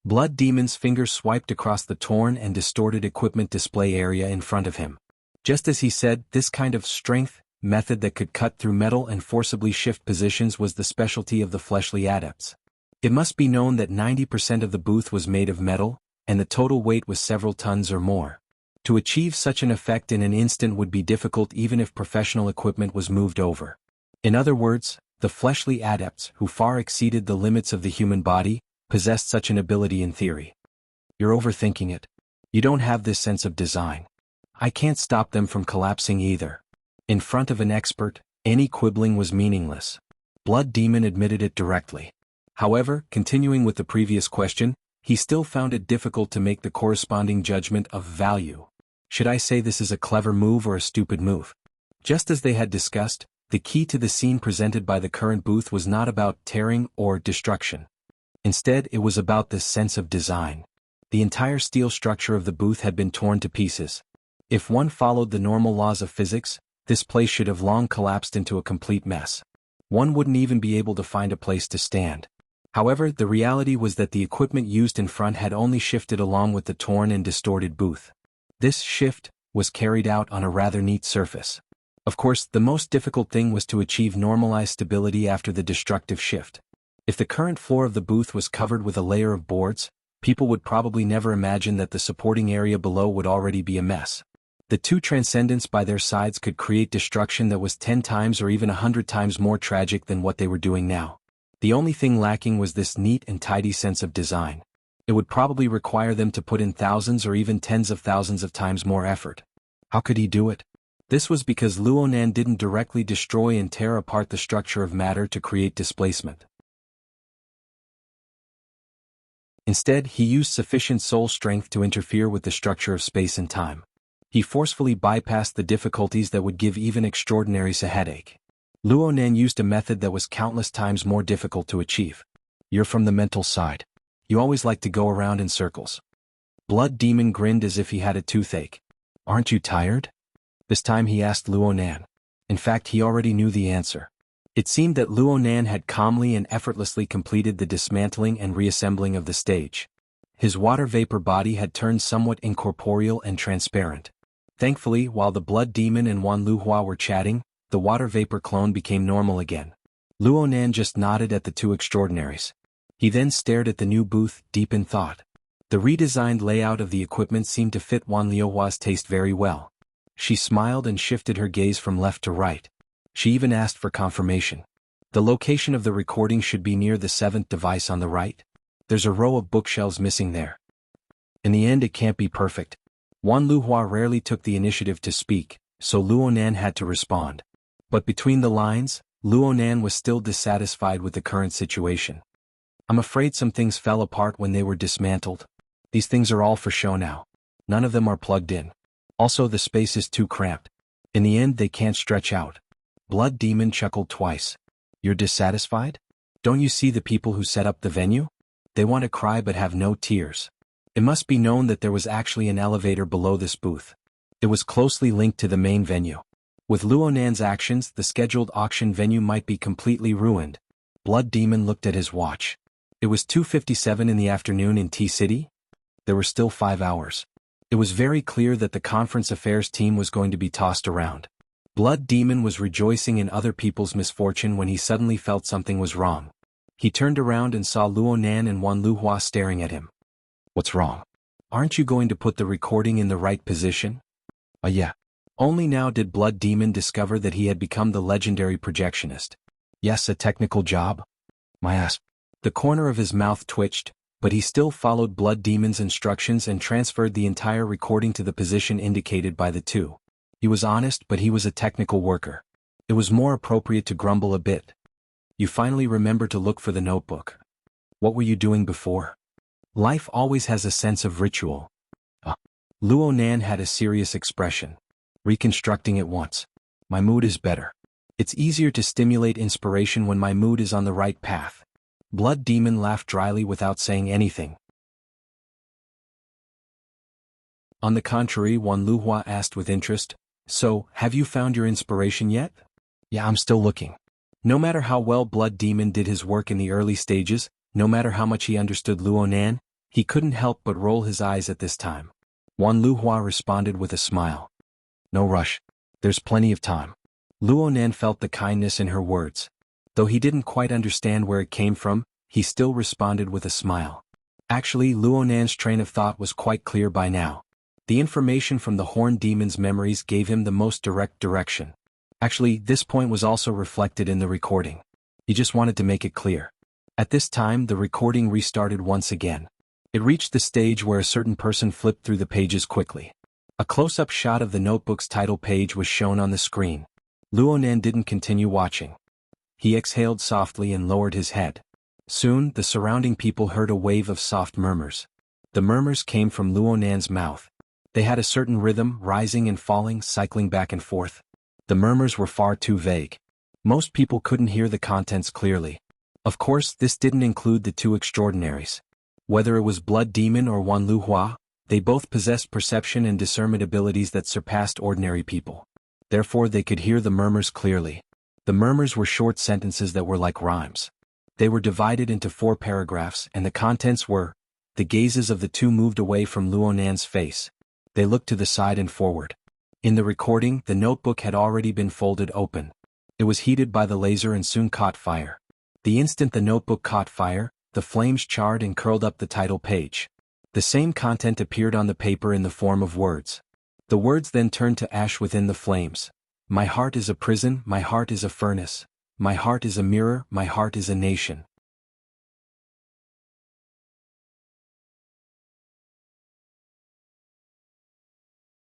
Blood Demon's fingers swiped across the torn and distorted equipment display area in front of him. Just as he said, this kind of strength method that could cut through metal and forcibly shift positions was the specialty of the fleshly adepts. It must be known that 90% of the booth was made of metal, and the total weight was several tons or more. To achieve such an effect in an instant would be difficult even if professional equipment was moved over. In other words, the fleshly adepts, who far exceeded the limits of the human body, possessed such an ability in theory. You're overthinking it. You don't have this sense of design. I can't stop them from collapsing either. In front of an expert, any quibbling was meaningless. Blood Demon admitted it directly. However, continuing with the previous question, he still found it difficult to make the corresponding judgment of value. Should I say this is a clever move or a stupid move? Just as they had discussed, the key to the scene presented by the current booth was not about tearing or destruction. Instead, it was about this sense of design. The entire steel structure of the booth had been torn to pieces. If one followed the normal laws of physics, this place should have long collapsed into a complete mess. One wouldn't even be able to find a place to stand. However, the reality was that the equipment used in front had only shifted along with the torn and distorted booth. This shift was carried out on a rather neat surface. Of course, the most difficult thing was to achieve normalized stability after the destructive shift. If the current floor of the booth was covered with a layer of boards, people would probably never imagine that the supporting area below would already be a mess. The two transcendents by their sides could create destruction that was 10 times or even 100 times more tragic than what they were doing now. The only thing lacking was this neat and tidy sense of design. It would probably require them to put in thousands or even tens of thousands of times more effort. How could he do it? This was because Luonan didn't directly destroy and tear apart the structure of matter to create displacement. Instead, he used sufficient soul strength to interfere with the structure of space and time. He forcefully bypassed the difficulties that would give even extraordinaries a headache. Luonan used a method that was countless times more difficult to achieve. You're from the mental side. You always like to go around in circles. Blood Demon grinned as if he had a toothache. Aren't you tired? This time he asked Luonan. In fact, he already knew the answer. It seemed that Luonan had calmly and effortlessly completed the dismantling and reassembling of the stage. His water vapor body had turned somewhat incorporeal and transparent. Thankfully, while the Blood Demon and Wan Luhua were chatting, the water vapor clone became normal again. Luonan just nodded at the two extraordinaries. He then stared at the new booth, deep in thought. The redesigned layout of the equipment seemed to fit Wan Luhua's taste very well. She smiled and shifted her gaze from left to right. She even asked for confirmation. The location of the recording should be near the 7th device on the right. There's a row of bookshelves missing there. In the end, it can't be perfect. Wan Luhua rarely took the initiative to speak, so Luonan had to respond. But between the lines, Luonan was still dissatisfied with the current situation. I'm afraid some things fell apart when they were dismantled. These things are all for show now. None of them are plugged in. Also, the space is too cramped. In the end, they can't stretch out. Blood Demon chuckled twice. You're dissatisfied? Don't you see the people who set up the venue? They want to cry but have no tears. It must be known that there was actually an elevator below this booth. It was closely linked to the main venue. With Luonan's actions, the scheduled auction venue might be completely ruined. Blood Demon looked at his watch. It was 2:57 in the afternoon in T-City? There were still 5 hours. It was very clear that the conference affairs team was going to be tossed around. Blood Demon was rejoicing in other people's misfortune when he suddenly felt something was wrong. He turned around and saw Luo Nan and Wan Luhua staring at him. What's wrong? Aren't you going to put the recording in the right position? Yeah. Only now did Blood Demon discover that he had become the legendary projectionist. Yes, a technical job? My ass. The corner of his mouth twitched, but he still followed Blood Demon's instructions and transferred the entire recording to the position indicated by the two. He was honest, but he was a technical worker. It was more appropriate to grumble a bit. You finally remember to look for the notebook. What were you doing before? Life always has a sense of ritual. Luo Nan had a serious expression. Reconstructing it once. My mood is better. It's easier to stimulate inspiration when my mood is on the right path. Blood Demon laughed dryly without saying anything. On the contrary, Wan Luhua asked with interest, So, have you found your inspiration yet? Yeah, I'm still looking. No matter how well Blood Demon did his work in the early stages, no matter how much he understood Luo Nan, he couldn't help but roll his eyes at this time. Wan Luhua responded with a smile. No rush. There's plenty of time. Luo Nan felt the kindness in her words. Though he didn't quite understand where it came from, he still responded with a smile. Actually, Luo Nan's train of thought was quite clear by now. The information from the Horn Demon's memories gave him the most direct direction. Actually, this point was also reflected in the recording. He just wanted to make it clear. At this time, the recording restarted once again. It reached the stage where a certain person flipped through the pages quickly. A close-up shot of the notebook's title page was shown on the screen. Luo Nan didn't continue watching. He exhaled softly and lowered his head. Soon, the surrounding people heard a wave of soft murmurs. The murmurs came from Luo Nan's mouth. They had a certain rhythm, rising and falling, cycling back and forth. The murmurs were far too vague. Most people couldn't hear the contents clearly. Of course, this didn't include the two extraordinaries. Whether it was Blood Demon or Wan Luhua, they both possessed perception and discernment abilities that surpassed ordinary people. Therefore, they could hear the murmurs clearly. The murmurs were short sentences that were like rhymes. They were divided into 4 paragraphs, and the contents were, the gazes of the two moved away from Luo Nan's face. They looked to the side and forward. In the recording, the notebook had already been folded open. It was heated by the laser and soon caught fire. The instant the notebook caught fire, the flames charred and curled up the title page. The same content appeared on the paper in the form of words. The words then turned to ash within the flames. My heart is a prison, my heart is a furnace. My heart is a mirror, my heart is a nation.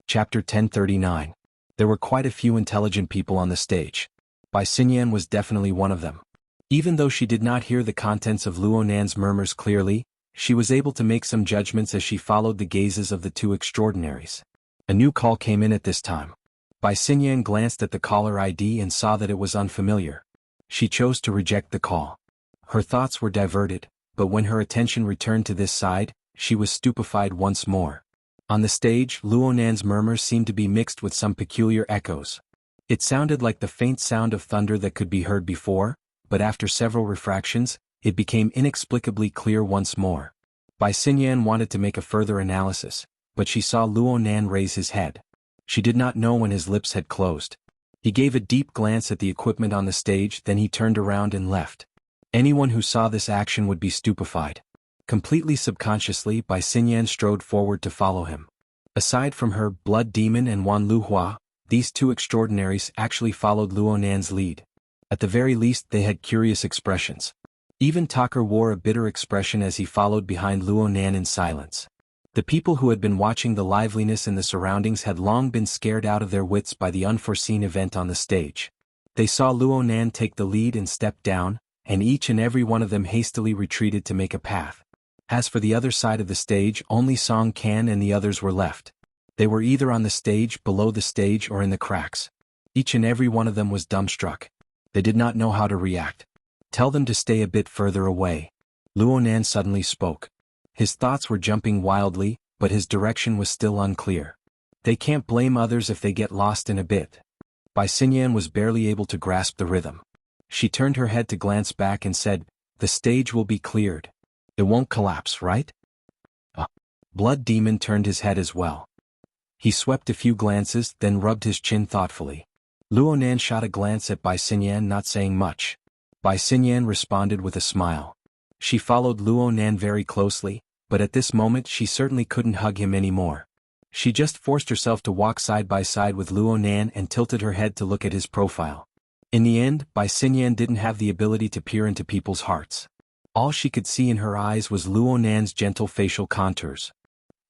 Chapter 1039. There were quite a few intelligent people on the stage. Bai Xinyan was definitely one of them. Even though she did not hear the contents of Luo Nan's murmurs clearly, she was able to make some judgments as she followed the gazes of the two extraordinaries. A new call came in at this time. Bai Xinyan glanced at the caller ID and saw that it was unfamiliar. She chose to reject the call. Her thoughts were diverted, but when her attention returned to this side, she was stupefied once more. On the stage, Luo Nan's murmurs seemed to be mixed with some peculiar echoes. It sounded like the faint sound of thunder that could be heard before, but after several refractions, it became inexplicably clear once more. Bai Xinyan wanted to make a further analysis, but she saw Luo Nan raise his head. She did not know when his lips had closed. He gave a deep glance at the equipment on the stage, then he turned around and left. Anyone who saw this action would be stupefied. Completely subconsciously, Bai Xinyan strode forward to follow him. Aside from her, Blood Demon and Wan Luhua, these two extraordinaries actually followed Luo Nan's lead. At the very least, they had curious expressions. Even Tucker wore a bitter expression as he followed behind Luo Nan in silence. The people who had been watching the liveliness in the surroundings had long been scared out of their wits by the unforeseen event on the stage. They saw Luo Nan take the lead and step down, and each and every one of them hastily retreated to make a path. As for the other side of the stage, only Song Kan and the others were left. They were either on the stage, below the stage, or in the cracks. Each and every one of them was dumbstruck. They did not know how to react. Tell them to stay a bit further away. Luo Nan suddenly spoke. His thoughts were jumping wildly, but his direction was still unclear. They can't blame others if they get lost in a bit. Bai Xinyan was barely able to grasp the rhythm. She turned her head to glance back and said, The stage will be cleared. It won't collapse, right? Blood Demon turned his head as well. He swept a few glances, then rubbed his chin thoughtfully. Luo Nan shot a glance at Bai Xinyan, not saying much. Bai Xinyan responded with a smile. She followed Luo Nan very closely, but at this moment she certainly couldn't hug him anymore. She just forced herself to walk side by side with Luo Nan and tilted her head to look at his profile. In the end, Bai Xinyan didn't have the ability to peer into people's hearts. All she could see in her eyes was Luo Nan's gentle facial contours.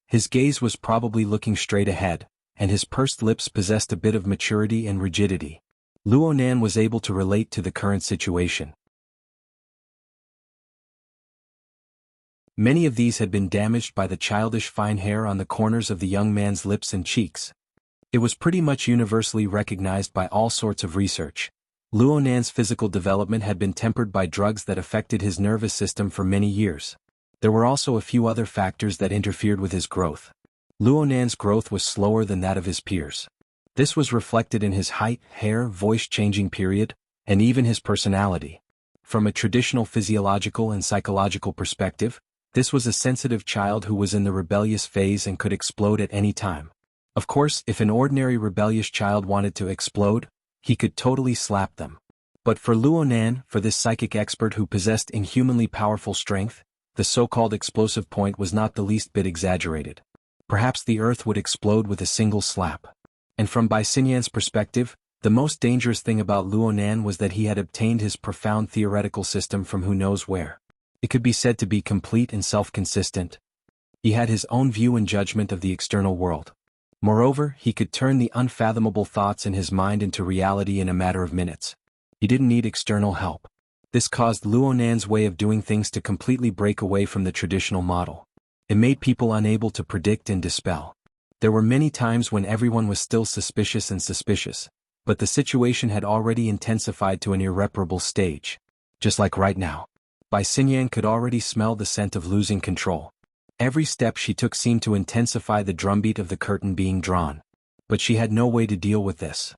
His gaze was probably looking straight ahead, and his pursed lips possessed a bit of maturity and rigidity. Luo Nan was able to relate to the current situation. Many of these had been damaged by the childish fine hair on the corners of the young man's lips and cheeks. It was pretty much universally recognized by all sorts of research. Luo Nan's physical development had been tempered by drugs that affected his nervous system for many years. There were also a few other factors that interfered with his growth. Luo Nan's growth was slower than that of his peers. This was reflected in his height, hair, voice-changing period, and even his personality. From a traditional physiological and psychological perspective, this was a sensitive child who was in the rebellious phase and could explode at any time. Of course, if an ordinary rebellious child wanted to explode, he could totally slap them. But for Luo Nan, for this psychic expert who possessed inhumanly powerful strength, the so-called explosive point was not the least bit exaggerated. Perhaps the earth would explode with a single slap. And from Bai Xinyan's perspective, the most dangerous thing about Luo Nan was that he had obtained his profound theoretical system from who knows where. It could be said to be complete and self-consistent. He had his own view and judgment of the external world. Moreover, he could turn the unfathomable thoughts in his mind into reality in a matter of minutes. He didn't need external help. This caused Luo Nan's way of doing things to completely break away from the traditional model. It made people unable to predict and dispel. There were many times when everyone was still suspicious, but the situation had already intensified to an irreparable stage. Just like right now. Bai Xinyan could already smell the scent of losing control. Every step she took seemed to intensify the drumbeat of the curtain being drawn. But she had no way to deal with this.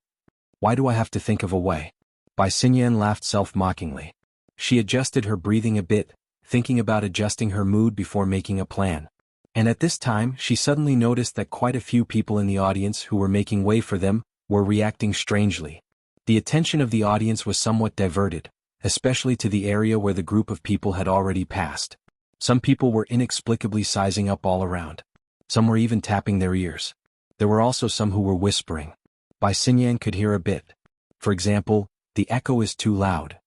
Why do I have to think of a way? Bai Xinyan laughed self-mockingly. She adjusted her breathing a bit, thinking about adjusting her mood before making a plan. And at this time, she suddenly noticed that quite a few people in the audience who were making way for them were reacting strangely. The attention of the audience was somewhat diverted, especially to the area where the group of people had already passed. Some people were inexplicably sizing up all around. Some were even tapping their ears. There were also some who were whispering. Bai Xinyan could hear a bit. For example, the echo is too loud.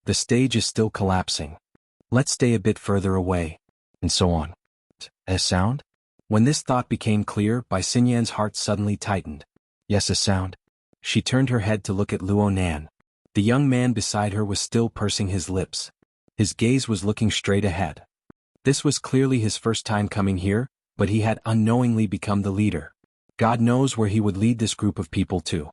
The stage is still collapsing. Let's stay a bit further away. And so on. A sound? When this thought became clear, Bai Xinyan's heart suddenly tightened. Yes, a sound. She turned her head to look at Luo Nan. The young man beside her was still pursing his lips. His gaze was looking straight ahead. This was clearly his first time coming here, but he had unknowingly become the leader. God knows where he would lead this group of people to.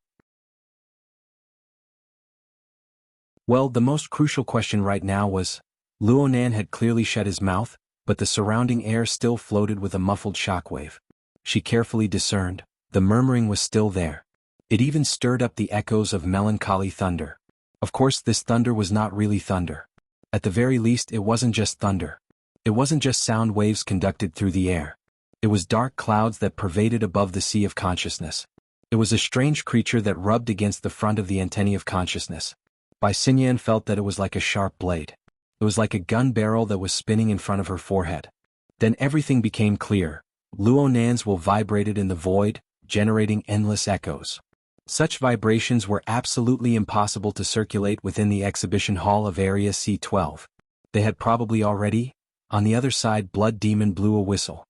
Well, the most crucial question right now was, Luo Nan had clearly shut his mouth, but the surrounding air still floated with a muffled shockwave. She carefully discerned, the murmuring was still there. It even stirred up the echoes of melancholy thunder. Of course, this thunder was not really thunder. At the very least, it wasn't just thunder. It wasn't just sound waves conducted through the air. It was dark clouds that pervaded above the sea of consciousness. It was a strange creature that rubbed against the front of the antennae of consciousness. Bai Xinyan felt that it was like a sharp blade. It was like a gun barrel that was spinning in front of her forehead. Then everything became clear. Luo Nan's will vibrated in the void, generating endless echoes. Such vibrations were absolutely impossible to circulate within the exhibition hall of Area C-12. They had probably already. On the other side, Blood Demon blew a whistle.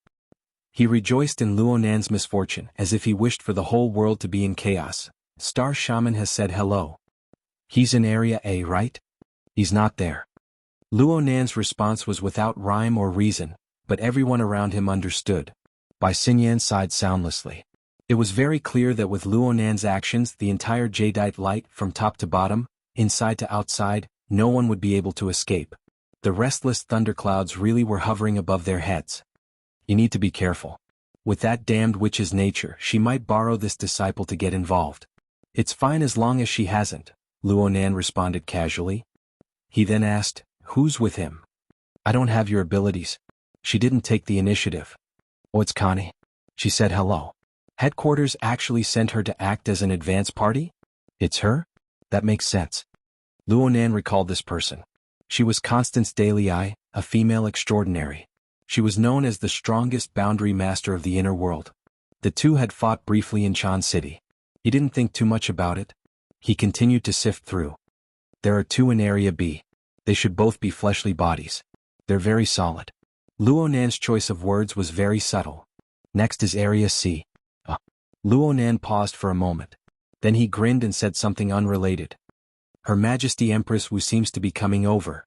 He rejoiced in Luo Nan's misfortune as if he wished for the whole world to be in chaos. Star Shaman has said hello. He's in Area A, right? He's not there. Luo Nan's response was without rhyme or reason, but everyone around him understood. Bai Xinyan sighed soundlessly. It was very clear that with Luo Nan's actions, the entire jadeite light, from top to bottom, inside to outside, no one would be able to escape. The restless thunderclouds really were hovering above their heads. You need to be careful. With that damned witch's nature, she might borrow this disciple to get involved. It's fine as long as she hasn't, Luo Nan responded casually. He then asked, who's with him? I don't have your abilities. She didn't take the initiative. Oh, it's Connie. She said hello. Headquarters actually sent her to act as an advance party? It's her? That makes sense. Luo Nan recalled this person. She was Constance Dalei, a female extraordinary. She was known as the strongest boundary master of the inner world. The two had fought briefly in Chan City. He didn't think too much about it. He continued to sift through. There are two in Area B. They should both be fleshly bodies. They're very solid. Luo Nan's choice of words was very subtle. Next is Area C. Luo Nan paused for a moment. Then he grinned and said something unrelated. Her Majesty Empress Wu seems to be coming over.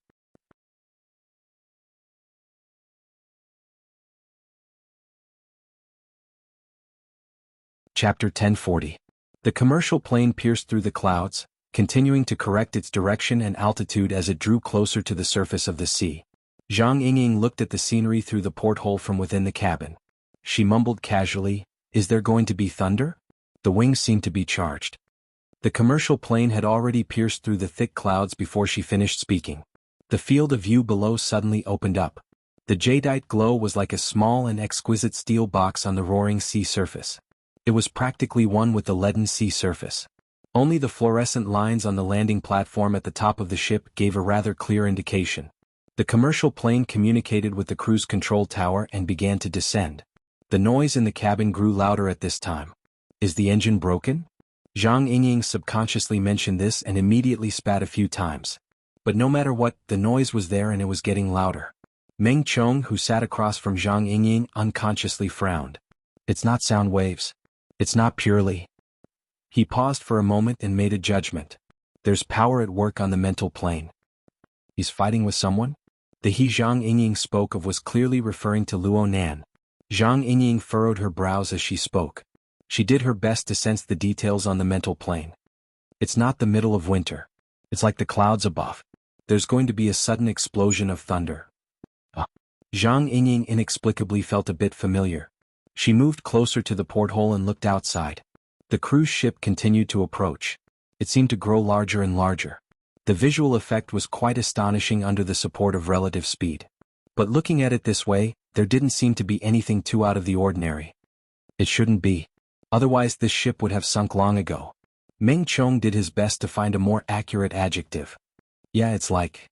Chapter 1040. The commercial plane pierced through the clouds, continuing to correct its direction and altitude as it drew closer to the surface of the sea. Zhang Yingying looked at the scenery through the porthole from within the cabin. She mumbled casually, "Is there going to be thunder?" The wings seemed to be charged. The commercial plane had already pierced through the thick clouds before she finished speaking. The field of view below suddenly opened up. The jadeite glow was like a small and exquisite steel box on the roaring sea surface. It was practically one with the leaden sea surface. Only the fluorescent lines on the landing platform at the top of the ship gave a rather clear indication. The commercial plane communicated with the cruise control tower and began to descend. The noise in the cabin grew louder at this time. Is the engine broken? Zhang Yingying subconsciously mentioned this and immediately spat a few times. But no matter what, the noise was there and it was getting louder. Meng Chong, who sat across from Zhang Yingying, unconsciously frowned. It's not sound waves. It's not purely. He paused for a moment and made a judgment. There's power at work on the mental plane. He's fighting with someone? The he Zhang Yingying spoke of was clearly referring to Luo Nan. Zhang Yingying furrowed her brows as she spoke. She did her best to sense the details on the mental plane. It's not the middle of winter. It's like the clouds above. There's going to be a sudden explosion of thunder. Zhang Yingying inexplicably felt a bit familiar. She moved closer to the porthole and looked outside. The cruise ship continued to approach. It seemed to grow larger and larger. The visual effect was quite astonishing under the support of relative speed. But looking at it this way, there didn't seem to be anything too out of the ordinary. It shouldn't be. Otherwise this ship would have sunk long ago. Meng Chong did his best to find a more accurate adjective. Yeah, it's like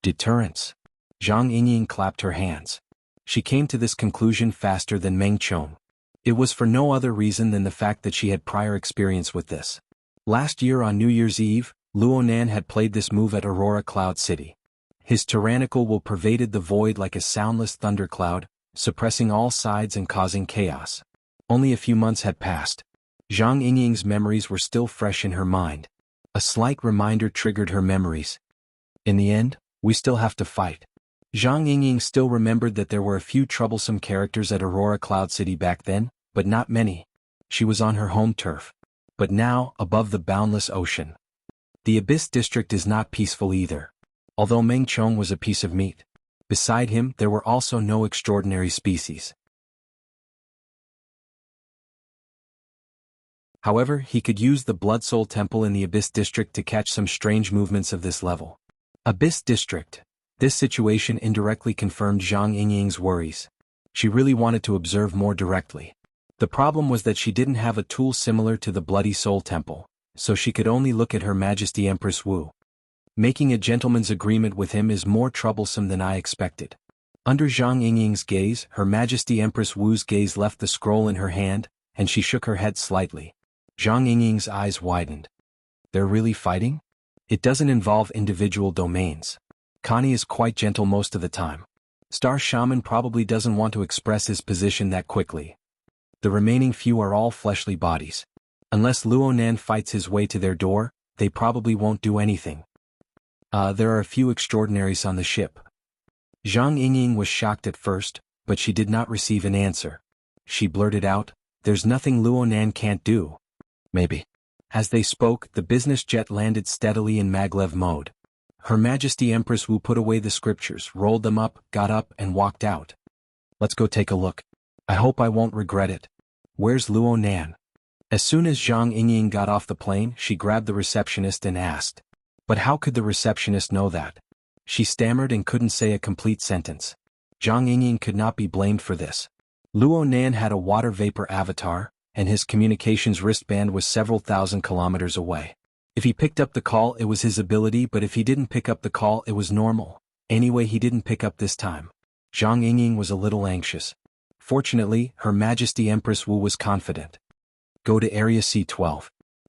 deterrence. Zhang Yingying clapped her hands. She came to this conclusion faster than Meng Chong. It was for no other reason than the fact that she had prior experience with this. Last year on New Year's Eve, Luo Nan had played this move at Aurora Cloud City. His tyrannical will pervaded the void like a soundless thundercloud, suppressing all sides and causing chaos. Only a few months had passed. Zhang Yingying's memories were still fresh in her mind. A slight reminder triggered her memories. In the end, we still have to fight. Zhang Yingying still remembered that there were a few troublesome characters at Aurora Cloud City back then, but not many. She was on her home turf. But now, above the boundless ocean. The Abyss District is not peaceful either. Although Meng Chong was a piece of meat. Beside him, there were also no extraordinary species. However, he could use the Blood Soul Temple in the Abyss District to catch some strange movements of this level. Abyss District. This situation indirectly confirmed Zhang Yingying's worries. She really wanted to observe more directly. The problem was that she didn't have a tool similar to the Bloody Soul Temple, so she could only look at Her Majesty Empress Wu. Making a gentleman's agreement with him is more troublesome than I expected. Under Zhang Yingying's gaze, Her Majesty Empress Wu's gaze left the scroll in her hand, and she shook her head slightly. Zhang Yingying's eyes widened. They're really fighting? It doesn't involve individual domains. Connie is quite gentle most of the time. Star Shaman probably doesn't want to express his position that quickly. The remaining few are all fleshly bodies. Unless Luo Nan fights his way to their door, they probably won't do anything. There are a few extraordinaries on the ship. Zhang Yingying was shocked at first, but she did not receive an answer. She blurted out, "There's nothing Luo Nan can't do." Maybe. As they spoke, the business jet landed steadily in maglev mode. Her Majesty Empress Wu put away the scriptures, rolled them up, got up, and walked out. Let's go take a look. I hope I won't regret it. Where's Luo Nan? As soon as Zhang Yingying got off the plane, she grabbed the receptionist and asked. But how could the receptionist know that? She stammered and couldn't say a complete sentence. Zhang Yingying could not be blamed for this. Luo Nan had a water vapor avatar, and his communications wristband was several thousand kilometers away. If he picked up the call, it was his ability, but if he didn't pick up the call, it was normal. Anyway, he didn't pick up this time. Zhang Yingying was a little anxious. Fortunately, Her Majesty Empress Wu was confident. Go to Area C-12.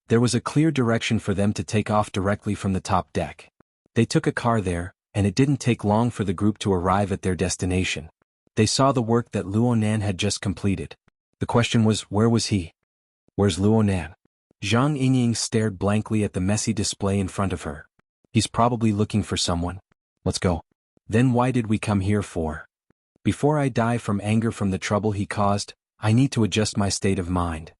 There was a clear direction for them to take off directly from the top deck. They took a car there, and it didn't take long for the group to arrive at their destination. They saw the work that Luo Nan had just completed. The question was, where was he? Where's Luo Nan? Zhang Yingying stared blankly at the messy display in front of her. He's probably looking for someone. Let's go. Then why did we come here for? Before I die from anger from the trouble he caused, I need to adjust my state of mind.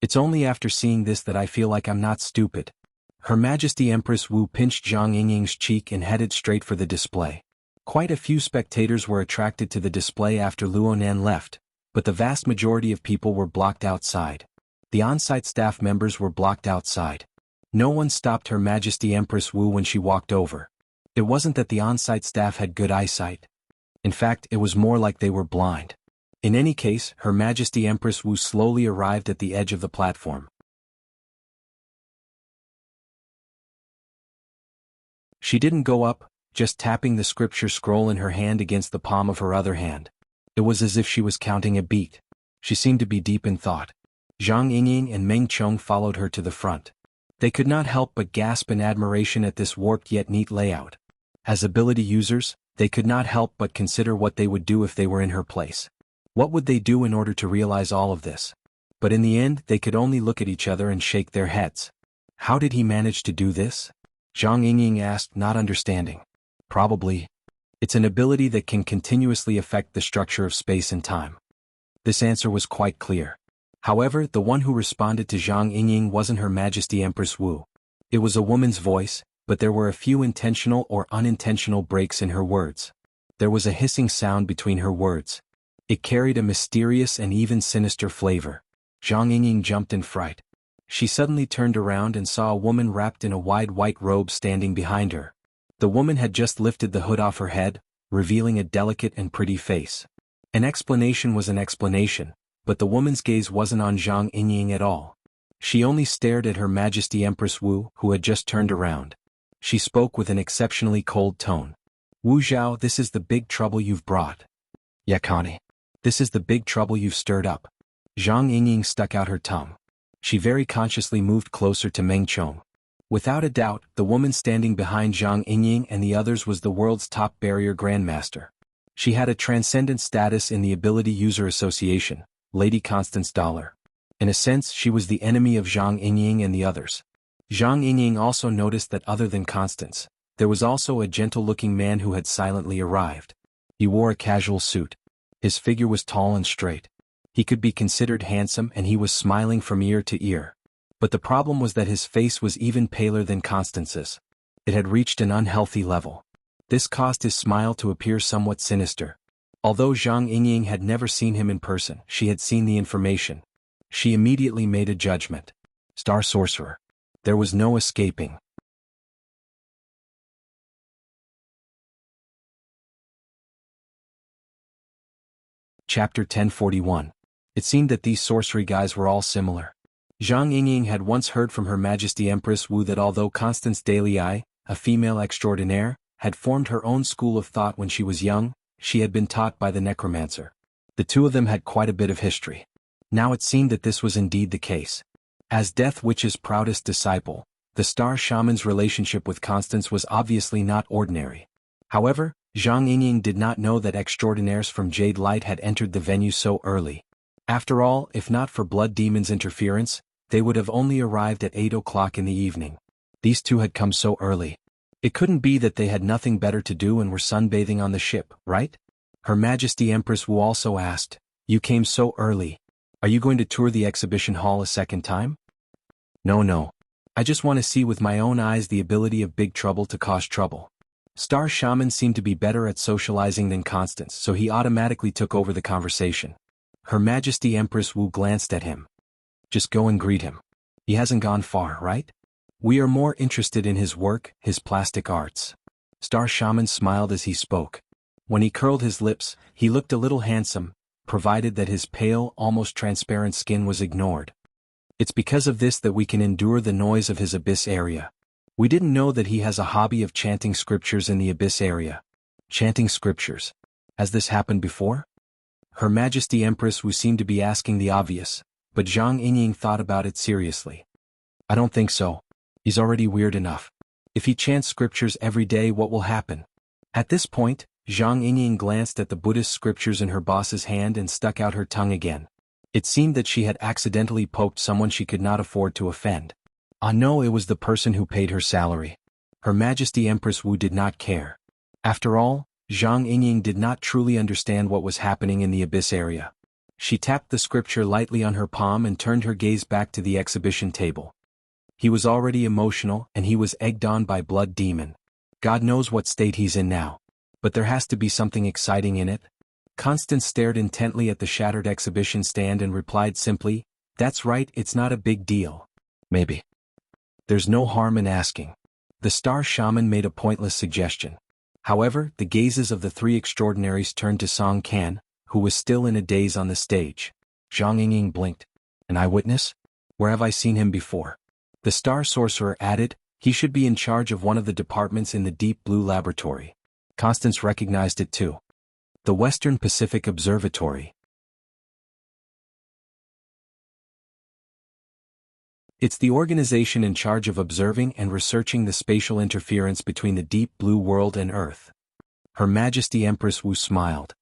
It's only after seeing this that I feel like I'm not stupid. Her Majesty Empress Wu pinched Zhang Yingying's cheek and headed straight for the display. Quite a few spectators were attracted to the display after Luo Nan left, but the vast majority of people were blocked outside. The on-site staff members were blocked outside. No one stopped Her Majesty Empress Wu when she walked over. It wasn't that the on-site staff had good eyesight. In fact, it was more like they were blind. In any case, Her Majesty Empress Wu slowly arrived at the edge of the platform. She didn't go up, just tapping the scripture scroll in her hand against the palm of her other hand. It was as if she was counting a beat. She seemed to be deep in thought. Zhang Yingying and Meng Chong followed her to the front. They could not help but gasp in admiration at this warped yet neat layout. As ability users, they could not help but consider what they would do if they were in her place. What would they do in order to realize all of this? But in the end, they could only look at each other and shake their heads. How did he manage to do this? Zhang Yingying asked, not understanding. Probably. It's an ability that can continuously affect the structure of space and time. This answer was quite clear. However, the one who responded to Zhang Yingying wasn't Her Majesty Empress Wu. It was a woman's voice, but there were a few intentional or unintentional breaks in her words. There was a hissing sound between her words. It carried a mysterious and even sinister flavor. Zhang Yingying jumped in fright. She suddenly turned around and saw a woman wrapped in a wide white robe standing behind her. The woman had just lifted the hood off her head, revealing a delicate and pretty face. An explanation was an explanation, but the woman's gaze wasn't on Zhang Yingying at all. She only stared at Her Majesty Empress Wu, who had just turned around. She spoke with an exceptionally cold tone. Wu Zhao, this is the big trouble you've brought. Yakani. This is the big trouble you've stirred up. Zhang Yingying stuck out her tongue. She very consciously moved closer to Meng Chong. Without a doubt, the woman standing behind Zhang Yingying and the others was the world's top barrier grandmaster. She had a transcendent status in the Ability User Association, Lady Constance Dollar. In a sense, she was the enemy of Zhang Yingying and the others. Zhang Yingying also noticed that other than Constance, there was also a gentle-looking man who had silently arrived. He wore a casual suit. His figure was tall and straight. He could be considered handsome and he was smiling from ear to ear. But the problem was that his face was even paler than Constance's. It had reached an unhealthy level. This caused his smile to appear somewhat sinister. Although Zhang Yingying had never seen him in person, she had seen the information. She immediately made a judgment. Star Sorcerer. There was no escaping. Chapter 1041. It seemed that these sorcery guys were all similar. Zhang Yingying had once heard from Her Majesty Empress Wu that although Constance Dalai, a female extraordinaire, had formed her own school of thought when she was young, she had been taught by the necromancer. The two of them had quite a bit of history. Now it seemed that this was indeed the case. As Death Witch's proudest disciple, the star shaman's relationship with Constance was obviously not ordinary. However, Zhang Yingying did not know that extraordinaires from Jade Light had entered the venue so early. After all, if not for Blood Demon's interference, they would have only arrived at 8 o'clock in the evening. These two had come so early. It couldn't be that they had nothing better to do and were sunbathing on the ship, right? Her Majesty Empress Wu also asked, "You came so early. Are you going to tour the exhibition hall a second time?" No. I just want to see with my own eyes the ability of Big Trouble to cause trouble. Star Shaman seemed to be better at socializing than Constance, so he automatically took over the conversation. Her Majesty Empress Wu glanced at him. Just go and greet him. He hasn't gone far, right? We are more interested in his work, his plastic arts. Star Shaman smiled as he spoke. When he curled his lips, he looked a little handsome, provided that his pale, almost transparent skin was ignored. It's because of this that we can endure the noise of his abyss area. We didn't know that he has a hobby of chanting scriptures in the abyss area. Chanting scriptures. Has this happened before? Her Majesty Empress Wu seemed to be asking the obvious, but Zhang Yingying thought about it seriously. I don't think so. He's already weird enough. If he chants scriptures every day, what will happen? At this point, Zhang Yingying glanced at the Buddhist scriptures in her boss's hand and stuck out her tongue again. It seemed that she had accidentally poked someone she could not afford to offend. Ah no, it was the person who paid her salary. Her Majesty Empress Wu did not care. After all, Zhang Yingying did not truly understand what was happening in the abyss area. She tapped the scripture lightly on her palm and turned her gaze back to the exhibition table. He was already emotional, and he was egged on by Blood Demon. God knows what state he's in now. But there has to be something exciting in it. Constance stared intently at the shattered exhibition stand and replied simply, "That's right, it's not a big deal. Maybe. There's no harm in asking." The star shaman made a pointless suggestion. However, the gazes of the three extraordinaries turned to Song Can, who was still in a daze on the stage. Zhang Yingying blinked. An eyewitness? Where have I seen him before? The star sorcerer added, he should be in charge of one of the departments in the Deep Blue Laboratory. Constance recognized it too. The Western Pacific Observatory. It's the organization in charge of observing and researching the spatial interference between the Deep Blue world and Earth. Her Majesty Empress Wu smiled.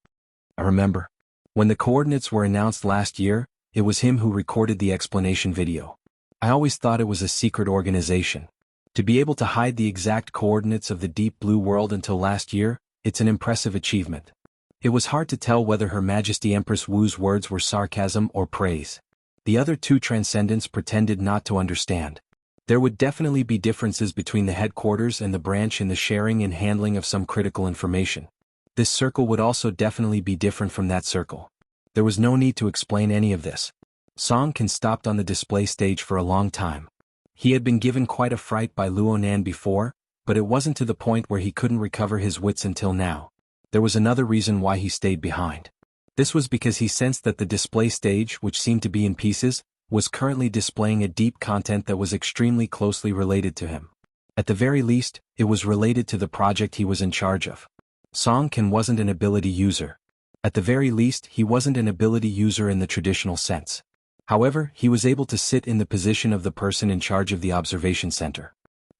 I remember. When the coordinates were announced last year, it was him who recorded the explanation video. I always thought it was a secret organization. To be able to hide the exact coordinates of the Deep Blue world until last year, it's an impressive achievement. It was hard to tell whether Her Majesty Empress Wu's words were sarcasm or praise. The other two transcendents pretended not to understand. There would definitely be differences between the headquarters and the branch in the sharing and handling of some critical information. This circle would also definitely be different from that circle. There was no need to explain any of this. Song Can stopped on the display stage for a long time. He had been given quite a fright by Luo Nan before, but it wasn't to the point where he couldn't recover his wits until now. There was another reason why he stayed behind. This was because he sensed that the display stage, which seemed to be in pieces, was currently displaying a deep content that was extremely closely related to him. At the very least, it was related to the project he was in charge of. Song Can wasn't an ability user. At the very least, he wasn't an ability user in the traditional sense. However, he was able to sit in the position of the person in charge of the observation center.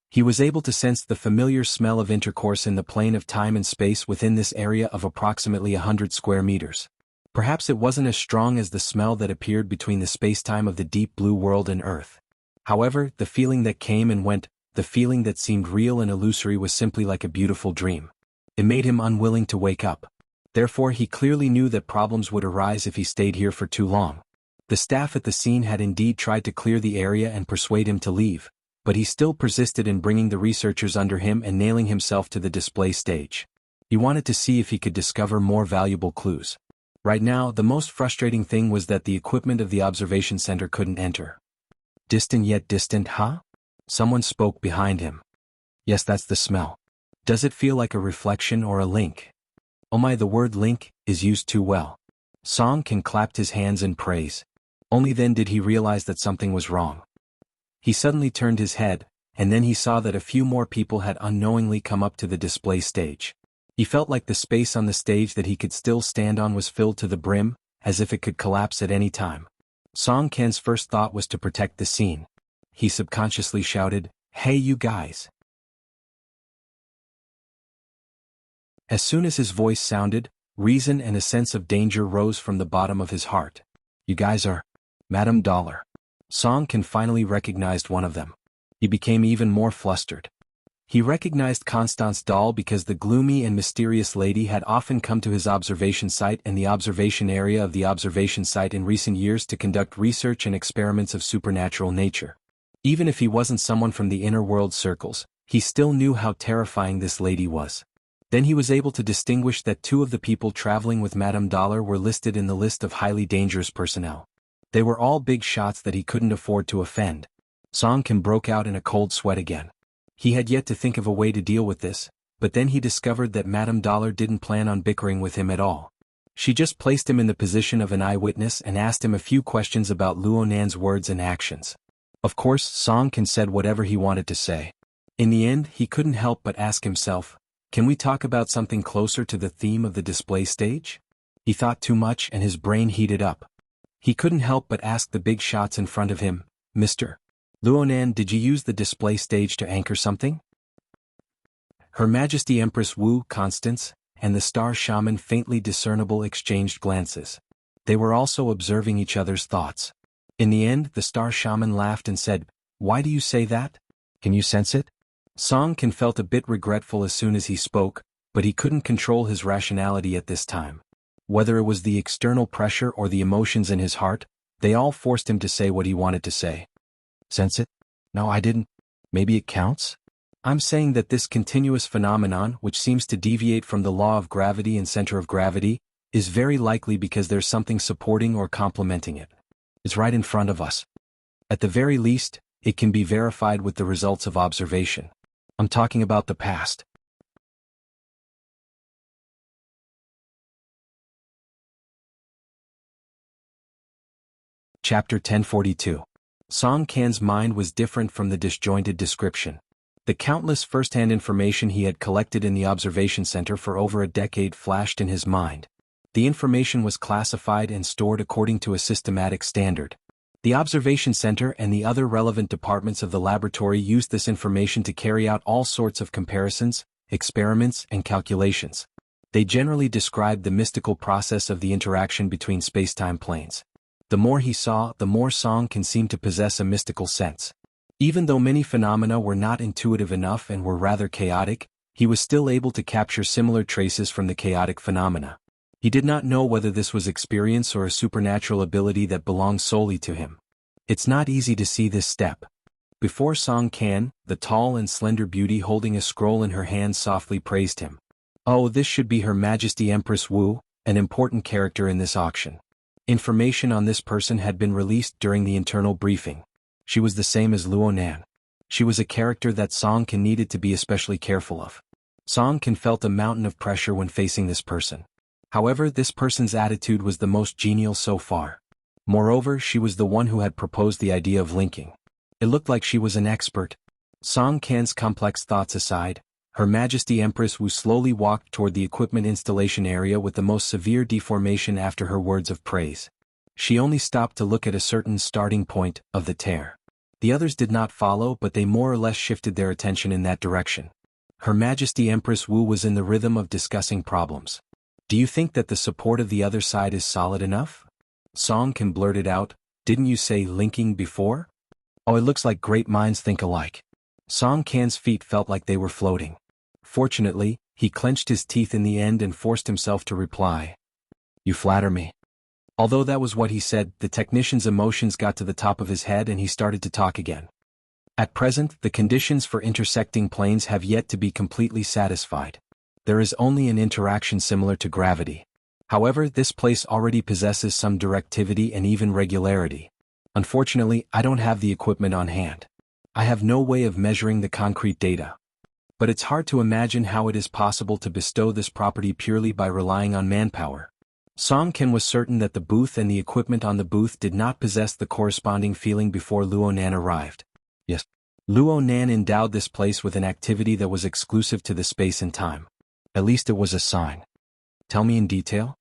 He was able to sense the familiar smell of intercourse in the plane of time and space within this area of approximately 100 square meters. Perhaps it wasn't as strong as the smell that appeared between the spacetime of the Deep Blue world and Earth. However, the feeling that came and went, the feeling that seemed real and illusory, was simply like a beautiful dream. It made him unwilling to wake up. Therefore, he clearly knew that problems would arise if he stayed here for too long. The staff at the scene had indeed tried to clear the area and persuade him to leave, but he still persisted in bringing the researchers under him and nailing himself to the display stage. He wanted to see if he could discover more valuable clues. Right now, the most frustrating thing was that the equipment of the observation center couldn't enter. Distant yet distant, huh? Someone spoke behind him. Yes, that's the smell. Does it feel like a reflection or a link? Oh my, the word link is used too well. Song Can clapped his hands in praise. Only then did he realize that something was wrong. He suddenly turned his head, and then he saw that a few more people had unknowingly come up to the display stage. He felt like the space on the stage that he could still stand on was filled to the brim, as if it could collapse at any time. Song Ken's first thought was to protect the scene. He subconsciously shouted, "Hey you guys!" As soon as his voice sounded, reason and a sense of danger rose from the bottom of his heart. You guys are Madame Dollar. Song Can finally recognized one of them. He became even more flustered. He recognized Constance Dahl because the gloomy and mysterious lady had often come to his observation site and the observation area of the observation site in recent years to conduct research and experiments of supernatural nature. Even if he wasn't someone from the inner world circles, he still knew how terrifying this lady was. Then he was able to distinguish that two of the people traveling with Madame Dollar were listed in the list of highly dangerous personnel. They were all big shots that he couldn't afford to offend. Song Can broke out in a cold sweat again. He had yet to think of a way to deal with this, but then he discovered that Madame Dollar didn't plan on bickering with him at all. She just placed him in the position of an eyewitness and asked him a few questions about Luo Nan's words and actions. Of course, Song Can said whatever he wanted to say. In the end, he couldn't help but ask himself, can we talk about something closer to the theme of the display stage? He thought too much and his brain heated up. He couldn't help but ask the big shots in front of him, Mr. Luonan, did you use the display stage to anchor something? Her Majesty Empress Wu, Constance, and the star shaman faintly discernible exchanged glances. They were also observing each other's thoughts. In the end, the star shaman laughed and said, why do you say that? Can you sense it? Song Can felt a bit regretful as soon as he spoke, but he couldn't control his rationality at this time. Whether it was the external pressure or the emotions in his heart, they all forced him to say what he wanted to say. Sense it? No, I didn't. Maybe it counts? I'm saying that this continuous phenomenon, which seems to deviate from the law of gravity and center of gravity, is very likely because there's something supporting or complementing it. It's right in front of us. At the very least, it can be verified with the results of observation. I'm talking about the past. Chapter 1042. Song Kan's mind was different from the disjointed description. The countless first-hand information he had collected in the observation center for over a decade flashed in his mind. The information was classified and stored according to a systematic standard. The observation center and the other relevant departments of the laboratory used this information to carry out all sorts of comparisons, experiments, and calculations. They generally described the mystical process of the interaction between space-time planes. The more he saw, the more Song Can seemed to possess a mystical sense. Even though many phenomena were not intuitive enough and were rather chaotic, he was still able to capture similar traces from the chaotic phenomena. He did not know whether this was experience or a supernatural ability that belonged solely to him. It's not easy to see this step. Before Song Can, the tall and slender beauty holding a scroll in her hand softly praised him. Oh, this should be Her Majesty Empress Wu, an important character in this auction. Information on this person had been released during the internal briefing. She was the same as Luonan. She was a character that Song Can needed to be especially careful of. Song Can felt a mountain of pressure when facing this person. However, this person's attitude was the most genial so far. Moreover, she was the one who had proposed the idea of linking. It looked like she was an expert. Song Kan's complex thoughts aside, Her Majesty Empress Wu slowly walked toward the equipment installation area with the most severe deformation after her words of praise. She only stopped to look at a certain starting point of the tear. The others did not follow, but they more or less shifted their attention in that direction. Her Majesty Empress Wu was in the rhythm of discussing problems. Do you think that the support of the other side is solid enough? Song Can blurted out, didn't you say linking before? Oh, it looks like great minds think alike. Song Kan's feet felt like they were floating. Fortunately, he clenched his teeth in the end and forced himself to reply. You flatter me. Although that was what he said, the technician's emotions got to the top of his head and he started to talk again. At present, the conditions for intersecting planes have yet to be completely satisfied. There is only an interaction similar to gravity. However, this place already possesses some directivity and even regularity. Unfortunately, I don't have the equipment on hand. I have no way of measuring the concrete data. But it's hard to imagine how it is possible to bestow this property purely by relying on manpower. Song Can was certain that the booth and the equipment on the booth did not possess the corresponding feeling before Luonan arrived. Yes, Luonan endowed this place with an activity that was exclusive to the space and time. At least it was a sign. Tell me in detail.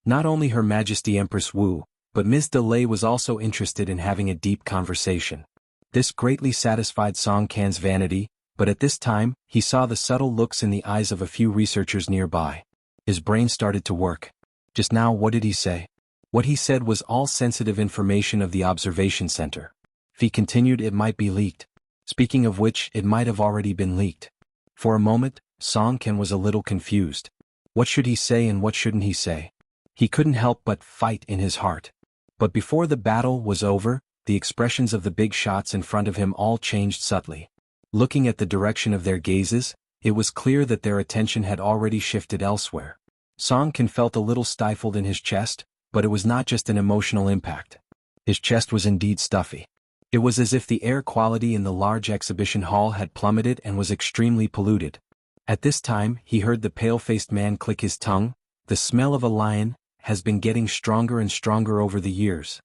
Not only Her Majesty Empress Wu, but Ms. Delay was also interested in having a deep conversation. This greatly satisfied Song Kan's vanity, but at this time, he saw the subtle looks in the eyes of a few researchers nearby. His brain started to work. Just now, what did he say? What he said was all sensitive information of the observation center. If he continued, it might be leaked. Speaking of which, it might have already been leaked. For a moment, Song Kan was a little confused. What should he say and what shouldn't he say? He couldn't help but fight in his heart. But before the battle was over, the expressions of the big shots in front of him all changed subtly. Looking at the direction of their gazes, it was clear that their attention had already shifted elsewhere. Song Kan felt a little stifled in his chest, but it was not just an emotional impact. His chest was indeed stuffy. It was as if the air quality in the large exhibition hall had plummeted and was extremely polluted. At this time, he heard the pale-faced man click his tongue. The smell of a lion has been getting stronger and stronger over the years.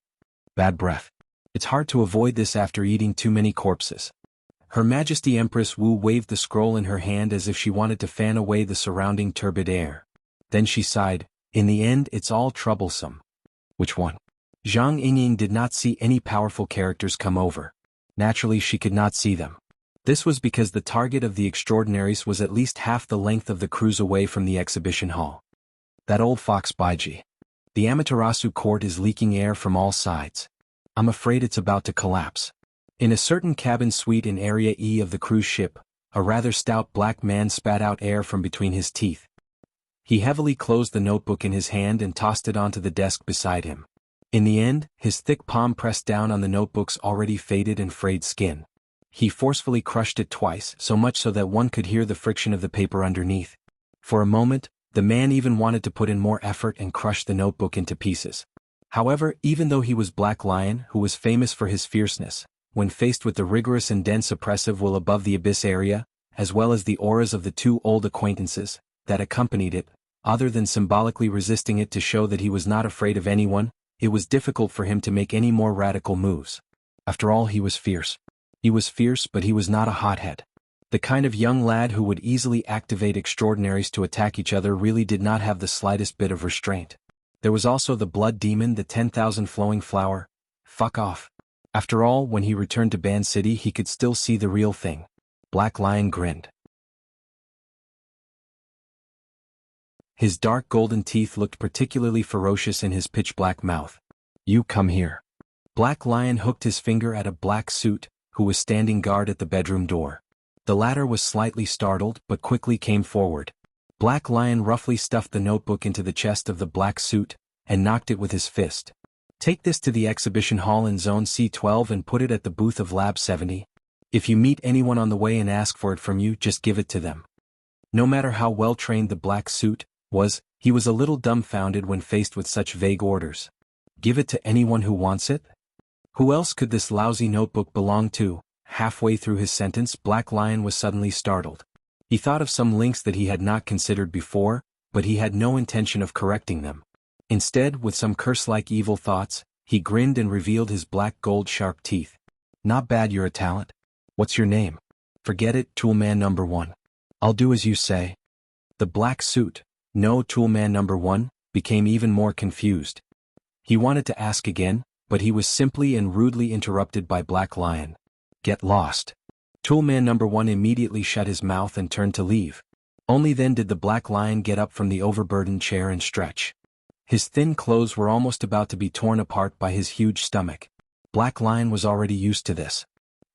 Bad breath. It's hard to avoid this after eating too many corpses. Her Majesty Empress Wu waved the scroll in her hand as if she wanted to fan away the surrounding turbid air. Then she sighed, in the end it's all troublesome. Which one? Zhang Yingying did not see any powerful characters come over. Naturally she could not see them. This was because the target of the extraordinaries was at least half the length of the cruise away from the exhibition hall. That old fox Baiji. The Amaterasu court is leaking air from all sides. I'm afraid it's about to collapse. In a certain cabin suite in Area E of the cruise ship, a rather stout black man spat out air from between his teeth. He heavily closed the notebook in his hand and tossed it onto the desk beside him. In the end, his thick palm pressed down on the notebook's already faded and frayed skin. He forcefully crushed it twice, so much so that one could hear the friction of the paper underneath. For a moment, the man even wanted to put in more effort and crush the notebook into pieces. However, even though he was Black Lion, who was famous for his fierceness, when faced with the rigorous and dense oppressive will above the abyss area, as well as the auras of the two old acquaintances that accompanied it, other than symbolically resisting it to show that he was not afraid of anyone, it was difficult for him to make any more radical moves. After all, he was fierce. He was fierce, but he was not a hothead. The kind of young lad who would easily activate extraordinaries to attack each other really did not have the slightest bit of restraint. There was also the blood demon, the 10,000 flowing flower. Fuck off. After all, when he returned to Ban City he could still see the real thing. Black Lion grinned. His dark golden teeth looked particularly ferocious in his pitch-black mouth. You come here. Black Lion hooked his finger at a black suit, who was standing guard at the bedroom door. The latter was slightly startled, but quickly came forward. Black Lion roughly stuffed the notebook into the chest of the black suit, and knocked it with his fist. Take this to the exhibition hall in Zone C12 and put it at the booth of Lab 70. If you meet anyone on the way and ask for it from you, just give it to them. No matter how well trained the black suit was, he was a little dumbfounded when faced with such vague orders. Give it to anyone who wants it? Who else could this lousy notebook belong to? Halfway through his sentence, Black Lion was suddenly startled. He thought of some links that he had not considered before, but he had no intention of correcting them. Instead, with some curse-like evil thoughts, he grinned and revealed his black gold sharp teeth. Not bad, you're a talent. What's your name? Forget it, Toolman number 1. I'll do as you say. The black suit, no, Toolman number 1, became even more confused. He wanted to ask again, but he was simply and rudely interrupted by Black Lion. Get lost. Toolman number 1 immediately shut his mouth and turned to leave. Only then did the Black Lion get up from the overburdened chair and stretch. His thin clothes were almost about to be torn apart by his huge stomach. Black Lion was already used to this.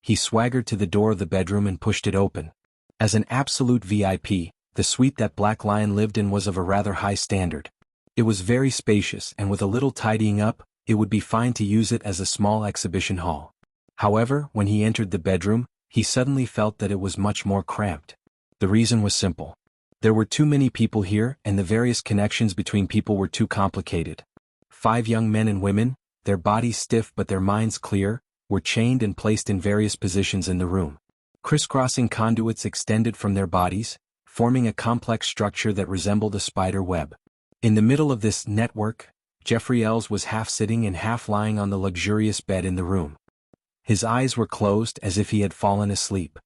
He swaggered to the door of the bedroom and pushed it open. As an absolute VIP, the suite that Black Lion lived in was of a rather high standard. It was very spacious, and with a little tidying up, it would be fine to use it as a small exhibition hall. However, when he entered the bedroom, he suddenly felt that it was much more cramped. The reason was simple. There were too many people here, and the various connections between people were too complicated. 5 young men and women, their bodies stiff but their minds clear, were chained and placed in various positions in the room. Crisscrossing conduits extended from their bodies, forming a complex structure that resembled a spider web. In the middle of this network, Jeffrey Ells was half sitting and half lying on the luxurious bed in the room. His eyes were closed as if he had fallen asleep.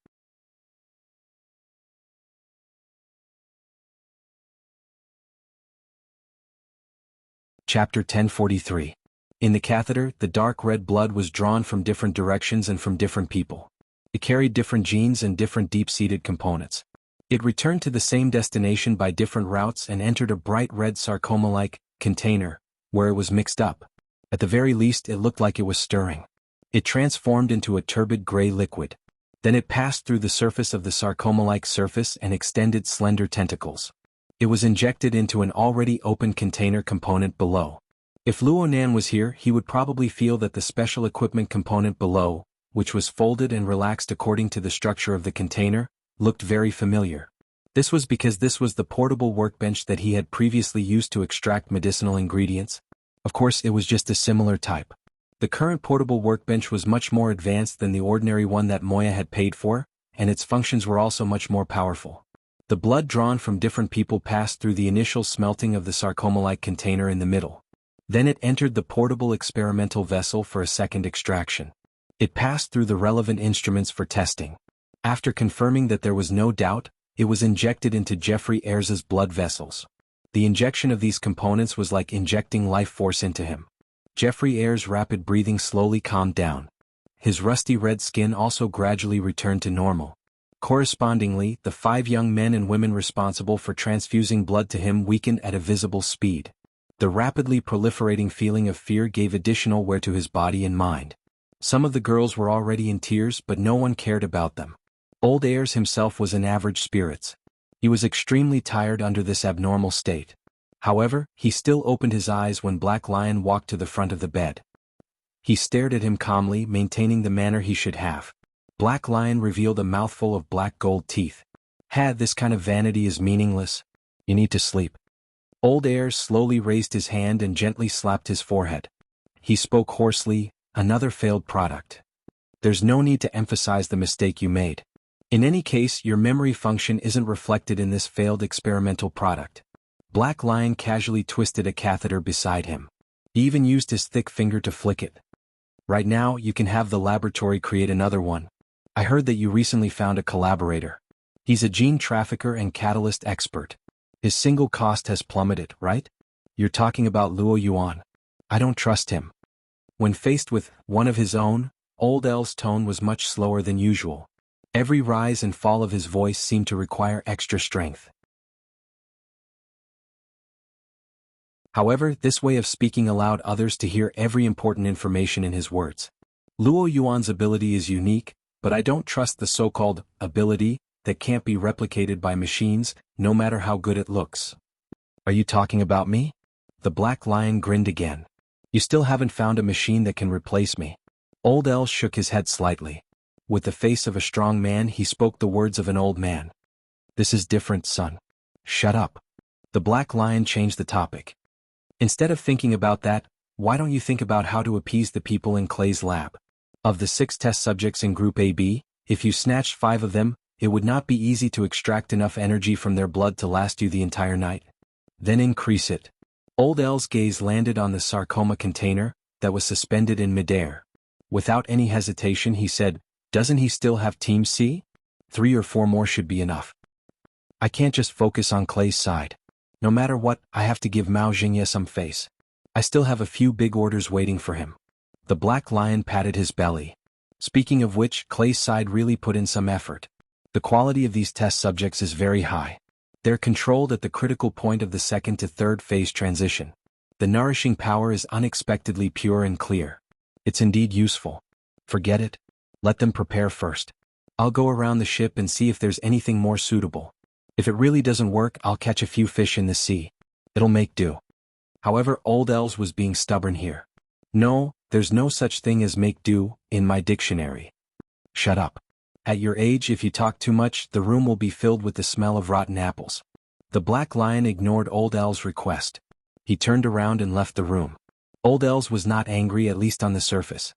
Chapter 1043. In the catheter, the dark red blood was drawn from different directions and from different people. It carried different genes and different deep-seated components. It returned to the same destination by different routes and entered a bright red sarcoma-like container, where it was mixed up. At the very least, it looked like it was stirring. It transformed into a turbid gray liquid. Then it passed through the surface of the sarcoma-like surface and extended slender tentacles. It was injected into an already open container component below. If Luonan was here, he would probably feel that the special equipment component below, which was folded and relaxed according to the structure of the container, looked very familiar. This was because this was the portable workbench that he had previously used to extract medicinal ingredients. Of course, it was just a similar type. The current portable workbench was much more advanced than the ordinary one that Moya had paid for, and its functions were also much more powerful. The blood drawn from different people passed through the initial smelting of the sarcoma-like container in the middle. Then it entered the portable experimental vessel for a second extraction. It passed through the relevant instruments for testing. After confirming that there was no doubt, it was injected into Jeffrey Ayres's blood vessels. The injection of these components was like injecting life force into him. Jeffrey Ayres' rapid breathing slowly calmed down. His rusty red skin also gradually returned to normal. Correspondingly, the 5 young men and women responsible for transfusing blood to him weakened at a visible speed. The rapidly proliferating feeling of fear gave additional wear to his body and mind. Some of the girls were already in tears, but no one cared about them. Old Ayres himself was in average spirits. He was extremely tired under this abnormal state. However, he still opened his eyes when Black Lion walked to the front of the bed. He stared at him calmly, maintaining the manner he should have. Black Lion revealed a mouthful of black gold teeth. This kind of vanity is meaningless. You need to sleep. Old Ayres slowly raised his hand and gently slapped his forehead. He spoke hoarsely, another failed product. There's no need to emphasize the mistake you made. In any case, your memory function isn't reflected in this failed experimental product. Black Lion casually twisted a catheter beside him. He even used his thick finger to flick it. Right now, you can have the laboratory create another one. I heard that you recently found a collaborator. He's a gene trafficker and catalyst expert. His single cost has plummeted, right? You're talking about Luo Yuan. I don't trust him. When faced with one of his own, Old L's tone was much slower than usual. Every rise and fall of his voice seemed to require extra strength. However, this way of speaking allowed others to hear every important information in his words. Luo Yuan's ability is unique, but I don't trust the so-called ability that can't be replicated by machines, no matter how good it looks. Are you talking about me? The Black Lion grinned again. You still haven't found a machine that can replace me. Old L shook his head slightly. With the face of a strong man, he spoke the words of an old man. This is different, son. Shut up. The Black Lion changed the topic. Instead of thinking about that, why don't you think about how to appease the people in Clay's lab? Of the 6 test subjects in Group AB, if you snatched 5 of them, it would not be easy to extract enough energy from their blood to last you the entire night. Then increase it. Old L's gaze landed on the sarcoma container that was suspended in midair. Without any hesitation he said, doesn't he still have Team C? 3 or 4 more should be enough. I can't just focus on Clay's side. No matter what, I have to give Mao Xingye some face. I still have a few big orders waiting for him. The Black Lion patted his belly. Speaking of which, Clay's side really put in some effort. The quality of these test subjects is very high. They're controlled at the critical point of the 2nd to 3rd phase transition. The nourishing power is unexpectedly pure and clear. It's indeed useful. Forget it. Let them prepare first. I'll go around the ship and see if there's anything more suitable. If it really doesn't work, I'll catch a few fish in the sea. It'll make do. However, Old L's was being stubborn here. No, there's no such thing as make do in my dictionary. Shut up. At your age, if you talk too much, the room will be filled with the smell of rotten apples. The Black Lion ignored Old L's request. He turned around and left the room. Old L's was not angry, at least on the surface.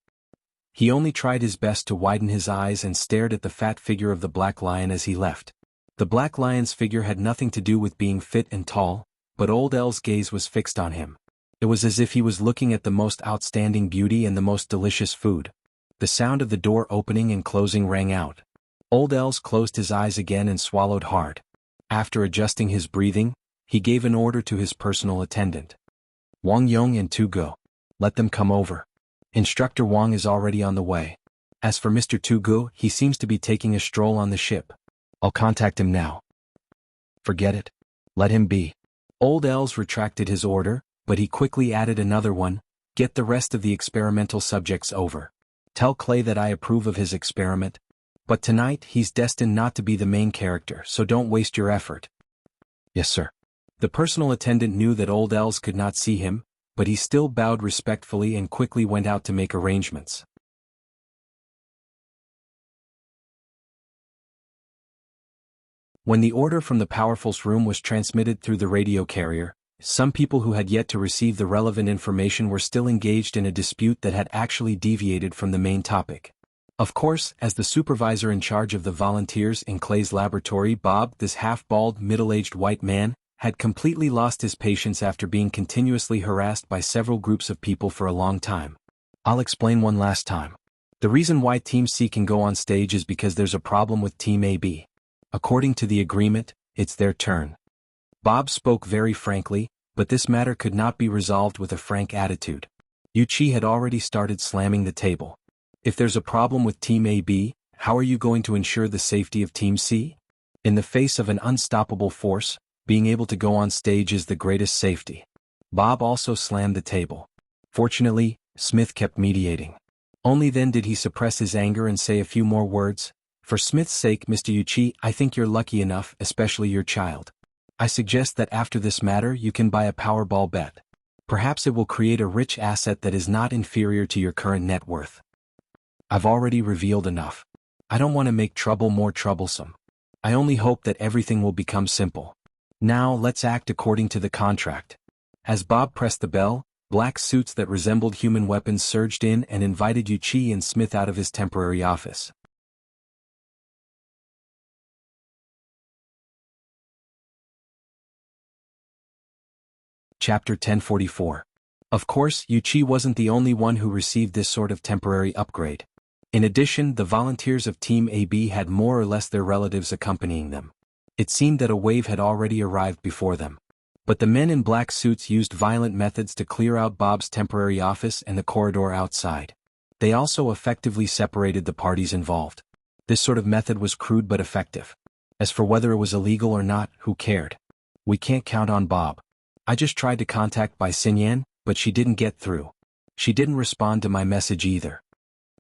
He only tried his best to widen his eyes and stared at the fat figure of the Black Lion as he left. The Black Lion's figure had nothing to do with being fit and tall, but Old L's gaze was fixed on him. It was as if he was looking at the most outstanding beauty and the most delicious food. The sound of the door opening and closing rang out. Old L's closed his eyes again and swallowed hard. After adjusting his breathing, he gave an order to his personal attendant. Wang Yong and Tu Go. Let them come over. Instructor Wang is already on the way. As for Mr. Tu Go, he seems to be taking a stroll on the ship. I'll contact him now. Forget it. Let him be. Old L's retracted his order, but he quickly added another one. Get the rest of the experimental subjects over. Tell Clay that I approve of his experiment. But tonight, he's destined not to be the main character, so don't waste your effort. Yes, sir. The personal attendant knew that Old L's could not see him, but he still bowed respectfully and quickly went out to make arrangements. When the order from the Powerful's room was transmitted through the radio carrier, some people who had yet to receive the relevant information were still engaged in a dispute that had actually deviated from the main topic. Of course, as the supervisor in charge of the volunteers in Clay's laboratory, Bob, this half-bald, middle-aged white man, had completely lost his patience after being continuously harassed by several groups of people for a long time. I'll explain one last time. The reason why Team C can go on stage is because there's a problem with Team AB. According to the agreement, it's their turn. Bob spoke very frankly, but this matter could not be resolved with a frank attitude. Yuichi had already started slamming the table. If there's a problem with Team AB, how are you going to ensure the safety of Team C? In the face of an unstoppable force, being able to go on stage is the greatest safety. Bob also slammed the table. Fortunately, Smith kept mediating. Only then did he suppress his anger and say a few more words. For Smith's sake, Mr. Yuichi, I think you're lucky enough, especially your child. I suggest that after this matter you can buy a Powerball bet. Perhaps it will create a rich asset that is not inferior to your current net worth. I've already revealed enough. I don't want to make trouble more troublesome. I only hope that everything will become simple. Now let's act according to the contract. As Bob pressed the bell, black suits that resembled human weapons surged in and invited Yuichi and Smith out of his temporary office. Chapter 1044. Of course, Yuichi wasn't the only one who received this sort of temporary upgrade. In addition, the volunteers of Team AB had more or less their relatives accompanying them. It seemed that a wave had already arrived before them. But the men in black suits used violent methods to clear out Bob's temporary office and the corridor outside. They also effectively separated the parties involved. This sort of method was crude but effective. As for whether it was illegal or not, who cared? We can't count on Bob. I just tried to contact Bai Xinyan, but she didn't get through. She didn't respond to my message either.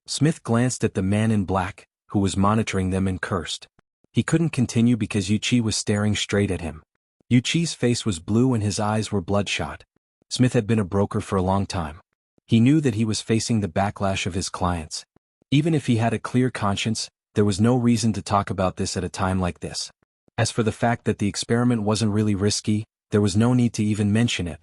Smith glanced at the man in black, who was monitoring them, and cursed. He couldn't continue because Yuichi was staring straight at him. Yuichi's face was blue and his eyes were bloodshot. Smith had been a broker for a long time. He knew that he was facing the backlash of his clients. Even if he had a clear conscience, there was no reason to talk about this at a time like this. As for the fact that the experiment wasn't really risky, there was no need to even mention it.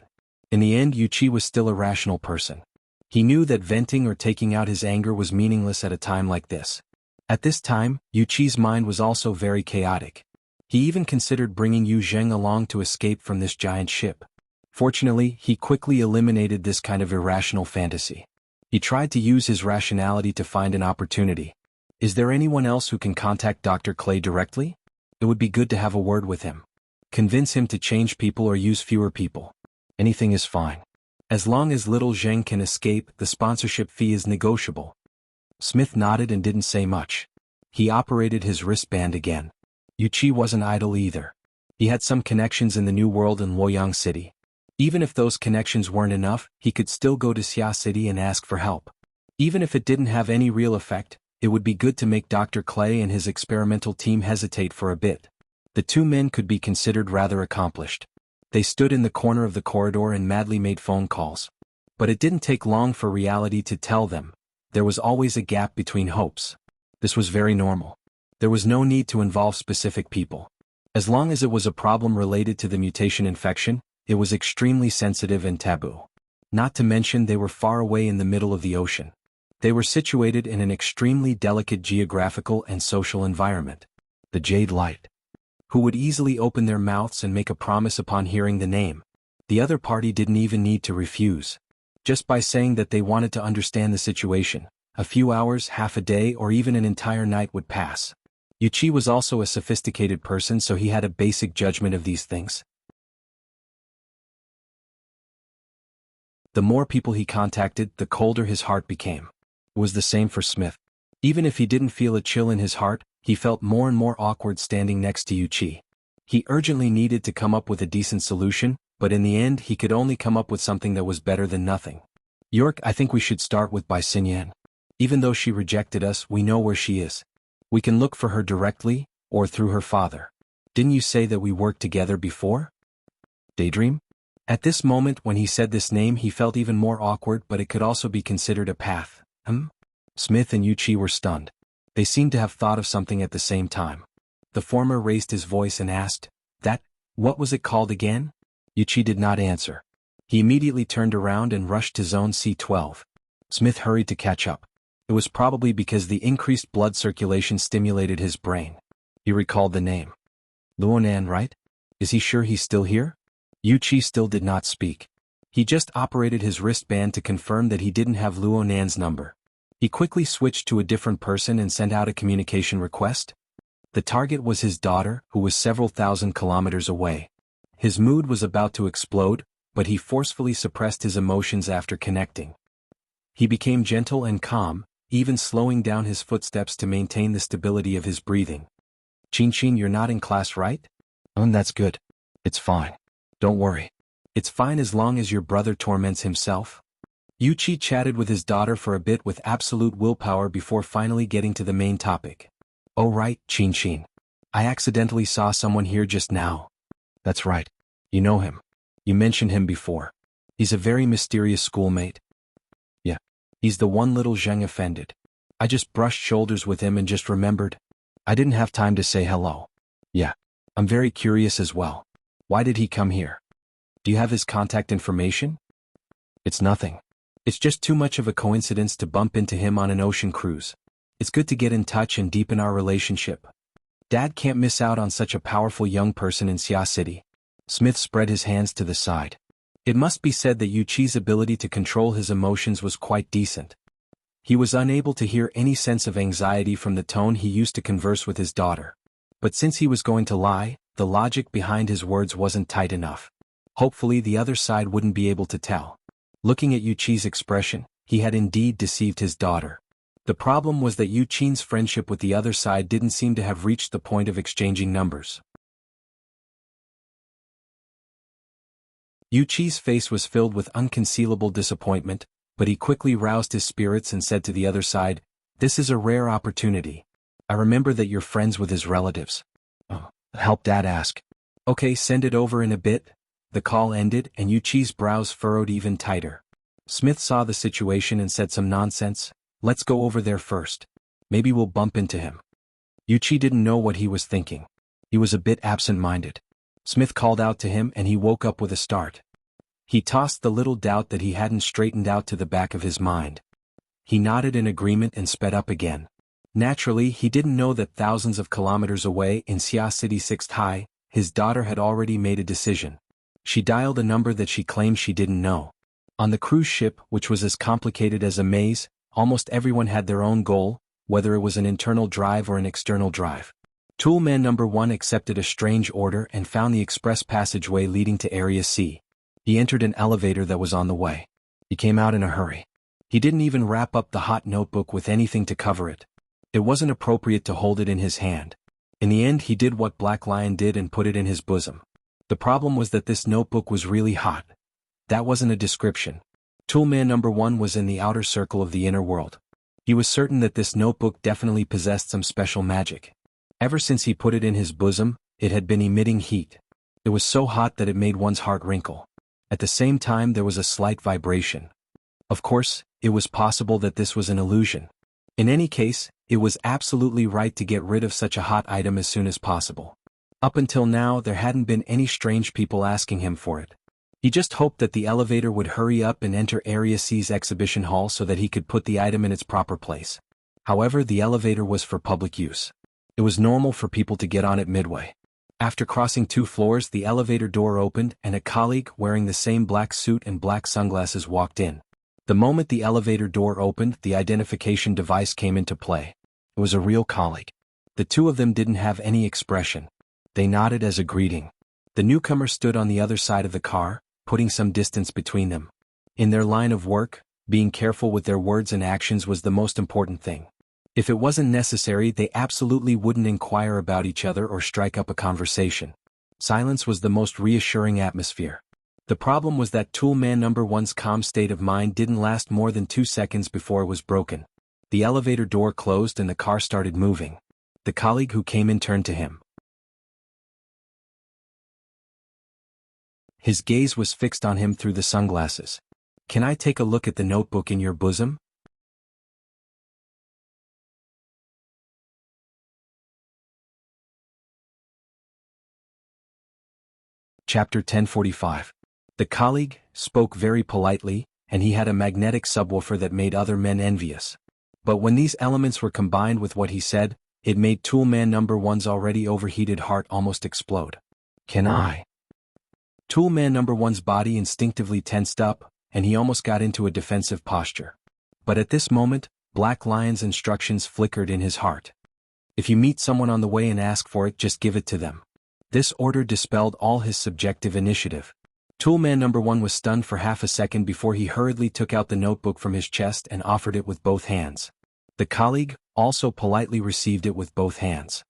In the end, Yuichi was still a rational person. He knew that venting or taking out his anger was meaningless at a time like this. At this time, Yuichi's mind was also very chaotic. He even considered bringing Yu Zheng along to escape from this giant ship. Fortunately, he quickly eliminated this kind of irrational fantasy. He tried to use his rationality to find an opportunity. Is there anyone else who can contact Dr. Clay directly? It would be good to have a word with him. Convince him to change people or use fewer people. Anything is fine. As long as little Zheng can escape, the sponsorship fee is negotiable. Smith nodded and didn't say much. He operated his wristband again. Yuichi wasn't idle either. He had some connections in the New World and Luoyang City. Even if those connections weren't enough, he could still go to Xia City and ask for help. Even if it didn't have any real effect, it would be good to make Dr. Clay and his experimental team hesitate for a bit. The two men could be considered rather accomplished. They stood in the corner of the corridor and madly made phone calls. But it didn't take long for reality to tell them. There was always a gap between hopes. This was very normal. There was no need to involve specific people. As long as it was a problem related to the mutation infection, it was extremely sensitive and taboo. Not to mention they were far away in the middle of the ocean. They were situated in an extremely delicate geographical and social environment. The Jade Light. Who would easily open their mouths and make a promise upon hearing the name. The other party didn't even need to refuse. Just by saying that they wanted to understand the situation, a few hours, half a day, or even an entire night would pass. Yuichi was also a sophisticated person, so he had a basic judgment of these things. The more people he contacted, the colder his heart became. It was the same for Smith. Even if he didn't feel a chill in his heart, he felt more and more awkward standing next to Yuichi. He urgently needed to come up with a decent solution, but in the end he could only come up with something that was better than nothing. York, I think we should start with Bai Xinyan. Even though she rejected us, we know where she is. We can look for her directly, or through her father. Didn't you say that we worked together before? Daydream? At this moment when he said this name he felt even more awkward, but it could also be considered a path. Smith and Yuichi were stunned. They seemed to have thought of something at the same time. The former raised his voice and asked, what was it called again? Yuichi did not answer. He immediately turned around and rushed to Zone C12. Smith hurried to catch up. It was probably because the increased blood circulation stimulated his brain. He recalled the name. Luonan, right? Is he sure he's still here? Yuchi still did not speak. He just operated his wristband to confirm that he didn't have Luo Nan's number. He quickly switched to a different person and sent out a communication request. The target was his daughter, who was several thousand kilometers away. His mood was about to explode, but he forcefully suppressed his emotions after connecting. He became gentle and calm, even slowing down his footsteps to maintain the stability of his breathing. Chin, you're not in class, right? That's good. It's fine. Don't worry. It's fine as long as your brother torments himself. Yuchi chatted with his daughter for a bit with absolute willpower before finally getting to the main topic. Oh right, Chin. I accidentally saw someone here just now. That's right. You know him. You mentioned him before. He's a very mysterious schoolmate. Yeah. He's the one little Zheng offended. I just brushed shoulders with him and just remembered. I didn't have time to say hello. Yeah. I'm very curious as well. Why did he come here? Do you have his contact information? It's nothing. It's just too much of a coincidence to bump into him on an ocean cruise. It's good to get in touch and deepen our relationship. Dad can't miss out on such a powerful young person in Xia City. Smith spread his hands to the side. It must be said that Yuchi's ability to control his emotions was quite decent. He was unable to hear any sense of anxiety from the tone he used to converse with his daughter. But since he was going to lie, the logic behind his words wasn't tight enough. Hopefully the other side wouldn't be able to tell. Looking at Yuchi's expression, he had indeed deceived his daughter. The problem was that Yuchi's friendship with the other side didn't seem to have reached the point of exchanging numbers. Yuchi's face was filled with unconcealable disappointment, but he quickly roused his spirits and said to the other side, "This is a rare opportunity. I remember that you're friends with his relatives." Oh, help Dad ask. Okay, send it over in a bit. The call ended and Yuchi's brows furrowed even tighter. Smith saw the situation and said some nonsense. Let's go over there first. Maybe we'll bump into him. Yuchi didn't know what he was thinking. He was a bit absent-minded. Smith called out to him and he woke up with a start. He tossed the little doubt that he hadn't straightened out to the back of his mind. He nodded in agreement and sped up again. Naturally, he didn't know that thousands of kilometers away in Xia City 6th High, his daughter had already made a decision. She dialed a number that she claimed she didn't know. On the cruise ship, which was as complicated as a maze, almost everyone had their own goal, whether it was an internal drive or an external drive. Toolman number 1 accepted a strange order and found the express passageway leading to Area C. He entered an elevator that was on the way. He came out in a hurry. He didn't even wrap up the hot notebook with anything to cover it. It wasn't appropriate to hold it in his hand. In the end, he did what Black Lion did and put it in his bosom. The problem was that this notebook was really hot. That wasn't a description. Toolman number 1 was in the outer circle of the inner world. He was certain that this notebook definitely possessed some special magic. Ever since he put it in his bosom, it had been emitting heat. It was so hot that it made one's heart wrinkle. At the same time there was a slight vibration. Of course, it was possible that this was an illusion. In any case, it was absolutely right to get rid of such a hot item as soon as possible. Up until now there hadn't been any strange people asking him for it. He just hoped that the elevator would hurry up and enter Area C's exhibition hall so that he could put the item in its proper place. However, the elevator was for public use. It was normal for people to get on it midway. After crossing 2 floors, the elevator door opened and a colleague wearing the same black suit and black sunglasses walked in. The moment the elevator door opened, the identification device came into play. It was a real colleague. The two of them didn't have any expression. They nodded as a greeting. The newcomer stood on the other side of the car, putting some distance between them. In their line of work, being careful with their words and actions was the most important thing. If it wasn't necessary, they absolutely wouldn't inquire about each other or strike up a conversation. Silence was the most reassuring atmosphere. The problem was that Toolman number 1's calm state of mind didn't last more than 2 seconds before it was broken. The elevator door closed and the car started moving. The colleague who came in turned to him. His gaze was fixed on him through the sunglasses. "Can I take a look at the notebook in your bosom?" Chapter 1045. The colleague spoke very politely, and he had a magnetic subwoofer that made other men envious. But when these elements were combined with what he said, it made Toolman number 1's already overheated heart almost explode. Can I? Toolman number one's body instinctively tensed up, and he almost got into a defensive posture. But at this moment, Black Lion's instructions flickered in his heart. If you meet someone on the way and ask for it, just give it to them. This order dispelled all his subjective initiative. Toolman number one was stunned for half a second before he hurriedly took out the notebook from his chest and offered it with both hands. The colleague also politely received it with both hands.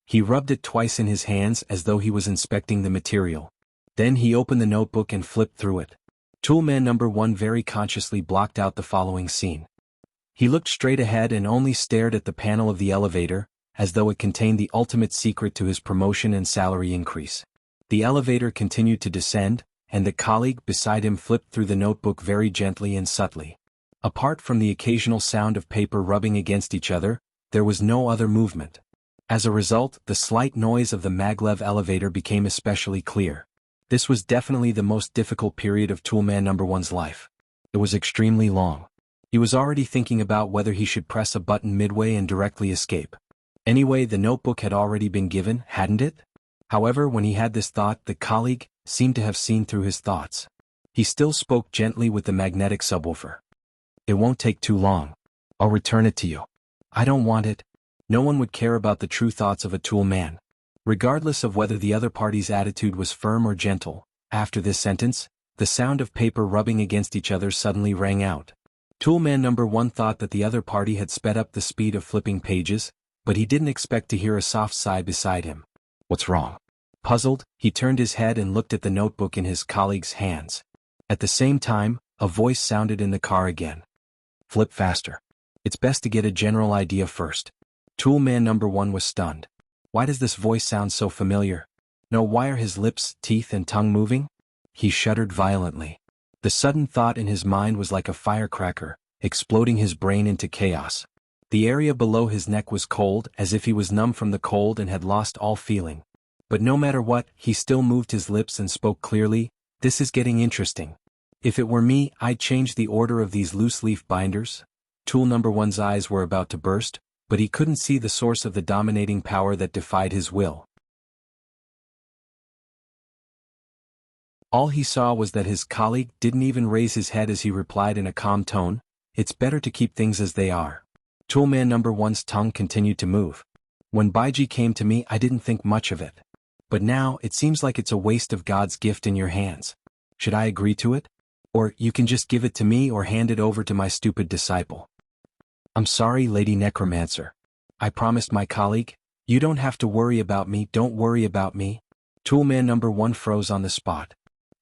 He rubbed it twice in his hands as though he was inspecting the material. Then he opened the notebook and flipped through it. Toolman number one very consciously blocked out the following scene. He looked straight ahead and only stared at the panel of the elevator, as though it contained the ultimate secret to his promotion and salary increase. The elevator continued to descend, and the colleague beside him flipped through the notebook very gently and subtly. Apart from the occasional sound of paper rubbing against each other, there was no other movement. As a result, the slight noise of the maglev elevator became especially clear. This was definitely the most difficult period of Toolman number one's life. It was extremely long. He was already thinking about whether he should press a button midway and directly escape. Anyway, the notebook had already been given, hadn't it? However, when he had this thought, the colleague seemed to have seen through his thoughts. He still spoke gently with the magnetic subwoofer. It won't take too long. I'll return it to you. I don't want it. No one would care about the true thoughts of a tool man. Regardless of whether the other party's attitude was firm or gentle, after this sentence, the sound of paper rubbing against each other suddenly rang out. Toolman number one thought that the other party had sped up the speed of flipping pages, but he didn't expect to hear a soft sigh beside him. What's wrong? Puzzled, he turned his head and looked at the notebook in his colleague's hands. At the same time, a voice sounded in the car again. Flip faster. It's best to get a general idea first. Toolman number one was stunned. Why does this voice sound so familiar? No, why are his lips, teeth, and tongue moving? He shuddered violently. The sudden thought in his mind was like a firecracker, exploding his brain into chaos. The area below his neck was cold, as if he was numb from the cold and had lost all feeling. But no matter what, he still moved his lips and spoke clearly. This is getting interesting. If it were me, I'd change the order of these loose-leaf binders. Tool number one's eyes were about to burst, but he couldn't see the source of the dominating power that defied his will. All he saw was that his colleague didn't even raise his head as he replied in a calm tone, "It's better to keep things as they are." Toolman number one's tongue continued to move. When Baiji came to me, I didn't think much of it. But now, it seems like it's a waste of God's gift in your hands. Should I agree to it? Or, you can just give it to me or hand it over to my stupid disciple. I'm sorry, Lady Necromancer. I promised my colleague. You don't have to worry about me, don't worry about me. Toolman number one froze on the spot.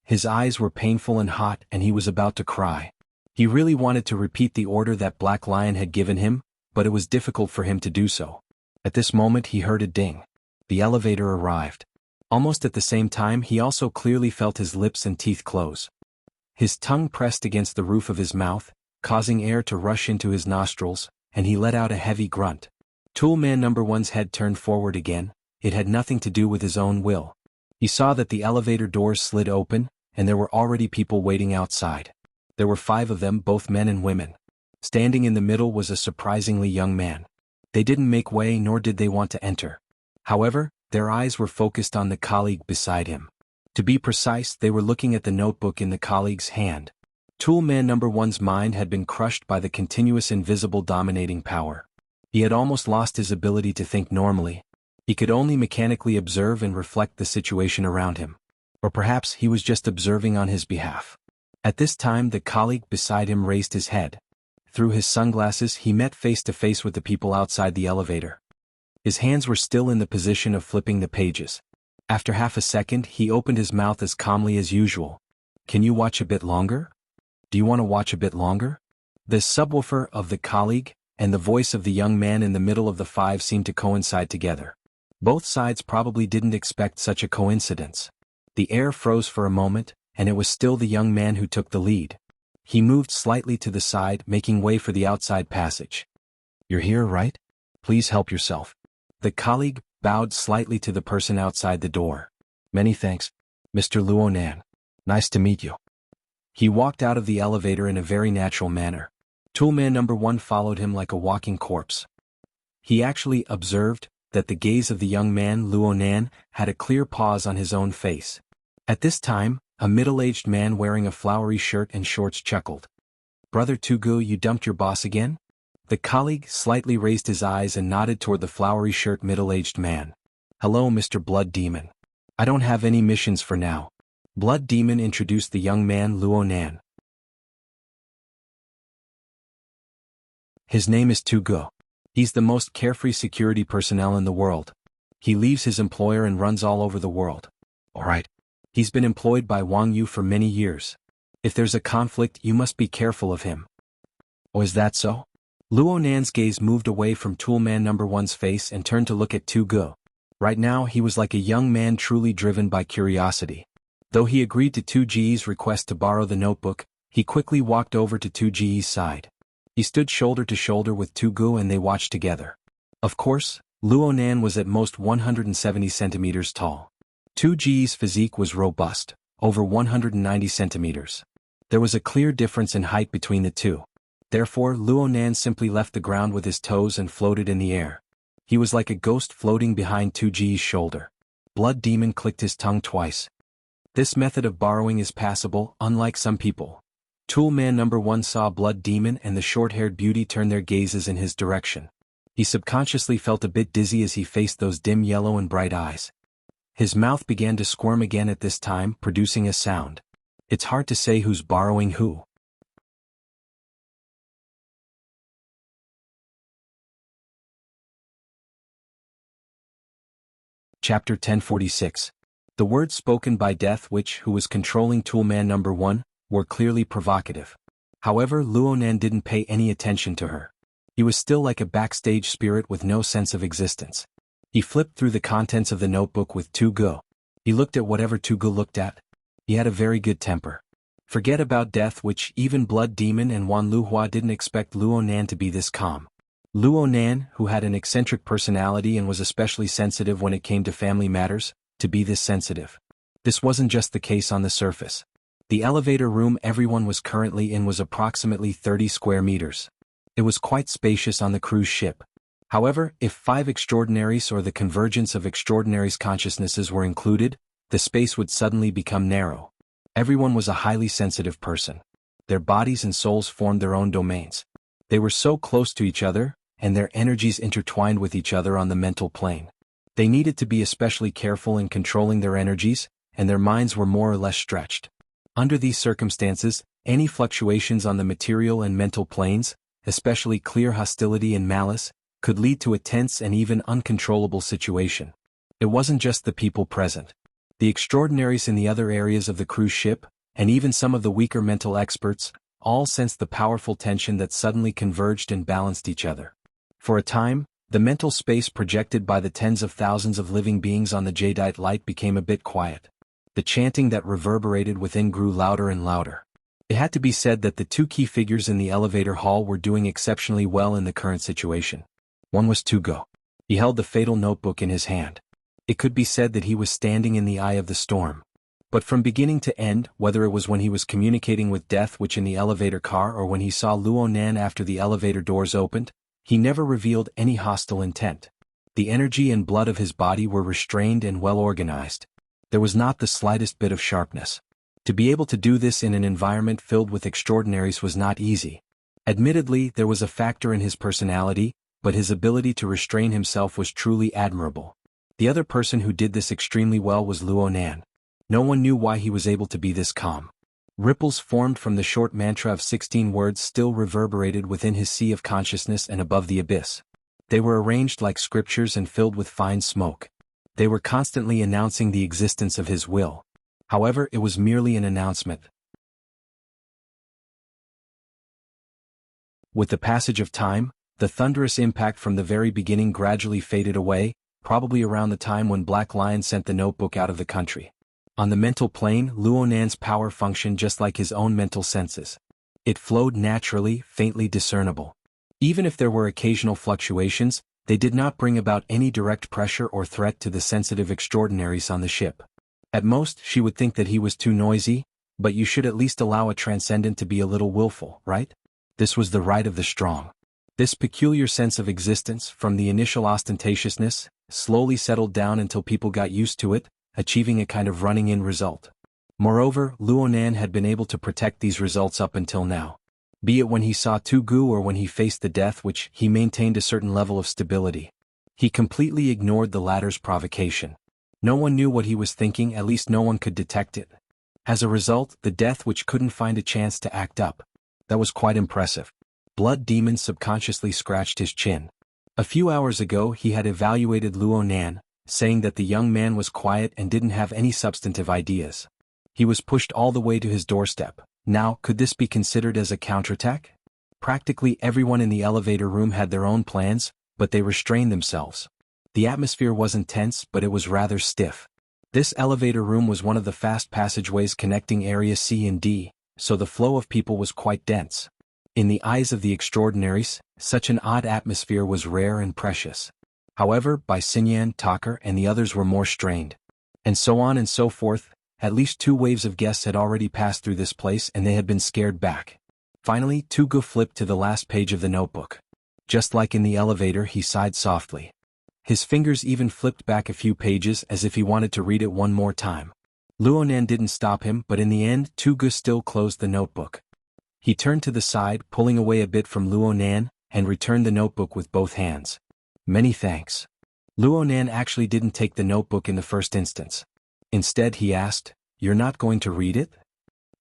His eyes were painful and hot, and he was about to cry. He really wanted to repeat the order that Black Lion had given him, but it was difficult for him to do so. At this moment he heard a ding. The elevator arrived. Almost at the same time he also clearly felt his lips and teeth close. His tongue pressed against the roof of his mouth, causing air to rush into his nostrils, and he let out a heavy grunt. Toolman number one's head turned forward again. It had nothing to do with his own will. He saw that the elevator doors slid open, and there were already people waiting outside. There were 5 of them, both men and women. Standing in the middle was a surprisingly young man. They didn't make way nor did they want to enter. However, their eyes were focused on the colleague beside him. To be precise, they were looking at the notebook in the colleague's hand. Toolman number one's mind had been crushed by the continuous invisible dominating power. He had almost lost his ability to think normally. He could only mechanically observe and reflect the situation around him. Or perhaps he was just observing on his behalf. At this time the colleague beside him raised his head. Through his sunglasses he met face to face with the people outside the elevator. His hands were still in the position of flipping the pages. After half a second he opened his mouth as calmly as usual. Can you watch a bit longer? Do you want to watch a bit longer? The subwoofer of the colleague and the voice of the young man in the middle of the 5 seemed to coincide together. Both sides probably didn't expect such a coincidence. The air froze for a moment, and it was still the young man who took the lead. He moved slightly to the side, making way for the outside passage. You're here, right? Please help yourself. The colleague bowed slightly to the person outside the door. Many thanks, Mr. Luonan. Nice to meet you. He walked out of the elevator in a very natural manner. Toolman number one followed him like a walking corpse. He actually observed that the gaze of the young man Luo Nan had a clear pause on his own face. At this time, a middle-aged man wearing a flowery shirt and shorts chuckled. "Brother Tugu, you dumped your boss again?" The colleague slightly raised his eyes and nodded toward the flowery shirt middle-aged man. "Hello, Mr. Blood Demon. I don't have any missions for now." Blood Demon introduced the young man Luo Nan. "His name is Tugu. He's the most carefree security personnel in the world. He leaves his employer and runs all over the world." "Alright. He's been employed by Wang Yu for many years. If there's a conflict, you must be careful of him." "Oh, is that so?" Luo Nan's gaze moved away from Toolman No. 1's face and turned to look at Tugu. Right now he was like a young man truly driven by curiosity. Though he agreed to 2Ge's request to borrow the notebook, he quickly walked over to 2Ge's side. He stood shoulder to shoulder with Tugu and they watched together. Of course, Luo Nan was at most 170 centimeters tall. 2Ge's physique was robust, over 190 centimeters. There was a clear difference in height between the two. Therefore, Luo Nan simply left the ground with his toes and floated in the air. He was like a ghost floating behind 2Ge's shoulder. Blood Demon clicked his tongue twice. This method of borrowing is passable, unlike some people. Toolman No. 1 saw Blood Demon and the short-haired beauty turn their gazes in his direction. He subconsciously felt a bit dizzy as he faced those dim yellow and bright eyes. His mouth began to squirm again at this time, producing a sound. It's hard to say who's borrowing who. Chapter 1046. The words spoken by Death Witch, who was controlling Toolman No. 1, were clearly provocative. However, Luo Nan didn't pay any attention to her. He was still like a backstage spirit with no sense of existence. He flipped through the contents of the notebook with Tugu. He looked at whatever Tugu looked at. He had a very good temper. Forget about Death Witch, even Blood Demon and Wan Luhua didn't expect Luo Nan to be this calm. Luo Nan, who had an eccentric personality and was especially sensitive when it came to family matters, to be this sensitive. This wasn't just the case on the surface. The elevator room everyone was currently in was approximately 30 square meters. It was quite spacious on the cruise ship. However, if 5 extraordinaries or the convergence of extraordinaries' consciousnesses were included, the space would suddenly become narrow. Everyone was a highly sensitive person. Their bodies and souls formed their own domains. They were so close to each other, and their energies intertwined with each other on the mental plane. They needed to be especially careful in controlling their energies, and their minds were more or less stretched. Under these circumstances, any fluctuations on the material and mental planes, especially clear hostility and malice, could lead to a tense and even uncontrollable situation. It wasn't just the people present. The extraordinaries in the other areas of the cruise ship, and even some of the weaker mental experts, all sensed the powerful tension that suddenly converged and balanced each other. For a time, the mental space projected by the tens of thousands of living beings on the jadeite light became a bit quiet. The chanting that reverberated within grew louder and louder. It had to be said that the 2 key figures in the elevator hall were doing exceptionally well in the current situation. One was Tugu. He held the fatal notebook in his hand. It could be said that he was standing in the eye of the storm. But from beginning to end, whether it was when he was communicating with Death Witch in the elevator car or when he saw Luo Nan after the elevator doors opened, he never revealed any hostile intent. The energy and blood of his body were restrained and well organized. There was not the slightest bit of sharpness. To be able to do this in an environment filled with extraordinaries was not easy. Admittedly, there was a factor in his personality, but his ability to restrain himself was truly admirable. The other person who did this extremely well was Luo Nan. No one knew why he was able to be this calm. Ripples formed from the short mantra of 16 words still reverberated within his sea of consciousness and above the abyss. They were arranged like scriptures and filled with fine smoke. They were constantly announcing the existence of his will. However, it was merely an announcement. With the passage of time, the thunderous impact from the very beginning gradually faded away, probably around the time when Black Lion sent the notebook out of the country. On the mental plane, Luo Nan's power functioned just like his own mental senses. It flowed naturally, faintly discernible. Even if there were occasional fluctuations, they did not bring about any direct pressure or threat to the sensitive extraordinaries on the ship. At most, she would think that he was too noisy, but you should at least allow a transcendent to be a little willful, right? This was the right of the strong. This peculiar sense of existence, from the initial ostentatiousness, slowly settled down until people got used to it, achieving a kind of running-in result. Moreover, Luo Nan had been able to protect these results up until now. Be it when he saw Tu Gu or when he faced the death, which he maintained a certain level of stability. He completely ignored the latter's provocation. No one knew what he was thinking, at least no one could detect it. As a result, the death which couldn't find a chance to act up. That was quite impressive. Blood Demon subconsciously scratched his chin. A few hours ago he had evaluated Luo Nan, saying that the young man was quiet and didn't have any substantive ideas. He was pushed all the way to his doorstep. Now, could this be considered as a counterattack? Practically everyone in the elevator room had their own plans, but they restrained themselves. The atmosphere wasn't tense, but it was rather stiff. This elevator room was one of the fast passageways connecting Area C and D, so the flow of people was quite dense. In the eyes of the extraordinaries, such an odd atmosphere was rare and precious. However, Bai Xinyan, Tucker, and the others were more strained. And so on and so forth. At least 2 waves of guests had already passed through this place and they had been scared back. Finally, Tu Gu flipped to the last page of the notebook. Just like in the elevator, he sighed softly. His fingers even flipped back a few pages as if he wanted to read it one more time. Luo Nan didn't stop him, but in the end, Tu Gu still closed the notebook. He turned to the side, pulling away a bit from Luo Nan, and returned the notebook with both hands. Many thanks. Luo Nan actually didn't take the notebook in the first instance. Instead he asked, "You're not going to read it?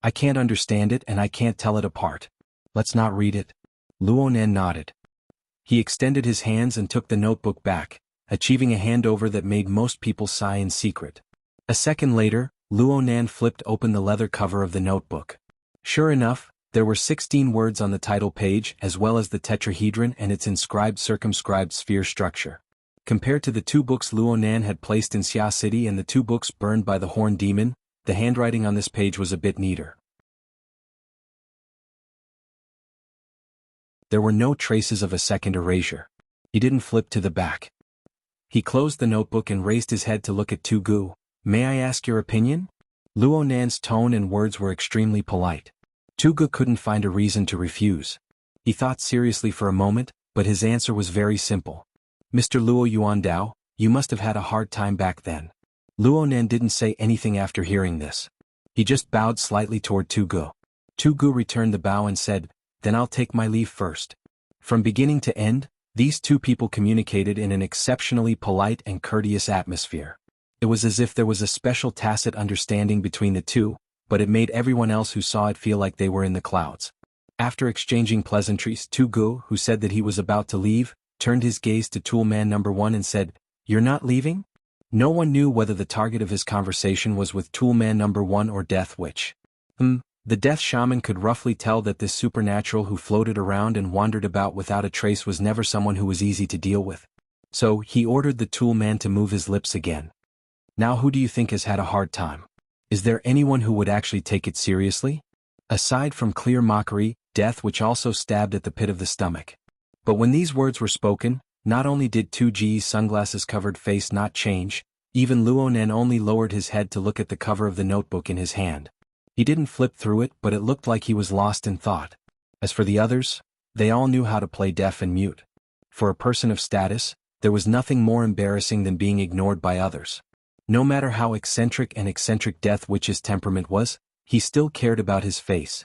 I can't understand it and I can't tell it apart. Let's not read it." Luo Nan nodded. He extended his hands and took the notebook back, achieving a handover that made most people sigh in secret. A second later, Luo Nan flipped open the leather cover of the notebook. Sure enough, there were 16 words on the title page as well as the tetrahedron and its inscribed circumscribed sphere structure. Compared to the 2 books Luo Nan had placed in Xia City and the 2 books burned by the Horned Demon, the handwriting on this page was a bit neater. There were no traces of a second erasure. He didn't flip to the back. He closed the notebook and raised his head to look at Tu Gu. "May I ask your opinion?" Luo Nan's tone and words were extremely polite. Tu Gu couldn't find a reason to refuse. He thought seriously for a moment, but his answer was very simple. "Mr. Luo Yuandao, you must have had a hard time back then." Luo Nan didn't say anything after hearing this. He just bowed slightly toward Tu Gu. Tu Gu returned the bow and said, "Then I'll take my leave first." From beginning to end, these 2 people communicated in an exceptionally polite and courteous atmosphere. It was as if there was a special tacit understanding between the 2, but it made everyone else who saw it feel like they were in the clouds. After exchanging pleasantries, Tu Gu, who said that he was about to leave, turned his gaze to Tool Man number 1 and said, "You're not leaving?" No one knew whether the target of his conversation was with Tool Man number 1 or Death Witch. The Death Shaman could roughly tell that this supernatural who floated around and wandered about without a trace was never someone who was easy to deal with. So he ordered the Tool Man to move his lips again. "Now who do you think has had a hard time? Is there anyone who would actually take it seriously?" Aside from clear mockery, Death Witch also stabbed at the pit of the stomach. But when these words were spoken, not only did Tu Ji's sunglasses-covered face not change, even Luo Nan only lowered his head to look at the cover of the notebook in his hand. He didn't flip through it, but it looked like he was lost in thought. As for the others, they all knew how to play deaf and mute. For a person of status, there was nothing more embarrassing than being ignored by others. No matter how eccentric Death Witch's temperament was, he still cared about his face.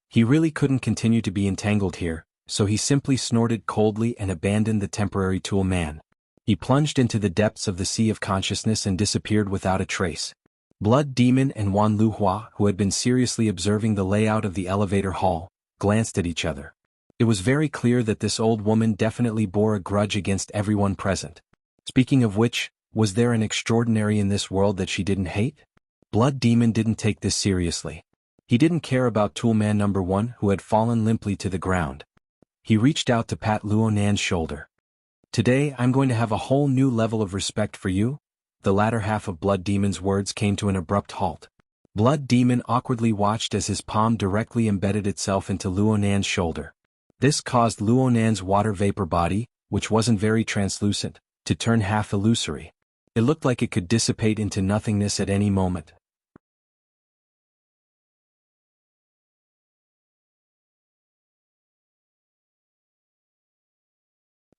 He really couldn't continue to be entangled here, so he simply snorted coldly and abandoned the temporary Tool Man. He plunged into the depths of the sea of consciousness and disappeared without a trace. Blood Demon and Wan Luhua, who had been seriously observing the layout of the elevator hall, glanced at each other. It was very clear that this old woman definitely bore a grudge against everyone present. Speaking of which, was there an extraordinary in this world that she didn't hate? Blood Demon didn't take this seriously. He didn't care about Tool Man number 1 who had fallen limply to the ground. He reached out to pat Luo Nan's shoulder. "Today I'm going to have a whole new level of respect for you." The latter half of Blood Demon's words came to an abrupt halt. Blood Demon awkwardly watched as his palm directly embedded itself into Luo Nan's shoulder. This caused Luo Nan's water vapor body, which wasn't very translucent, to turn half illusory. It looked like it could dissipate into nothingness at any moment.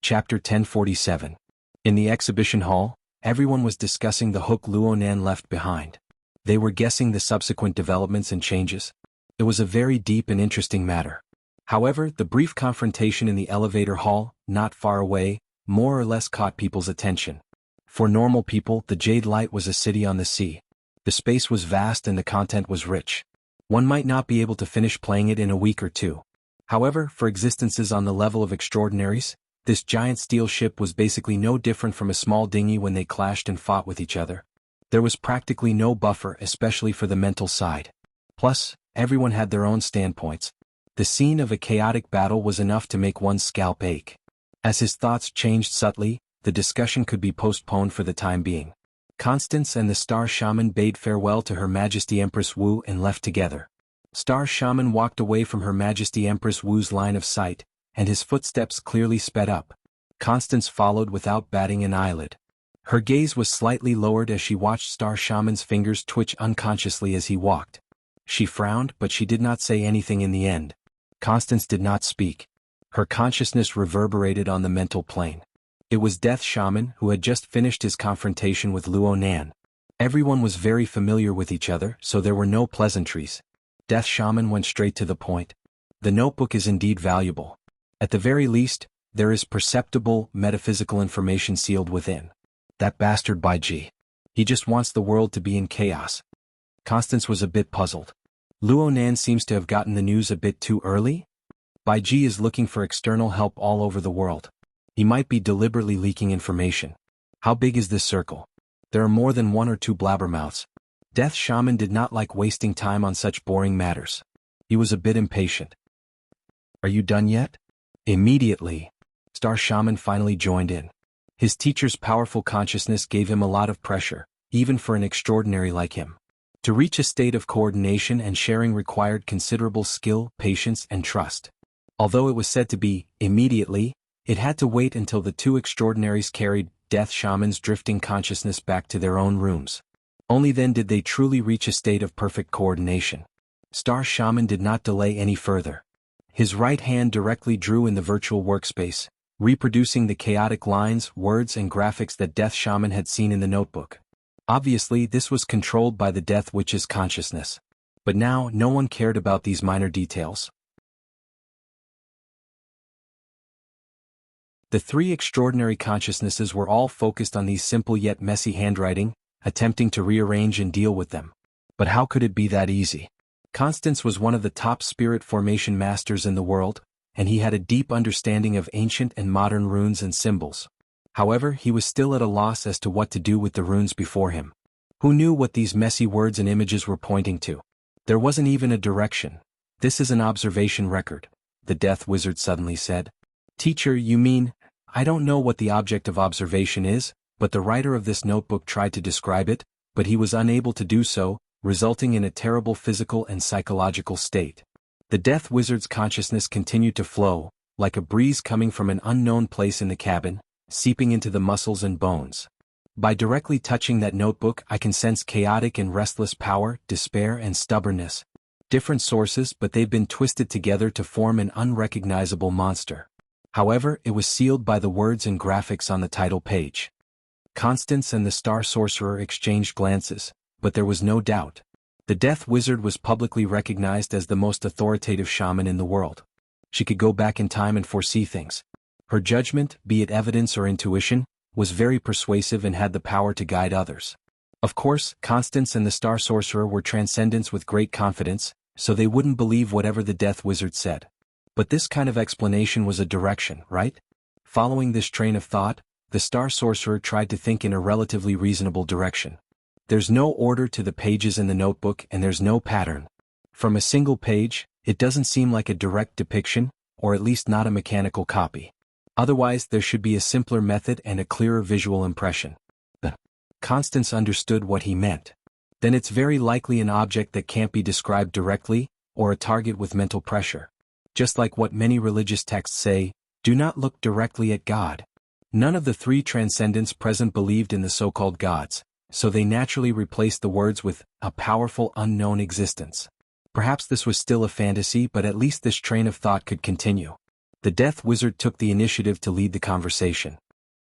Chapter 1047. In the exhibition hall, everyone was discussing the hook Luo Nan left behind. They were guessing the subsequent developments and changes. It was a very deep and interesting matter. However, the brief confrontation in the elevator hall, not far away, more or less caught people's attention. For normal people, the Jade Light was a city on the sea. The space was vast and the content was rich. One might not be able to finish playing it in a week or two. However, for existences on the level of extraordinaries, this giant steel ship was basically no different from a small dinghy when they clashed and fought with each other. There was practically no buffer, especially for the mental side. Plus, everyone had their own standpoints. The scene of a chaotic battle was enough to make one's scalp ache. As his thoughts changed subtly, the discussion could be postponed for the time being. Constance and the Star Shaman bade farewell to Her Majesty Empress Wu and left together. Star Shaman walked away from Her Majesty Empress Wu's line of sight, and his footsteps clearly sped up. Constance followed without batting an eyelid. Her gaze was slightly lowered as she watched Star Shaman's fingers twitch unconsciously as he walked. She frowned, but she did not say anything in the end. Constance did not speak. Her consciousness reverberated on the mental plane. It was Death Shaman who had just finished his confrontation with Luo Nan. Everyone was very familiar with each other, so there were no pleasantries. Death Shaman went straight to the point. The notebook is indeed valuable. At the very least, there is perceptible, metaphysical information sealed within. That bastard Bai Ji. He just wants the world to be in chaos. Constance was a bit puzzled. Luo Nan seems to have gotten the news a bit too early? Bai Ji is looking for external help all over the world. He might be deliberately leaking information. How big is this circle? There are more than one or two blabbermouths. Death Shaman did not like wasting time on such boring matters. He was a bit impatient. Are you done yet? Immediately. Star Shaman finally joined in. His teacher's powerful consciousness gave him a lot of pressure, even for an extraordinary like him. To reach a state of coordination and sharing required considerable skill, patience, and trust. Although it was said to be, immediately, it had to wait until the two extraordinaries carried Death Shaman's drifting consciousness back to their own rooms. Only then did they truly reach a state of perfect coordination. Star Shaman did not delay any further. His right hand directly drew in the virtual workspace, reproducing the chaotic lines, words, and graphics that Death Shaman had seen in the notebook. Obviously, this was controlled by the Death Witch's consciousness. But now, no one cared about these minor details. The three extraordinary consciousnesses were all focused on these simple yet messy handwriting, attempting to rearrange and deal with them. But how could it be that easy? Constance was one of the top spirit formation masters in the world, and he had a deep understanding of ancient and modern runes and symbols. However, he was still at a loss as to what to do with the runes before him. Who knew what these messy words and images were pointing to? There wasn't even a direction. This is an observation record, the Death Wizard suddenly said. Teacher, you mean, I don't know what the object of observation is, but the writer of this notebook tried to describe it, but he was unable to do so, resulting in a terrible physical and psychological state. The Death Wizard's consciousness continued to flow, like a breeze coming from an unknown place in the cabin, seeping into the muscles and bones. By directly touching that notebook, I can sense chaotic and restless power, despair and stubbornness. Different sources, but they've been twisted together to form an unrecognizable monster. However, it was sealed by the words and graphics on the title page. Constance and the Star Sorcerer exchanged glances, but there was no doubt. The Death Wizard was publicly recognized as the most authoritative shaman in the world. She could go back in time and foresee things. Her judgment, be it evidence or intuition, was very persuasive and had the power to guide others. Of course, Constance and the Star Sorcerer were transcendents with great confidence, so they wouldn't believe whatever the Death Wizard said. But this kind of explanation was a direction, right? Following this train of thought, the Star Sorcerer tried to think in a relatively reasonable direction. There's no order to the pages in the notebook and there's no pattern. From a single page, it doesn't seem like a direct depiction, or at least not a mechanical copy. Otherwise, there should be a simpler method and a clearer visual impression. Constance understood what he meant. Then it's very likely an object that can't be described directly, or a target with mental pressure. Just like what many religious texts say, do not look directly at God. None of the three transcendents present believed in the so-called gods, so they naturally replaced the words with a powerful unknown existence. Perhaps this was still a fantasy, but at least this train of thought could continue. The Death Wizard took the initiative to lead the conversation.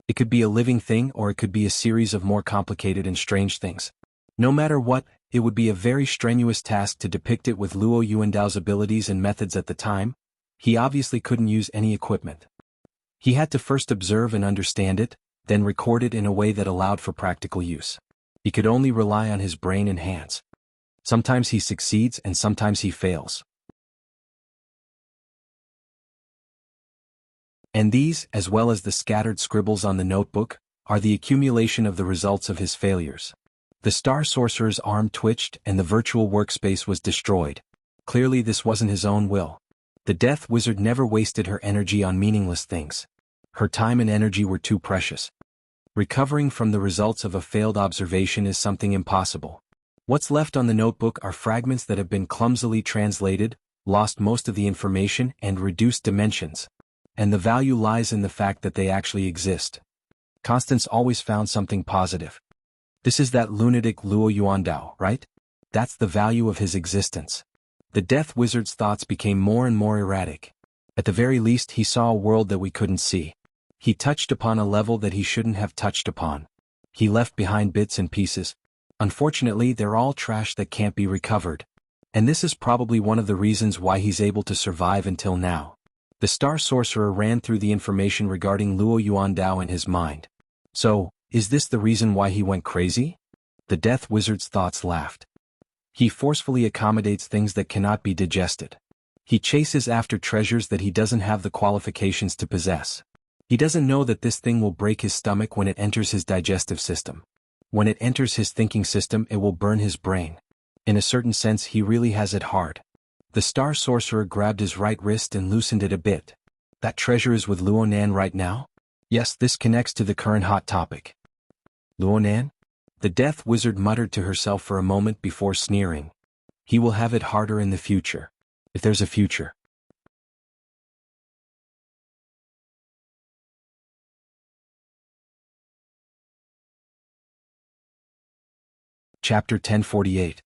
It could be a living thing or it could be a series of more complicated and strange things. No matter what, it would be a very strenuous task to depict it with Luo Yuandao's abilities and methods at the time. He obviously couldn't use any equipment. He had to first observe and understand it, then record it in a way that allowed for practical use. He could only rely on his brain and hands. Sometimes he succeeds and sometimes he fails. And these, as well as the scattered scribbles on the notebook, are the accumulation of the results of his failures. The Star Sorcerer's arm twitched and the virtual workspace was destroyed. Clearly this wasn't his own will. The Death Wizard never wasted her energy on meaningless things. Her time and energy were too precious. Recovering from the results of a failed observation is something impossible. What's left on the notebook are fragments that have been clumsily translated, lost most of the information, and reduced dimensions. And the value lies in the fact that they actually exist. Constance always found something positive. This is that lunatic Luo Yuandao, right? That's the value of his existence. The Death Wizard's thoughts became more and more erratic. At the very least he saw a world that we couldn't see. He touched upon a level that he shouldn't have touched upon. He left behind bits and pieces. Unfortunately, they're all trash that can't be recovered. And this is probably one of the reasons why he's able to survive until now. The Star Sorcerer ran through the information regarding Luo Yuandao in his mind. So, is this the reason why he went crazy? The Death Wizard's thoughts laughed. He forcefully accommodates things that cannot be digested. He chases after treasures that he doesn't have the qualifications to possess. He doesn't know that this thing will break his stomach when it enters his digestive system. When it enters his thinking system, it will burn his brain. In a certain sense, he really has it hard. The Star Sorcerer grabbed his right wrist and loosened it a bit. That treasure is with Luonan right now? Yes, this connects to the current hot topic. Luonan? The Death Wizard muttered to herself for a moment before sneering. He will have it harder in the future. If there's a future. Chapter 1048.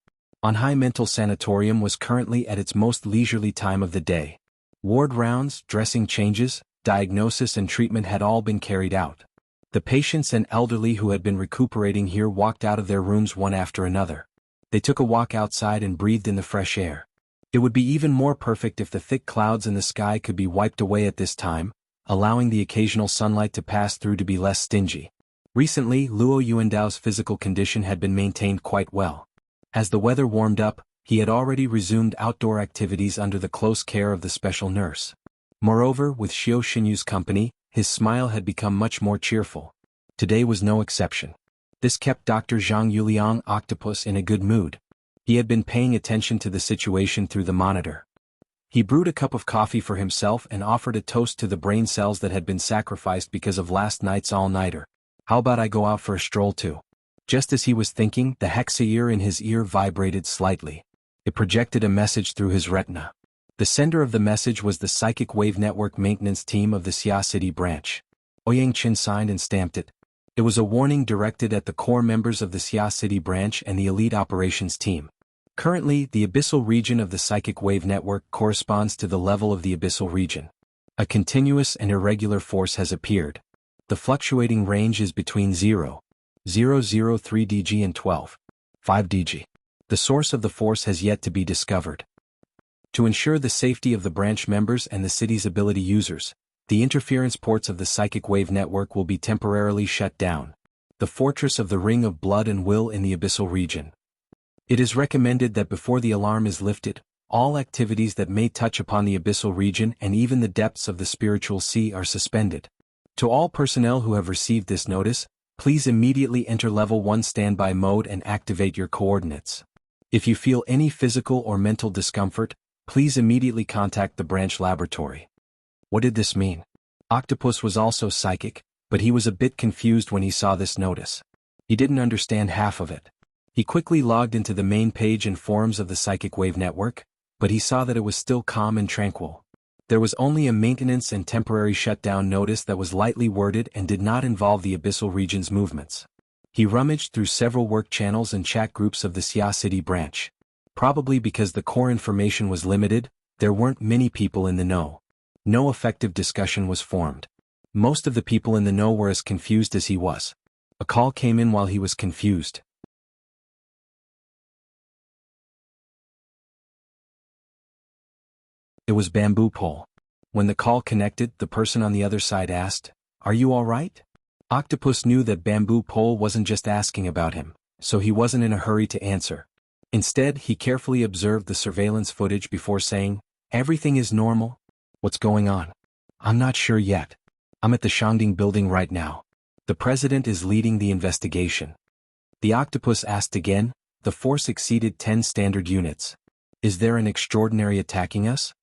On High Mental Sanatorium was currently at its most leisurely time of the day. Ward rounds, dressing changes, diagnosis and treatment had all been carried out. The patients and elderly who had been recuperating here walked out of their rooms one after another. They took a walk outside and breathed in the fresh air. It would be even more perfect if the thick clouds in the sky could be wiped away at this time, allowing the occasional sunlight to pass through to be less stingy. Recently, Luo Yuandao's physical condition had been maintained quite well. As the weather warmed up, he had already resumed outdoor activities under the close care of the special nurse. Moreover, with Xiao Xinyu's company, his smile had become much more cheerful. Today was no exception. This kept Dr. Zhang Yuliang Octopus in a good mood. He had been paying attention to the situation through the monitor. He brewed a cup of coffee for himself and offered a toast to the brain cells that had been sacrificed because of last night's all-nighter. How about I go out for a stroll too? Just as he was thinking, the hexa-ear in his ear vibrated slightly. It projected a message through his retina. The sender of the message was the Psychic Wave Network maintenance team of the Xia City branch. Ouyang Qin signed and stamped it. It was a warning directed at the core members of the Xia City branch and the elite operations team. Currently, the abyssal region of the Psychic Wave Network corresponds to the level of the abyssal region. A continuous and irregular force has appeared. The fluctuating range is between 0.003 dg and 12.5 dg. The source of the force has yet to be discovered. To ensure the safety of the branch members and the city's ability users, the interference ports of the Psychic Wave Network will be temporarily shut down. The fortress of the Ring of Blood and Will in the abyssal region. It is recommended that before the alarm is lifted, all activities that may touch upon the abyssal region and even the depths of the spiritual sea are suspended. To all personnel who have received this notice, please immediately enter Level 1 standby mode and activate your coordinates. If you feel any physical or mental discomfort, please immediately contact the branch laboratory. What did this mean? Octopus was also psychic, but he was a bit confused when he saw this notice. He didn't understand half of it. He quickly logged into the main page and forums of the Psychic Wave Network, but he saw that it was still calm and tranquil. There was only a maintenance and temporary shutdown notice that was lightly worded and did not involve the abyssal region's movements. He rummaged through several work channels and chat groups of the Xia City branch. Probably because the core information was limited, there weren't many people in the know. No effective discussion was formed. Most of the people in the know were as confused as he was. A call came in while he was confused. It was Bamboo Pole. When the call connected, the person on the other side asked, "Are you all right?" Octopus knew that Bamboo Pole wasn't just asking about him, so he wasn't in a hurry to answer. Instead, he carefully observed the surveillance footage before saying, "Everything is normal? What's going on?" "I'm not sure yet. I'm at the Shangding building right now. The president is leading the investigation." The octopus asked again. The force exceeded 10 standard units. "Is there an extraordinary attacking us?"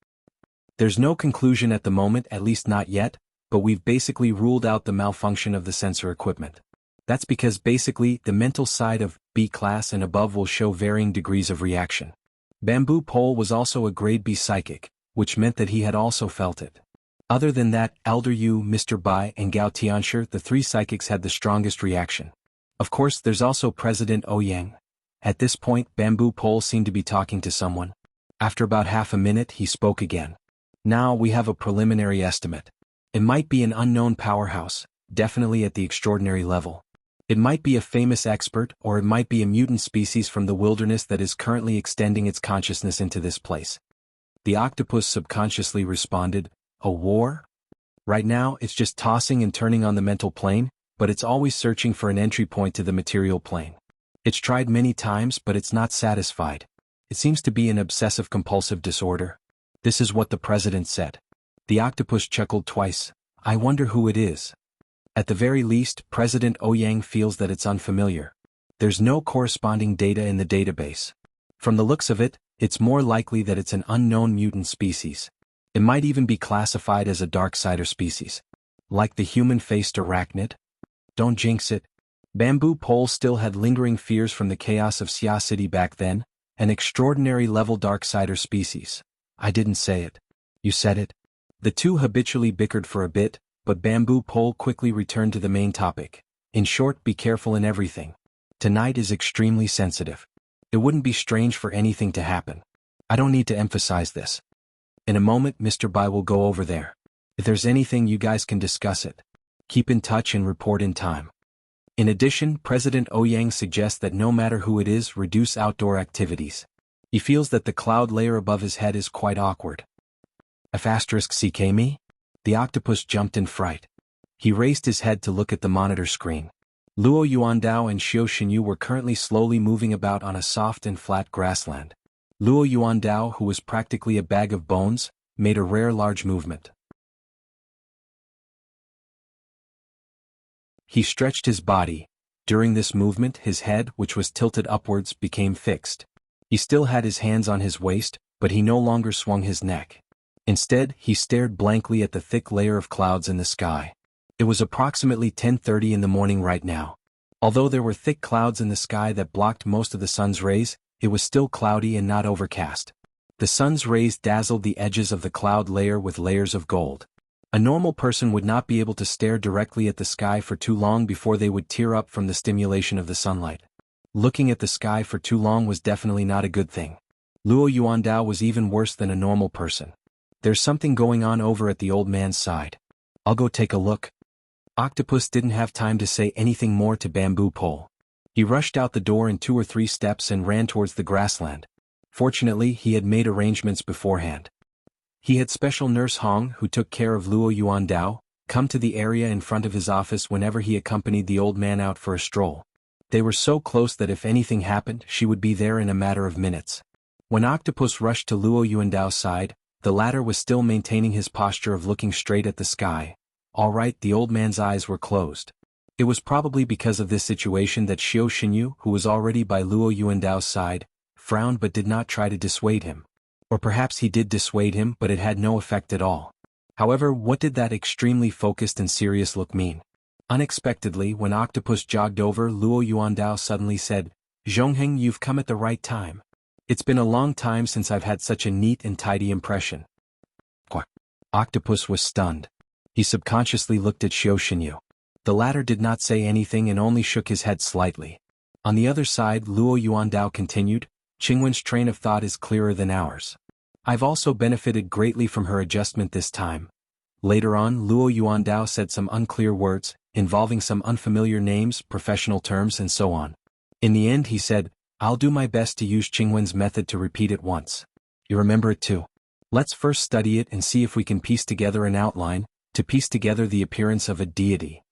"There's no conclusion at the moment, at least not yet, but we've basically ruled out the malfunction of the sensor equipment. That's because basically the mental side of B class and above will show varying degrees of reaction." Bamboo Pole was also a grade B psychic, which meant that he had also felt it. Other than that, Elder Yu, Mr. Bai, and Gao Tianshi, the three psychics had the strongest reaction. Of course, there's also President Ouyang. At this point, Bamboo Pole seemed to be talking to someone. After about half a minute, he spoke again. "Now we have a preliminary estimate. It might be an unknown powerhouse, definitely at the extraordinary level. It might be a famous expert, or it might be a mutant species from the wilderness that is currently extending its consciousness into this place." The octopus subconsciously responded, "A war? Right now, it's just tossing and turning on the mental plane, but it's always searching for an entry point to the material plane. It's tried many times, but it's not satisfied. It seems to be an obsessive-compulsive disorder." This is what the president said. The octopus chuckled twice. "I wonder who it is." At the very least, President Ouyang feels that it's unfamiliar. There's no corresponding data in the database. From the looks of it, it's more likely that it's an unknown mutant species. It might even be classified as a Darksider species. Like the human-faced arachnid? Don't jinx it. Bamboo Pole still had lingering fears from the chaos of Xia City back then, an extraordinary level Darksider species. "I didn't say it. You said it." The two habitually bickered for a bit, but Bamboo Pole quickly returned to the main topic. "In short, be careful in everything. Tonight is extremely sensitive. It wouldn't be strange for anything to happen. I don't need to emphasize this. In a moment, Mr. Bai will go over there. If there's anything, you guys can discuss it. Keep in touch and report in time." In addition, President Ouyang suggests that no matter who it is, reduce outdoor activities. He feels that the cloud layer above his head is quite awkward. *CK me? The octopus jumped in fright. He raised his head to look at the monitor screen. Luo Yuandao and Xiao Xinyu were currently slowly moving about on a soft and flat grassland. Luo Yuandao, who was practically a bag of bones, made a rare large movement. He stretched his body. During this movement, his head, which was tilted upwards, became fixed. He still had his hands on his waist, but he no longer swung his neck. Instead, he stared blankly at the thick layer of clouds in the sky. It was approximately 10:30 in the morning right now. Although there were thick clouds in the sky that blocked most of the sun's rays, it was still cloudy and not overcast. The sun's rays dazzled the edges of the cloud layer with layers of gold. A normal person would not be able to stare directly at the sky for too long before they would tear up from the stimulation of the sunlight. Looking at the sky for too long was definitely not a good thing. Luo Yuandao was even worse than a normal person. There's something going on over at the old man's side. I'll go take a look. Octopus didn't have time to say anything more to Bamboo Pole. He rushed out the door in 2 or 3 steps and ran towards the grassland. Fortunately, he had made arrangements beforehand. He had special nurse Hong, who took care of Luo Yuandao, come to the area in front of his office whenever he accompanied the old man out for a stroll. They were so close that if anything happened, she would be there in a matter of minutes. When Octopus rushed to Luo Yuandao's side, the latter was still maintaining his posture of looking straight at the sky. All right, the old man's eyes were closed. It was probably because of this situation that Xiao Xinyu, who was already by Luo Yuandao's side, frowned but did not try to dissuade him. Or perhaps he did dissuade him, but it had no effect at all. However, what did that extremely focused and serious look mean? Unexpectedly, when Octopus jogged over, Luo Yuandao suddenly said, "Zhongheng, you've come at the right time. It's been a long time since I've had such a neat and tidy impression." Quack. Octopus was stunned. He subconsciously looked at Xiao Xinyu. The latter did not say anything and only shook his head slightly. On the other side, Luo Yuandao continued, "Qingwen's train of thought is clearer than ours. I've also benefited greatly from her adjustment this time. Later on, Luo Yuandao said some unclear words, involving some unfamiliar names, professional terms and so on. In the end he said, I'll do my best to use Qingwen's method to repeat it once. You remember it too? Let's first study it and see if we can piece together an outline, to piece together the appearance of a deity.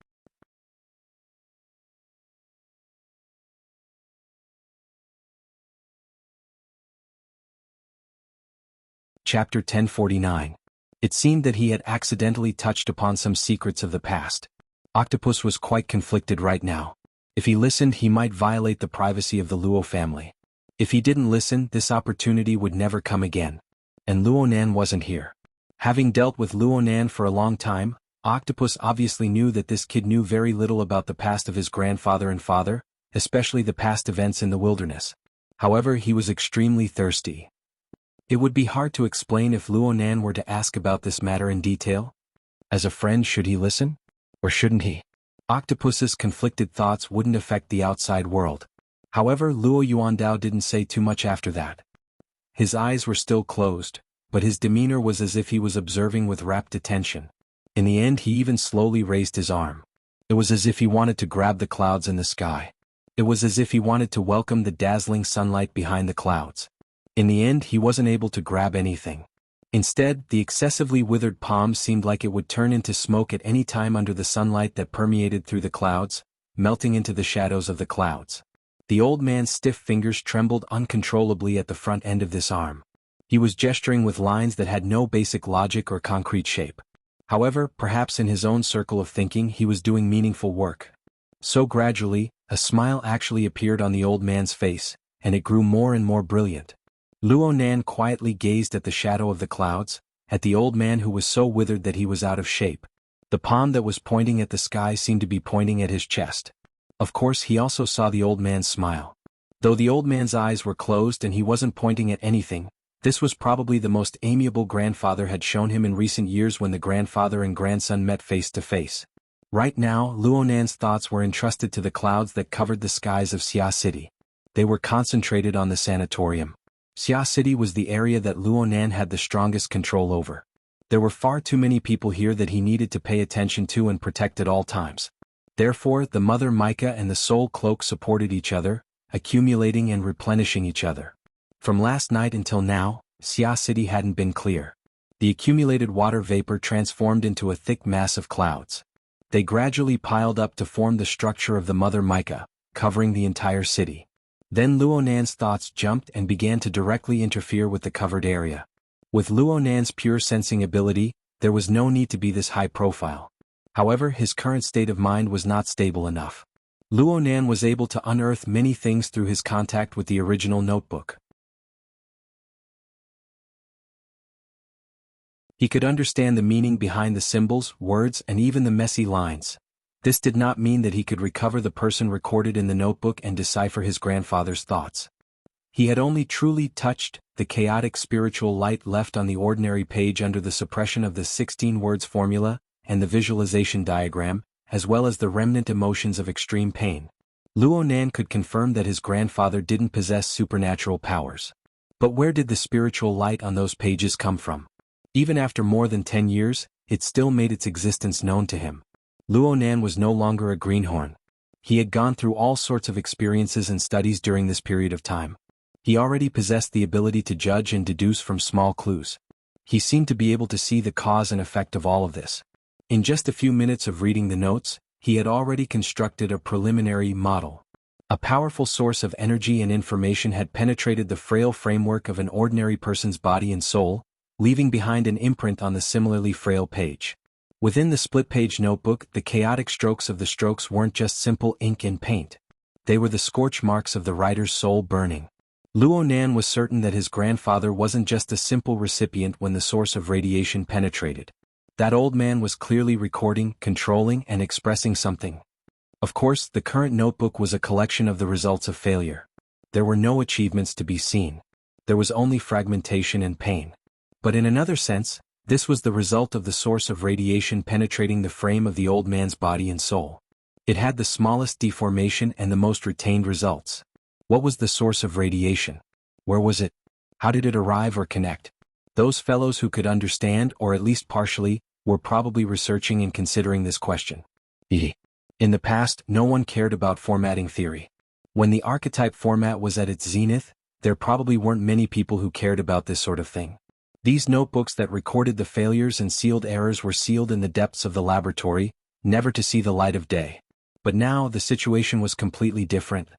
Chapter 1049. It seemed that he had accidentally touched upon some secrets of the past. Octopus was quite conflicted right now. If he listened, he might violate the privacy of the Luo family. If he didn't listen, this opportunity would never come again. And Luo Nan wasn't here. Having dealt with Luo Nan for a long time, Octopus obviously knew that this kid knew very little about the past of his grandfather and father, especially the past events in the wilderness. However, he was extremely thirsty. It would be hard to explain if Luo Nan were to ask about this matter in detail. As a friend, should he listen? Or shouldn't he? Octopus's conflicted thoughts wouldn't affect the outside world. However, Luo Yuandao didn't say too much after that. His eyes were still closed, but his demeanor was as if he was observing with rapt attention. In the end he even slowly raised his arm. It was as if he wanted to grab the clouds in the sky. It was as if he wanted to welcome the dazzling sunlight behind the clouds. In the end he wasn't able to grab anything. Instead, the excessively withered palm seemed like it would turn into smoke at any time under the sunlight that permeated through the clouds, melting into the shadows of the clouds. The old man's stiff fingers trembled uncontrollably at the front end of this arm. He was gesturing with lines that had no basic logic or concrete shape. However, perhaps in his own circle of thinking he was doing meaningful work. So gradually, a smile actually appeared on the old man's face, and it grew more and more brilliant. Luo Nan quietly gazed at the shadow of the clouds, at the old man who was so withered that he was out of shape. The palm that was pointing at the sky seemed to be pointing at his chest. Of course he also saw the old man's smile. Though the old man's eyes were closed and he wasn't pointing at anything, this was probably the most amiable grandfather had shown him in recent years when the grandfather and grandson met face to face. Right now, Luo Nan's thoughts were entrusted to the clouds that covered the skies of Xia City. They were concentrated on the sanatorium. Xia City was the area that Luo Nan had the strongest control over. There were far too many people here that he needed to pay attention to and protect at all times. Therefore, the Mother Mica and the Soul Cloak supported each other, accumulating and replenishing each other. From last night until now, Xia City hadn't been clear. The accumulated water vapor transformed into a thick mass of clouds. They gradually piled up to form the structure of the Mother Mica, covering the entire city. Then Luo Nan's thoughts jumped and began to directly interfere with the covered area. With Luo Nan's pure sensing ability, there was no need to be this high profile. However, his current state of mind was not stable enough. Luo Nan was able to unearth many things through his contact with the original notebook. He could understand the meaning behind the symbols, words, and even the messy lines. This did not mean that he could recover the person recorded in the notebook and decipher his grandfather's thoughts. He had only truly touched the chaotic spiritual light left on the ordinary page under the suppression of the 16 words formula and the visualization diagram, as well as the remnant emotions of extreme pain. Luo Nan could confirm that his grandfather didn't possess supernatural powers. But where did the spiritual light on those pages come from? Even after more than 10 years, it still made its existence known to him. Luo Nan was no longer a greenhorn. He had gone through all sorts of experiences and studies during this period of time. He already possessed the ability to judge and deduce from small clues. He seemed to be able to see the cause and effect of all of this. In just a few minutes of reading the notes, he had already constructed a preliminary model. A powerful source of energy and information had penetrated the frail framework of an ordinary person's body and soul, leaving behind an imprint on the similarly frail page. Within the split-page notebook, the chaotic strokes of the strokes weren't just simple ink and paint. They were the scorch marks of the writer's soul burning. Luo Nan was certain that his grandfather wasn't just a simple recipient when the source of radiation penetrated. That old man was clearly recording, controlling, and expressing something. Of course, the current notebook was a collection of the results of failure. There were no achievements to be seen. There was only fragmentation and pain. But in another sense, this was the result of the source of radiation penetrating the frame of the old man's body and soul. It had the smallest deformation and the most retained results. What was the source of radiation? Where was it? How did it arrive or connect? Those fellows who could understand, or at least partially, were probably researching and considering this question. In the past, no one cared about formatting theory. When the archetype format was at its zenith, there probably weren't many people who cared about this sort of thing. These notebooks that recorded the failures and sealed errors were sealed in the depths of the laboratory, never to see the light of day. But now the situation was completely different.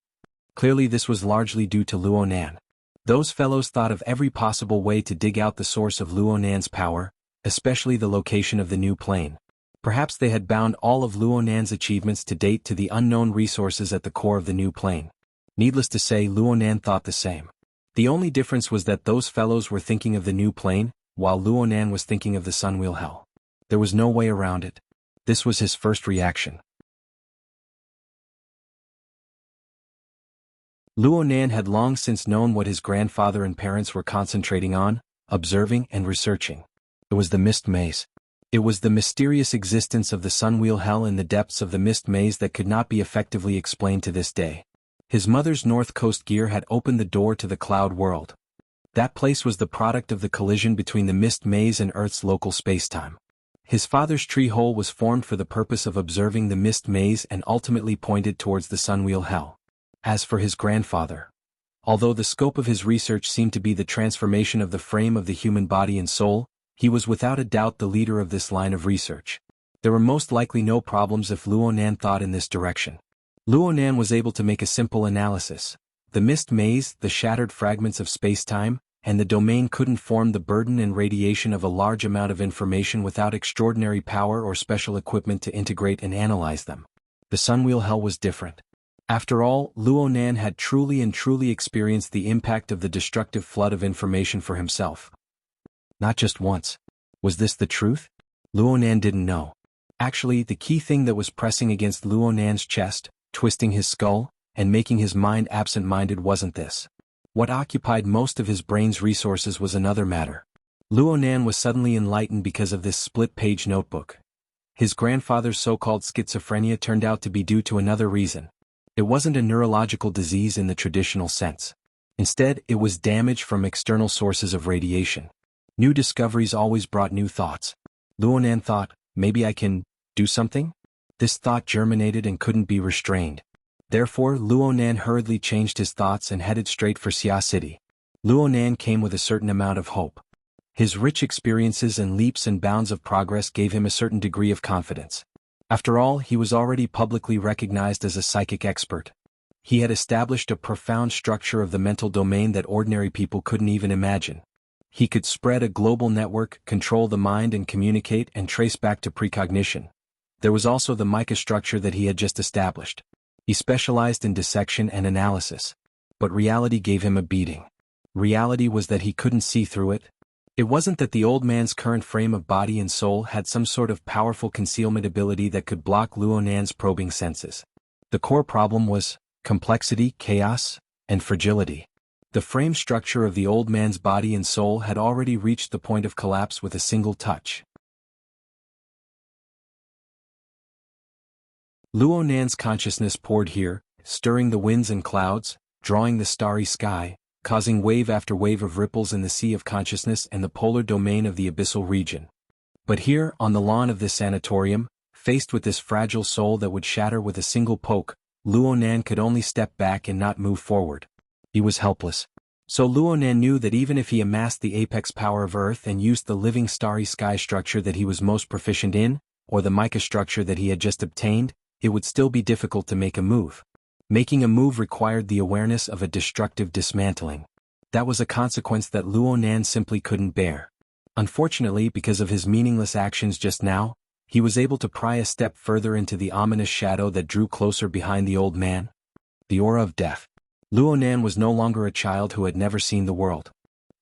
Clearly this was largely due to Luo Nan. Those fellows thought of every possible way to dig out the source of Luo Nan's power, especially the location of the new plane. Perhaps they had bound all of Luo Nan's achievements to date to the unknown resources at the core of the new plane. Needless to say, Luo Nan thought the same. The only difference was that those fellows were thinking of the new plane, while Luo Nan was thinking of the Sunwheel Hell. There was no way around it. This was his first reaction. Luo Nan had long since known what his grandfather and parents were concentrating on, observing and researching. It was the mist maze. It was the mysterious existence of the Sunwheel Hell in the depths of the mist maze that could not be effectively explained to this day. His mother's North Coast gear had opened the door to the cloud world. That place was the product of the collision between the mist maze and Earth's local spacetime. His father's tree hole was formed for the purpose of observing the mist maze and ultimately pointed towards the Sunwheel Hell. As for his grandfather, although the scope of his research seemed to be the transformation of the frame of the human body and soul, he was without a doubt the leader of this line of research. There were most likely no problems if Luo Nan thought in this direction. Luo Nan was able to make a simple analysis. The mist maze, the shattered fragments of spacetime, and the domain couldn't form the burden and radiation of a large amount of information without extraordinary power or special equipment to integrate and analyze them. The Sunwheel Hell was different. After all, Luo Nan had truly experienced the impact of the destructive flood of information for himself. Not just once. Was this the truth? Luo Nan didn't know. Actually, the key thing that was pressing against Luo Nan's chest, twisting his skull, and making his mind absent-minded wasn't this. What occupied most of his brain's resources was another matter. Luo Nan was suddenly enlightened because of this split-page notebook. His grandfather's so-called schizophrenia turned out to be due to another reason. It wasn't a neurological disease in the traditional sense. Instead, it was damage from external sources of radiation. New discoveries always brought new thoughts. Luo Nan thought, maybe I can do something? This thought germinated and couldn't be restrained. Therefore, Luo Nan hurriedly changed his thoughts and headed straight for Xia City. Luo Nan came with a certain amount of hope. His rich experiences and leaps and bounds of progress gave him a certain degree of confidence. After all, he was already publicly recognized as a psychic expert. He had established a profound structure of the mental domain that ordinary people couldn't even imagine. He could spread a global network, control the mind and communicate and trace back to precognition. There was also the mica structure that he had just established. He specialized in dissection and analysis. But reality gave him a beating. Reality was that he couldn't see through it. It wasn't that the old man's current frame of body and soul had some sort of powerful concealment ability that could block Luo Nan's probing senses. The core problem was complexity, chaos, and fragility. The frame structure of the old man's body and soul had already reached the point of collapse with a single touch. Luo Nan's consciousness poured here, stirring the winds and clouds, drawing the starry sky, causing wave after wave of ripples in the sea of consciousness and the polar domain of the abyssal region. But here, on the lawn of this sanatorium, faced with this fragile soul that would shatter with a single poke, Luo Nan could only step back and not move forward. He was helpless. So Luo Nan knew that even if he amassed the apex power of Earth and used the living starry sky structure that he was most proficient in, or the mica structure that he had just obtained, it would still be difficult to make a move. Making a move required the awareness of a destructive dismantling. That was a consequence that Luo Nan simply couldn't bear. Unfortunately, because of his meaningless actions just now, he was able to pry a step further into the ominous shadow that drew closer behind the old man. The aura of death. Luo Nan was no longer a child who had never seen the world.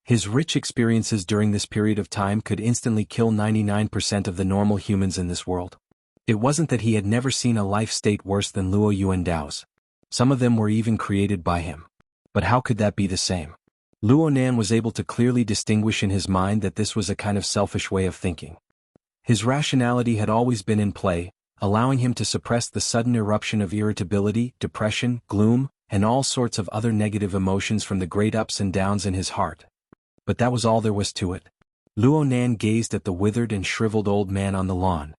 His rich experiences during this period of time could instantly kill 99% of the normal humans in this world. It wasn't that he had never seen a life state worse than Luo Yuandao's. Some of them were even created by him. But how could that be the same? Luo Nan was able to clearly distinguish in his mind that this was a kind of selfish way of thinking. His rationality had always been in play, allowing him to suppress the sudden eruption of irritability, depression, gloom, and all sorts of other negative emotions from the great ups and downs in his heart. But that was all there was to it. Luo Nan gazed at the withered and shriveled old man on the lawn.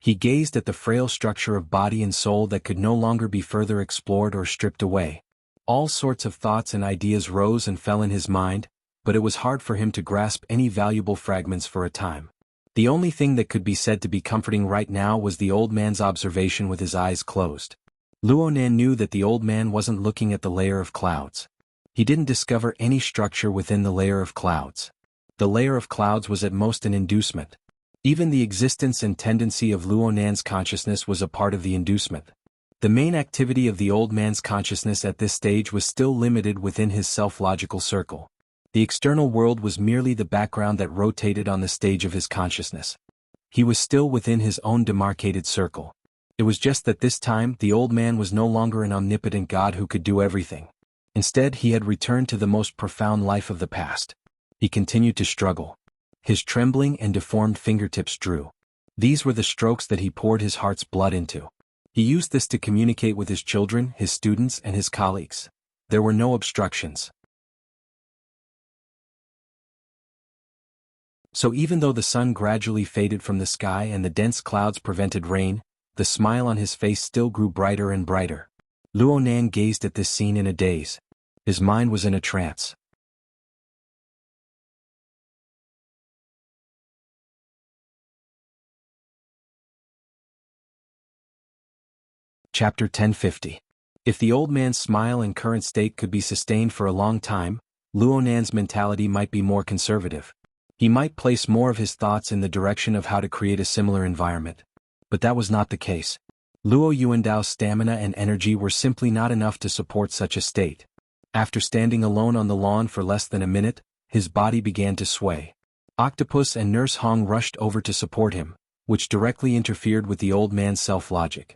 He gazed at the frail structure of body and soul that could no longer be further explored or stripped away. All sorts of thoughts and ideas rose and fell in his mind, but it was hard for him to grasp any valuable fragments for a time. The only thing that could be said to be comforting right now was the old man's observation with his eyes closed. Luo Nan knew that the old man wasn't looking at the layer of clouds. He didn't discover any structure within the layer of clouds. The layer of clouds was at most an inducement. Even the existence and tendency of Luo Nan's consciousness was a part of the inducement. The main activity of the old man's consciousness at this stage was still limited within his self-logical circle. The external world was merely the background that rotated on the stage of his consciousness. He was still within his own demarcated circle. It was just that this time the old man was no longer an omnipotent God who could do everything. Instead, he had returned to the most profound life of the past. He continued to struggle. His trembling and deformed fingertips drew. These were the strokes that he poured his heart's blood into. He used this to communicate with his children, his students, and his colleagues. There were no obstructions. So even though the sun gradually faded from the sky and the dense clouds prevented rain, the smile on his face still grew brighter and brighter. Luo Nan gazed at this scene in a daze. His mind was in a trance. Chapter 1050. If the old man's smile and current state could be sustained for a long time, Luo Nan's mentality might be more conservative. He might place more of his thoughts in the direction of how to create a similar environment. But that was not the case. Luo Yuandao's stamina and energy were simply not enough to support such a state. After standing alone on the lawn for less than a minute, his body began to sway. Octopus and Nurse Hong rushed over to support him, which directly interfered with the old man's self-logic.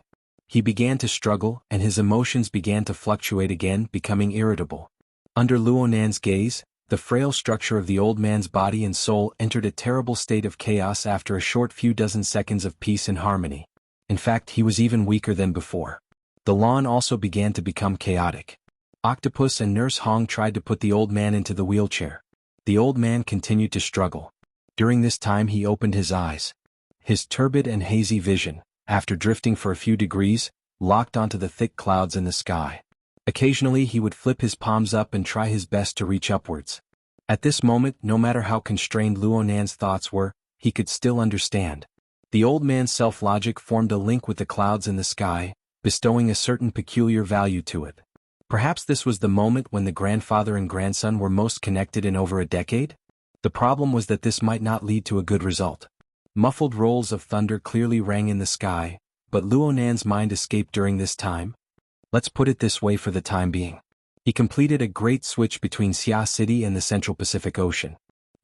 He began to struggle, and his emotions began to fluctuate again, becoming irritable. Under Luo Nan's gaze, the frail structure of the old man's body and soul entered a terrible state of chaos after a short few dozen seconds of peace and harmony. In fact, he was even weaker than before. The lawn also began to become chaotic. Octopus and Nurse Hong tried to put the old man into the wheelchair. The old man continued to struggle. During this time he opened his eyes. His turbid and hazy vision, after drifting for a few degrees, locked onto the thick clouds in the sky. Occasionally he would flip his palms up and try his best to reach upwards. At this moment, no matter how constrained Luo Nan's thoughts were, he could still understand. The old man's self-logic formed a link with the clouds in the sky, bestowing a certain peculiar value to it. Perhaps this was the moment when the grandfather and grandson were most connected in over a decade? The problem was that this might not lead to a good result. Muffled rolls of thunder clearly rang in the sky, but Luo Nan's mind escaped during this time. Let's put it this way for the time being. He completed a great switch between Xia City and the Central Pacific Ocean.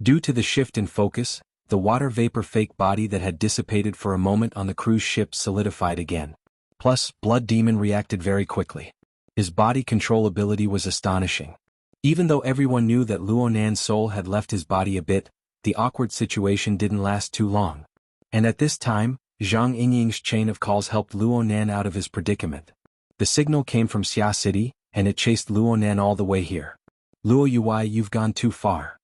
Due to the shift in focus, the water vapor fake body that had dissipated for a moment on the cruise ship solidified again. Plus, Blood Demon reacted very quickly. His body control ability was astonishing. Even though everyone knew that Luo Nan's soul had left his body a bit, the awkward situation didn't last too long. And at this time, Zhang Yingying's chain of calls helped Luo Nan out of his predicament. The signal came from Xia City, and it chased Luo Nan all the way here. Luo Yui, you've gone too far.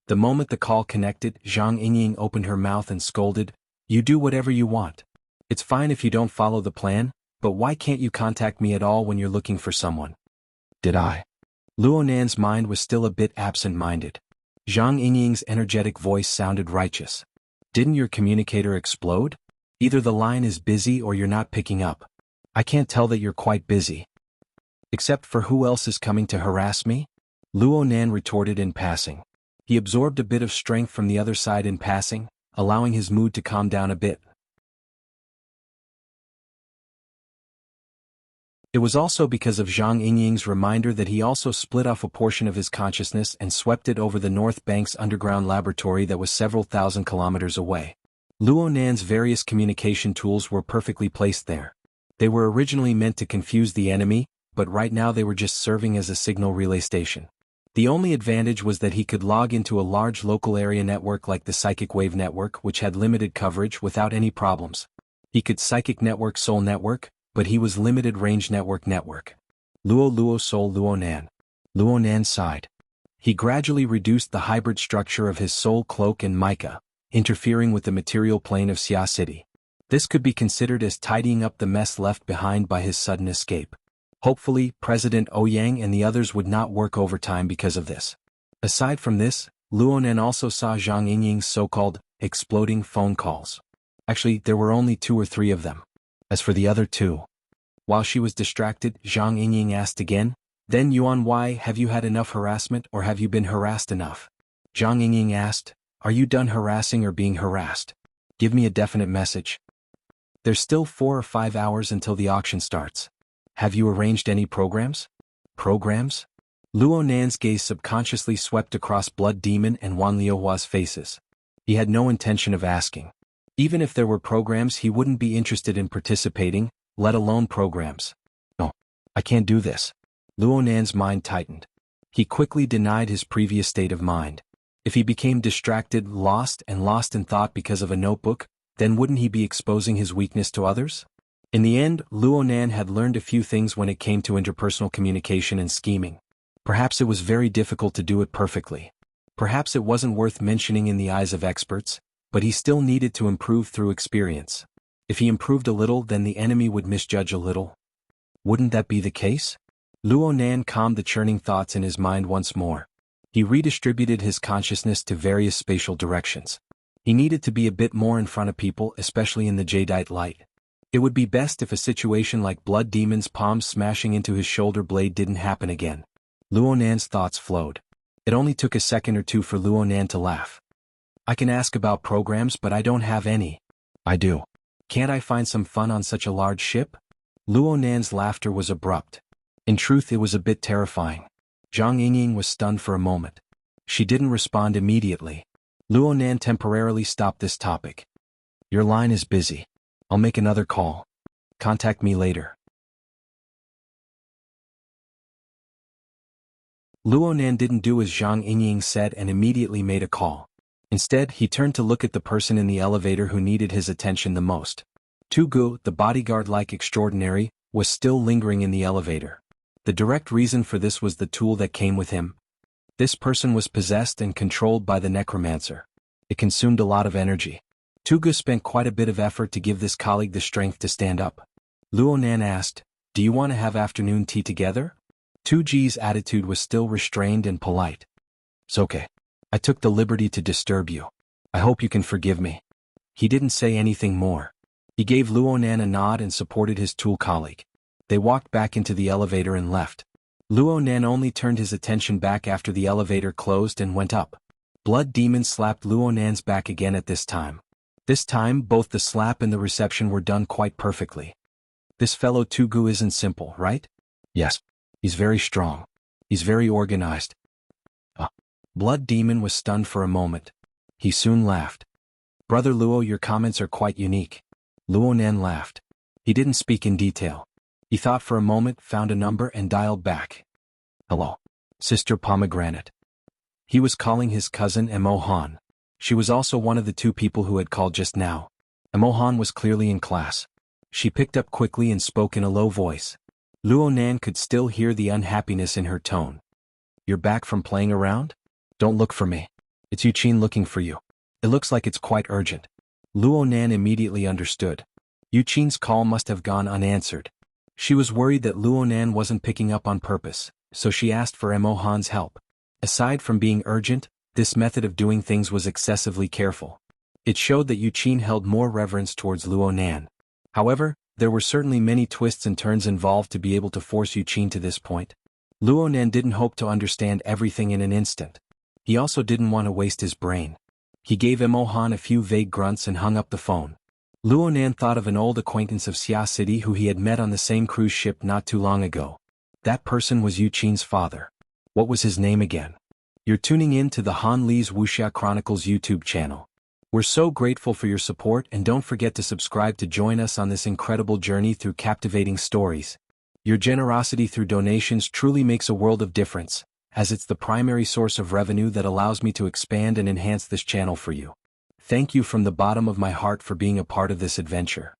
The moment the call connected, Zhang Yingying opened her mouth and scolded, "You do whatever you want. It's fine if you don't follow the plan, but why can't you contact me at all when you're looking for someone?" Did I? Luo Nan's mind was still a bit absent-minded. Zhang Yingying's energetic voice sounded righteous. Didn't your communicator explode? Either the line is busy or you're not picking up. I can't tell that you're quite busy. Except for who else is coming to harass me? Luo Nan retorted in passing. He absorbed a bit of strength from the other side in passing, allowing his mood to calm down a bit. It was also because of Zhang Yingying's reminder that he also split off a portion of his consciousness and swept it over the North Bank's underground laboratory that was several thousand kilometers away. Luo Nan's various communication tools were perfectly placed there. They were originally meant to confuse the enemy, but right now they were just serving as a signal relay station. The only advantage was that he could log into a large local area network like the Psychic Wave Network, which had limited coverage without any problems. He could Psychic Network Soul Network, but he was Limited Range Network. Luo Soul Luo Nan. Luo Nan sighed. He gradually reduced the hybrid structure of his soul cloak and mica, interfering with the material plane of Xia City. This could be considered as tidying up the mess left behind by his sudden escape. Hopefully, President Ouyang and the others would not work overtime because of this. Aside from this, Luonan also saw Zhang Yingying's so-called exploding phone calls. Actually, there were only 2 or 3 of them. As for the other 2, while she was distracted, Zhang Yingying asked again, "Then Yuan, why have you had enough harassment, or have you been harassed enough?" Zhang Yingying asked, "Are you done harassing or being harassed? Give me a definite message. There's still 4 or 5 hours until the auction starts. Have you arranged any programs?" Programs? Luo Nan's gaze subconsciously swept across Blood Demon and Wan Liuhua's faces. He had no intention of asking. Even if there were programs, he wouldn't be interested in participating, let alone programs. "No, I can't do this." Luo Nan's mind tightened. He quickly denied his previous state of mind. If he became distracted, lost in thought because of a notebook, then wouldn't he be exposing his weakness to others? In the end, Luo Nan had learned a few things when it came to interpersonal communication and scheming. Perhaps it was very difficult to do it perfectly. Perhaps it wasn't worth mentioning in the eyes of experts, but he still needed to improve through experience. If he improved a little, then the enemy would misjudge a little. Wouldn't that be the case? Luo Nan calmed the churning thoughts in his mind once more. He redistributed his consciousness to various spatial directions. He needed to be a bit more in front of people, especially in the jadeite light. It would be best if a situation like Blood Demon's palm smashing into his shoulder blade didn't happen again. Luo Nan's thoughts flowed. It only took a second or two for Luo Nan to laugh. "I can ask about programs, but I don't have any." "I do. Can't I find some fun on such a large ship?" Luo Nan's laughter was abrupt. In truth, it was a bit terrifying. Zhang Yingying was stunned for a moment. She didn't respond immediately. Luo Nan temporarily stopped this topic. "Your line is busy. I'll make another call. Contact me later." Luo Nan didn't do as Zhang Yingying said and immediately made a call. Instead, he turned to look at the person in the elevator who needed his attention the most. Tu Gu, the bodyguard-like extraordinary, was still lingering in the elevator. The direct reason for this was the tool that came with him. This person was possessed and controlled by the necromancer. It consumed a lot of energy. Tu Gu spent quite a bit of effort to give this colleague the strength to stand up. Luo Nan asked, "Do you want to have afternoon tea together?" Tu Ji's attitude was still restrained and polite. "It's okay. I took the liberty to disturb you. I hope you can forgive me." He didn't say anything more. He gave Luo Nan a nod and supported his tool colleague. They walked back into the elevator and left. Luo Nan only turned his attention back after the elevator closed and went up. Blood Demon slapped Luo Nan's back again at this time. This time, both the slap and the reception were done quite perfectly. "This fellow Tu Gu isn't simple, right?" "Yes. He's very strong. He's very organized." Blood Demon was stunned for a moment. He soon laughed. "Brother Luo, your comments are quite unique." Luo Nan laughed. He didn't speak in detail. He thought for a moment, found a number and dialed back. "Hello. Sister Pomegranate." He was calling his cousin Mo Han. She was also one of the 2 people who had called just now. Mo Han was clearly in class. She picked up quickly and spoke in a low voice. Luo Nan could still hear the unhappiness in her tone. "You're back from playing around? Don't look for me. It's Yuqin looking for you. It looks like it's quite urgent." Luo Nan immediately understood. Yuqin's call must have gone unanswered. She was worried that Luo Nan wasn't picking up on purpose, so she asked for Mo Han's help. Aside from being urgent, this method of doing things was excessively careful. It showed that Yuqin held more reverence towards Luo Nan. However, there were certainly many twists and turns involved to be able to force Yuqin to this point. Luo Nan didn't hope to understand everything in an instant. He also didn't want to waste his brain. He gave Mo Han a few vague grunts and hung up the phone. Luo Nan thought of an old acquaintance of Xia City who he had met on the same cruise ship not too long ago. That person was Yuqin's father. What was his name again? You're tuning in to the Han Li's Wuxia Chronicles YouTube channel. We're so grateful for your support, and don't forget to subscribe to join us on this incredible journey through captivating stories. Your generosity through donations truly makes a world of difference, as it's the primary source of revenue that allows me to expand and enhance this channel for you. Thank you from the bottom of my heart for being a part of this adventure.